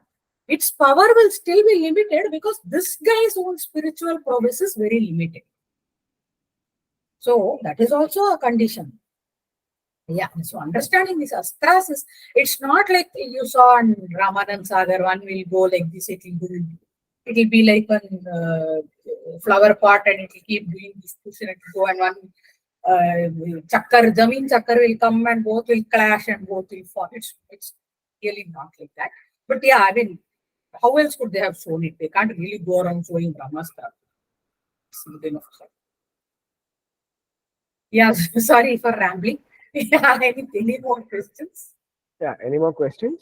its power will still be limited because this guy's own spiritual prowess is very limited. So that is also a condition. Yeah, so understanding these astras is, it's not like you saw on Ramanand Sagar, one will go like this, it will be like a flower pot and it will keep doing this, and it will go, and one Zameen Chakkar will come and both will clash and both will fall. It's really not like that. But yeah, I mean, how else could they have shown it? They can't really go around showing Brahmastra. Yeah, sorry for rambling. Yeah, any more questions? Yeah, any more questions?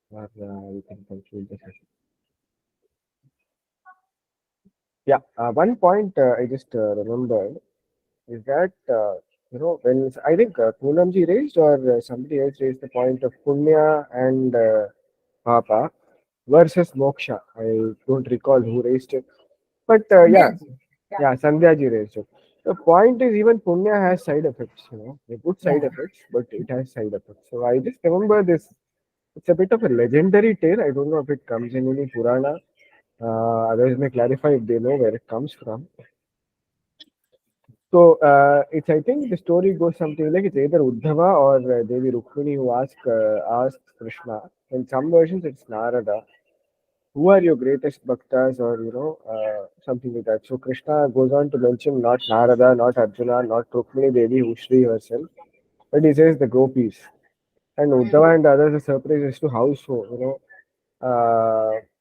Or we can conclude the session. Yeah, one point I just remembered is that, you know, when I think Poonamji raised or somebody else raised the point of Punya and Papa versus Moksha. I don't recall who raised it. But yeah, Sandhyaji raised it. The point is even Punya has side effects, you know, they good side effects, but it has side effects. So I just remember this. It's a bit of a legendary tale. I don't know if it comes in any Purana. Others may clarify if they know where it comes from. So it's, I think the story goes something like it's either Uddhava or Devi Rukmini who asks Krishna. In some versions, it's Narada. Who are your greatest bhaktas, or you know, something like that. So Krishna goes on to mention not Narada, not Arjuna, not Rukmini Devi, who Shri herself, But he says the gopis. And Uddhava and the others are surprised as to how so.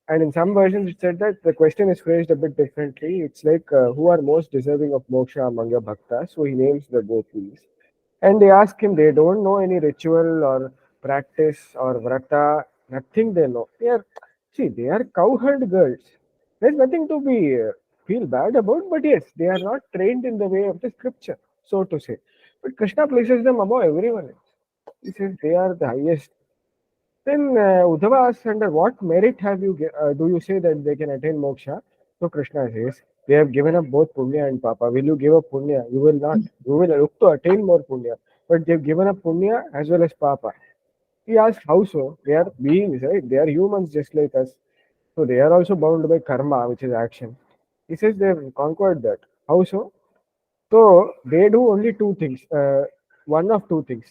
And in some versions, it said that the question is phrased a bit differently. It's like, who are most deserving of moksha among your bhaktas? So he names the gopis. And they ask him, they don't know any ritual or practice or vrata, nothing they know. They are cowherd girls. There's nothing to be feel bad about, but yes, they are not trained in the way of the scripture, so to say. But Krishna places them above everyone else. He says they are the highest. Then Uddhava asks, under what merit do you say that they can attain moksha? So Krishna says, they have given up both punya and papa. Will you give up punya? You will not. You will look to attain more punya. But they've given up punya as well as papa. He asks, how so? They are beings, right? They are humans just like us. So they are also bound by karma, which is action. He says they have conquered that. How so? So they do only two things. One of two things.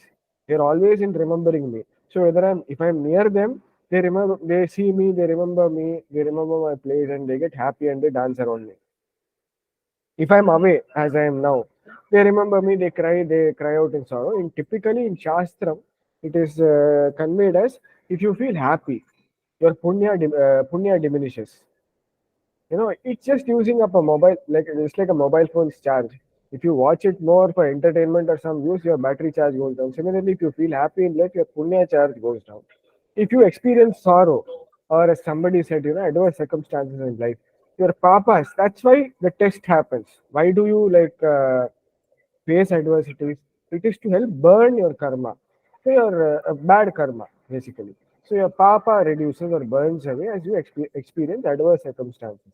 They're always in remembering me. So if I'm near them, they see me, they remember me, they remember my place, and they get happy and they dance around me. If I'm away, as I am now, they remember me, they cry out in sorrow. Typically in Shastram, it is conveyed as if you feel happy, your punya diminishes. It's just using up a mobile, like it's like a mobile phone's charge. If you watch it more for entertainment or some use, your battery charge goes down. Similarly, if you feel happy in life, your punya charge goes down. If you experience sorrow, or as somebody said, adverse circumstances in life, your papas, that's why the test happens. Why do you face adversities? It is to help burn your karma. So your bad karma, basically. So your papa reduces or burns away as you experience adverse circumstances.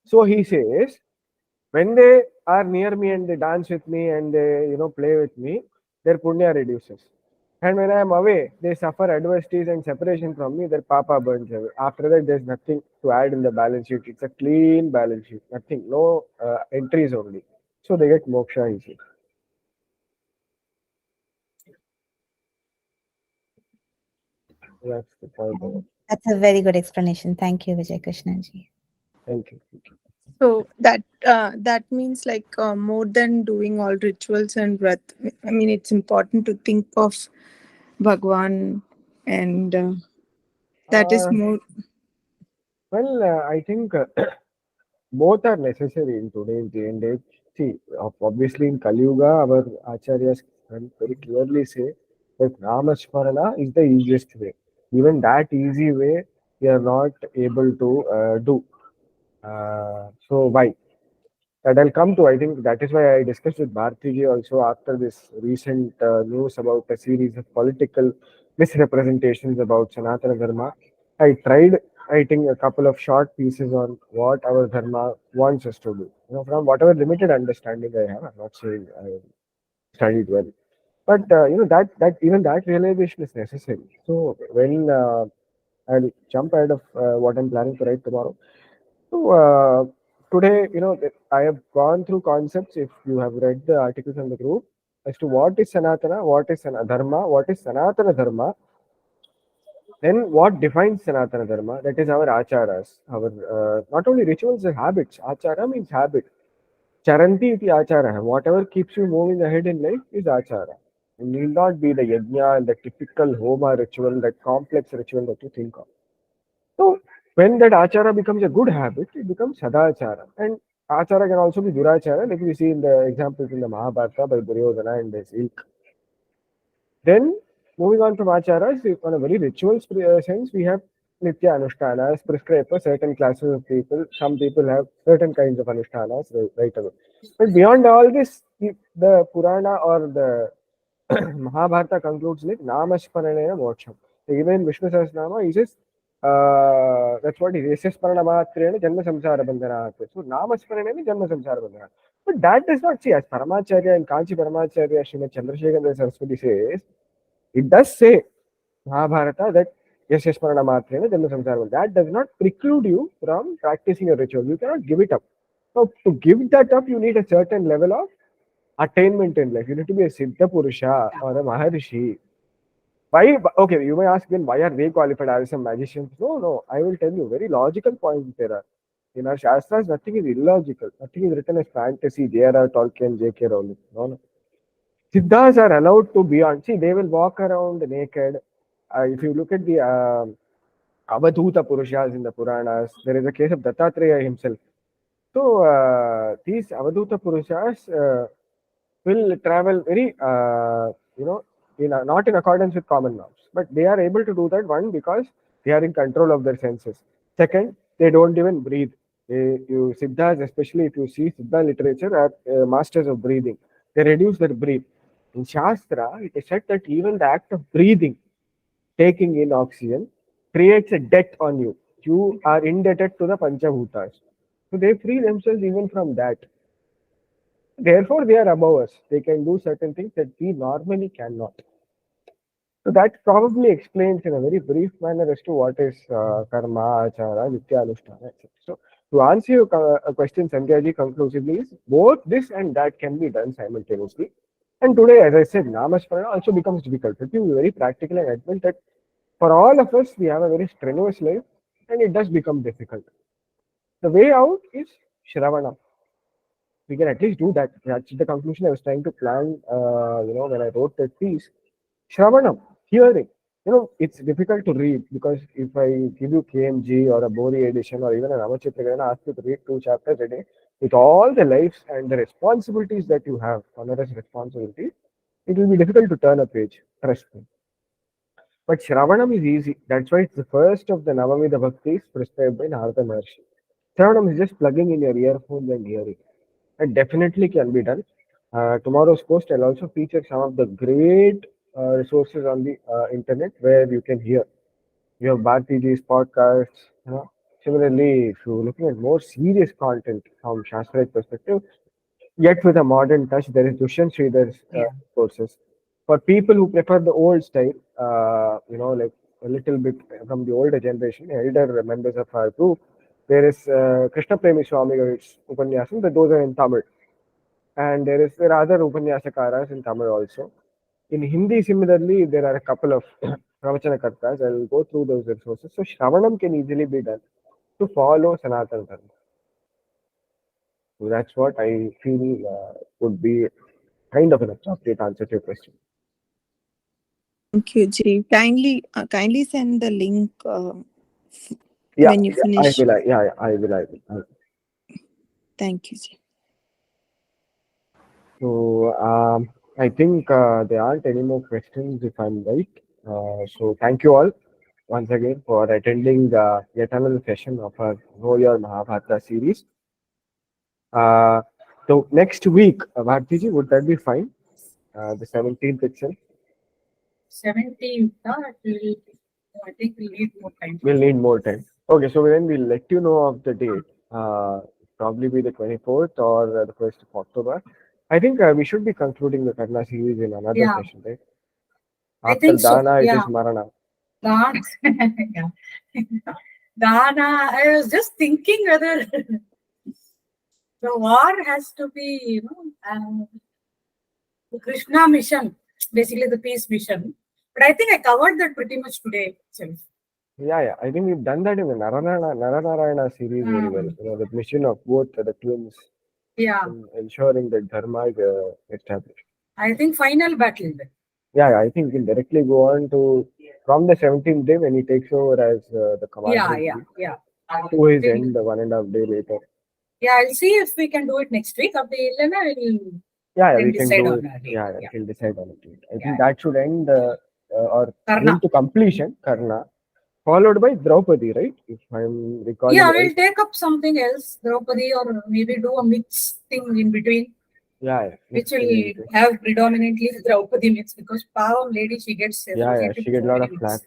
So he says, when they are near me and they dance with me and they play with me, their punya reduces. And when I am away, they suffer adversities and separation from me, their papa burns away. After that, there's nothing to add in the balance sheet. It's a clean balance sheet. Nothing, no entries only. So they get moksha easy. That's the point of it. That's a very good explanation. Thank you, Vijay Krishnaji. Thank you. So that means like more than doing all rituals and vrat. I mean, it's important to think of Bhagwan, and that is Uh, more. well, I think both are necessary in today's day and age. See, obviously in Kali Yuga, our acharyas can very clearly say that Ramasmarana is the easiest way. Even that easy way, we are not able to do. So why? That I'll come to. I think that is why I discussed with Bharati ji also after this recent news about a series of political misrepresentations about Sanatana Dharma. I tried writing a couple of short pieces on what our Dharma wants us to do. From whatever limited understanding I have, I'm not saying I studied well, but that even that realization is necessary. So when I'll jump ahead of what I'm planning to write tomorrow. So today, I have gone through concepts. If you have read the articles in the group as to what is Sanatana, what is Dharma, what is Sanatana Dharma, then what defines Sanatana Dharma? That is our acharas, our not only rituals and habits. Achara means habit. Charanti iti achara. Whatever keeps you moving ahead in life is achara. It need not be the yajna and the typical homa ritual, that complex ritual that you think of. So when that achara becomes a good habit, it becomes sadachara. And achara can also be durachara, like we see in the examples in the Mahabharata by Duryodhana and his ilk. Then moving on from acharas, on a very ritual sense, we have nitya anushtanas prescribed for certain classes of people. Some people have certain kinds of anushtanas right away. But beyond all this, the Purana or the Mahabharata concludes like Namasparanena Moksham. Even Vishnu Sahasranama, he says, that's what he says, Yasasparana Janma Samsara Bandhana. So Namasparanena Janma Samsara Bandhana. But that does not see, as Paramacharya and Kanchi Paramacharya Srimad Chandrasekhar Saraswati says, it does say Mahabharata that Yasasparana Matrena Janma Samsara. That does not preclude you from practicing a ritual. You cannot give it up. So to give that up, you need a certain level of attainment in life. You need to be a Siddha Purusha or a Maharishi. Why? Okay, you may ask then, why are they qualified as some magicians? No. I will tell you very logical points there are. In our Shastras, nothing is illogical. Nothing is written as fantasy, J.R.R. Tolkien, J.K. Rowling. No. Siddhas are allowed to be on. See, they will walk around naked. If you look at the Avadhuta Purushas in the Puranas, there is a case of Dattatreya himself. So these Avadhuta Purushas will travel very, not in accordance with common norms. But they are able to do that, one, because they are in control of their senses. Second, they don't even breathe. You Siddhas, especially if you see Siddha literature, are masters of breathing. They reduce their breath. In Shastra, it is said that even the act of breathing, taking in oxygen, creates a debt on you. You are indebted to the Panchabhutas. So they free themselves even from that. Therefore, they are above us. They can do certain things that we normally cannot. So that probably explains in a very brief manner as to what is karma, achara, nitya, anushtana, etc. So to answer your question, Sandhya conclusively, is both this and that can be done simultaneously. And today, as I said, Namasmarana also becomes difficult. Let me be very practical and admit that for all of us, we have a very strenuous life and it does become difficult. The way out is Shravana. We can at least do that. That's the conclusion I was trying to plan, when I wrote that piece. Shravanam, hearing. It's difficult to read because if I give you KMG or a Bori edition or even an Amachitraga and ask you to read 2 chapters a day, with all the lives and the responsibilities that you have, onerous responsibilities, it will be difficult to turn a page. Trust me. But Shravanam is easy. That's why it's the first of the Navamida Bhaktis prescribed by Narada Maharshi. Shravanam is just plugging in your earphones and hearing. It definitely can be done. Tomorrow's post I'll also feature some of the great resources on the internet where you can hear. You have Bhartiji's podcasts. Similarly, if you're looking at more serious content from Shastraic perspective, yet with a modern touch, there is Dushyant Sridhar's courses. For people who prefer the old style, like a little bit from the older generation, elder members of our group, there is Krishna Premi Swami's Upanyasam, but those are in Tamil. And there are other Upanyasakaras in Tamil also. In Hindi, similarly, there are a couple of Pravachanakartas. I'll go through those resources. So Shravanam can easily be done to follow Sanatana Dharma. So that's what I feel would be kind of an appropriate answer to your question. Thank you, Ji. Kindly send the link Yeah, when you finish. I will. Thank you, Ji. So I think there aren't any more questions if I'm right. So thank you all once again for attending yet another session of our Know Your Mahabharata series. So next week, Bhartiji, would that be fine? The 17th itself? 17th, I think we need more time. We'll need more time. Okay, so then we'll let you know of the date. Probably be the 24th or the 1st of October. I think we should be concluding the Karna series in another session, right? I After think so. Daana, it is Marana. Dana. Dana, I was just thinking whether the war has to be, the Krishna mission, basically the peace mission. But I think I covered that pretty much today itself. Yeah. I think we've done that in the Naranarayana series very well. The mission of both the twins. Yeah. In ensuring that dharma is established. I think final battle then. Yeah, I think we'll directly go on to from the 17th day when he takes over as the commander. Yeah. To his end 1.5 days later. Yeah, I'll see if we can do it next week. We can do it. We'll decide on it. I think that should end or bring to completion Karna, followed by Draupadi, right? If I'm recalling. Yeah, we'll take up something else, Draupadi, or maybe do a mix thing in between. Yeah. Which will have predominantly Draupadi mix because power lady, she gets she gets a lot of flack.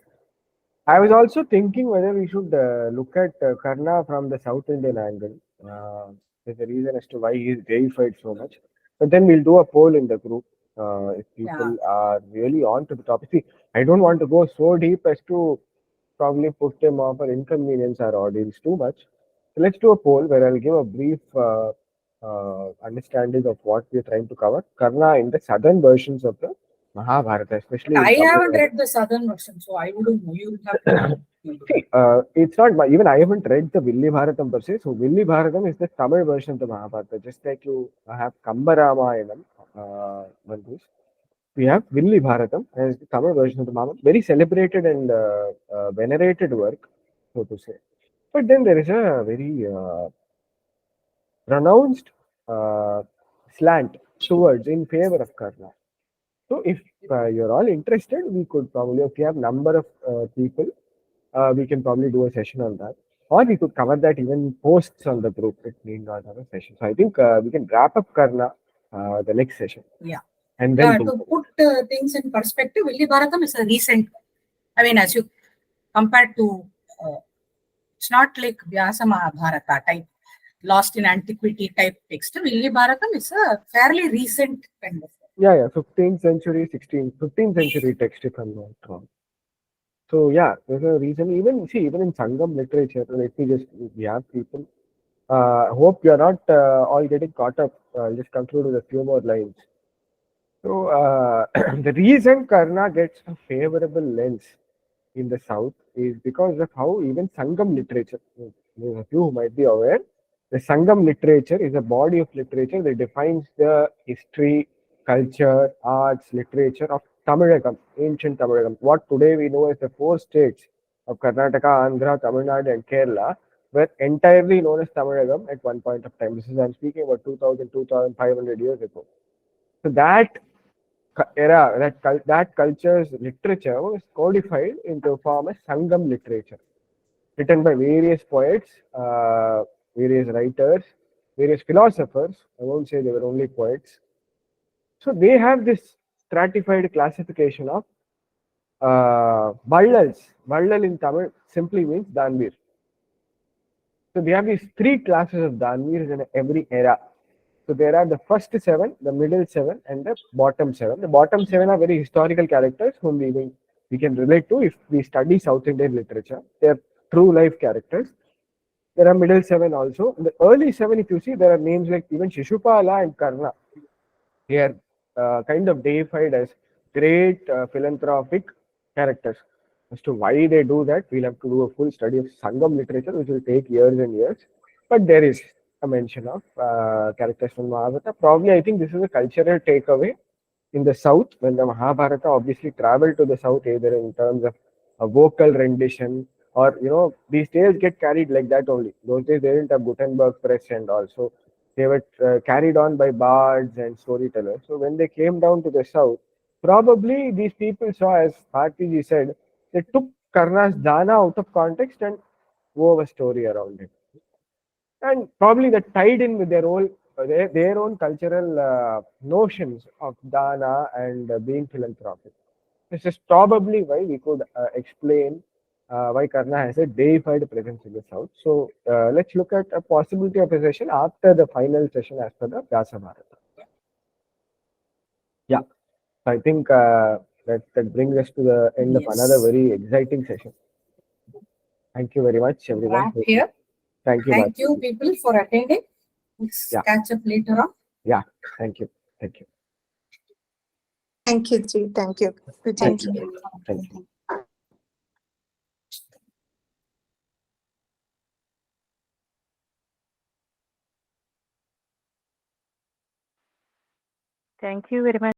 I was also thinking whether we should look at Karna from the South Indian angle. There's a reason as to why he is deified so much. But then we'll do a poll in the group if people are really on to the topic. See, I don't want to go so deep as to probably put them off or inconvenience our audience too much. So let's do a poll where I'll give a brief understanding of what we're trying to cover. Karna in the southern versions of the Mahabharata, especially. I haven't read the southern version, so I wouldn't know. You have to. See, it's not even I haven't read the Villi Bharatam per se. So Villi Bharatam is the Tamil version of the Mahabharata, just like you have Kamba Ramayanam, We have Villi Bharatam as the Tamil version of the Mahabharata, very celebrated and venerated work, so to say. But then there is a very pronounced uh, slant towards in favor of Karna. So if you're all interested, we could probably, if you have number of people, we can probably do a session on that. Or we could cover that even in posts on the group. It need not have a session. So I think we can wrap up Karna the next session. Yeah. And then To put things in perspective, Villi Bharatam is a recent, I mean, as you compared to, it's not like Vyasa Mahabharata type, lost in antiquity type text. Villi Bharatam is a fairly recent kind of. Yeah, 15th century, 15th century text, if I'm not wrong. So yeah, there's a reason. Even in Sangam literature, let me just, we have people. Hope you are not all getting caught up. I'll just conclude with a few more lines. So the reason Karna gets a favorable lens in the south is because of how even Sangam literature, those of you who might be aware, the Sangam literature is a body of literature that defines the history, culture, arts, literature of Tamilagam, ancient Tamilagam. What today we know as the four states of Karnataka, Andhra, Tamil Nadu, and Kerala were entirely known as Tamilagam at one point of time. This is, I'm speaking about 2000, 2500 years ago. So that era, that culture's literature was codified into a form as Sangam literature, written by various poets, various writers, various philosophers. I won't say they were only poets. So they have this stratified classification of Vallals. Vallal in Tamil simply means Danvir. So they have these three classes of Danvirs in every era. So there are the first seven, the middle seven, and the bottom seven. The bottom seven are very historical characters whom we can relate to if we study South Indian literature. They are true life characters. There are middle seven also. In the early seven, if you see, there are names like even Shishupala and Karna. They are kind of deified as great philanthropic characters. As to why they do that, we'll have to do a full study of Sangam literature, which will take years and years. But there is a mention of characters from Mahabharata. Probably, I think this is a cultural takeaway in the south when the Mahabharata obviously traveled to the south, either in terms of a vocal rendition or, these tales get carried like that only. Those days they didn't have Gutenberg press and also they were carried on by bards and storytellers. So when they came down to the south, probably these people saw, as Bharti said, they took Karna's Daana out of context and wove a story around it. And probably that tied in with their own cultural notions of Dana and being philanthropic. This is probably why we could explain why Karna has a deified presence in the south. So let's look at a possibility of a session after the final session as per the Vyasa Bharata. Yeah, I think that brings us to the end of another very exciting session. Thank you very much, everyone. Here. Thank you. Thank you, people, for attending. Let's catch up later on. Yeah, thank you. Thank you, Ji. Thank you. Thank you. Thank you. Thank you very much.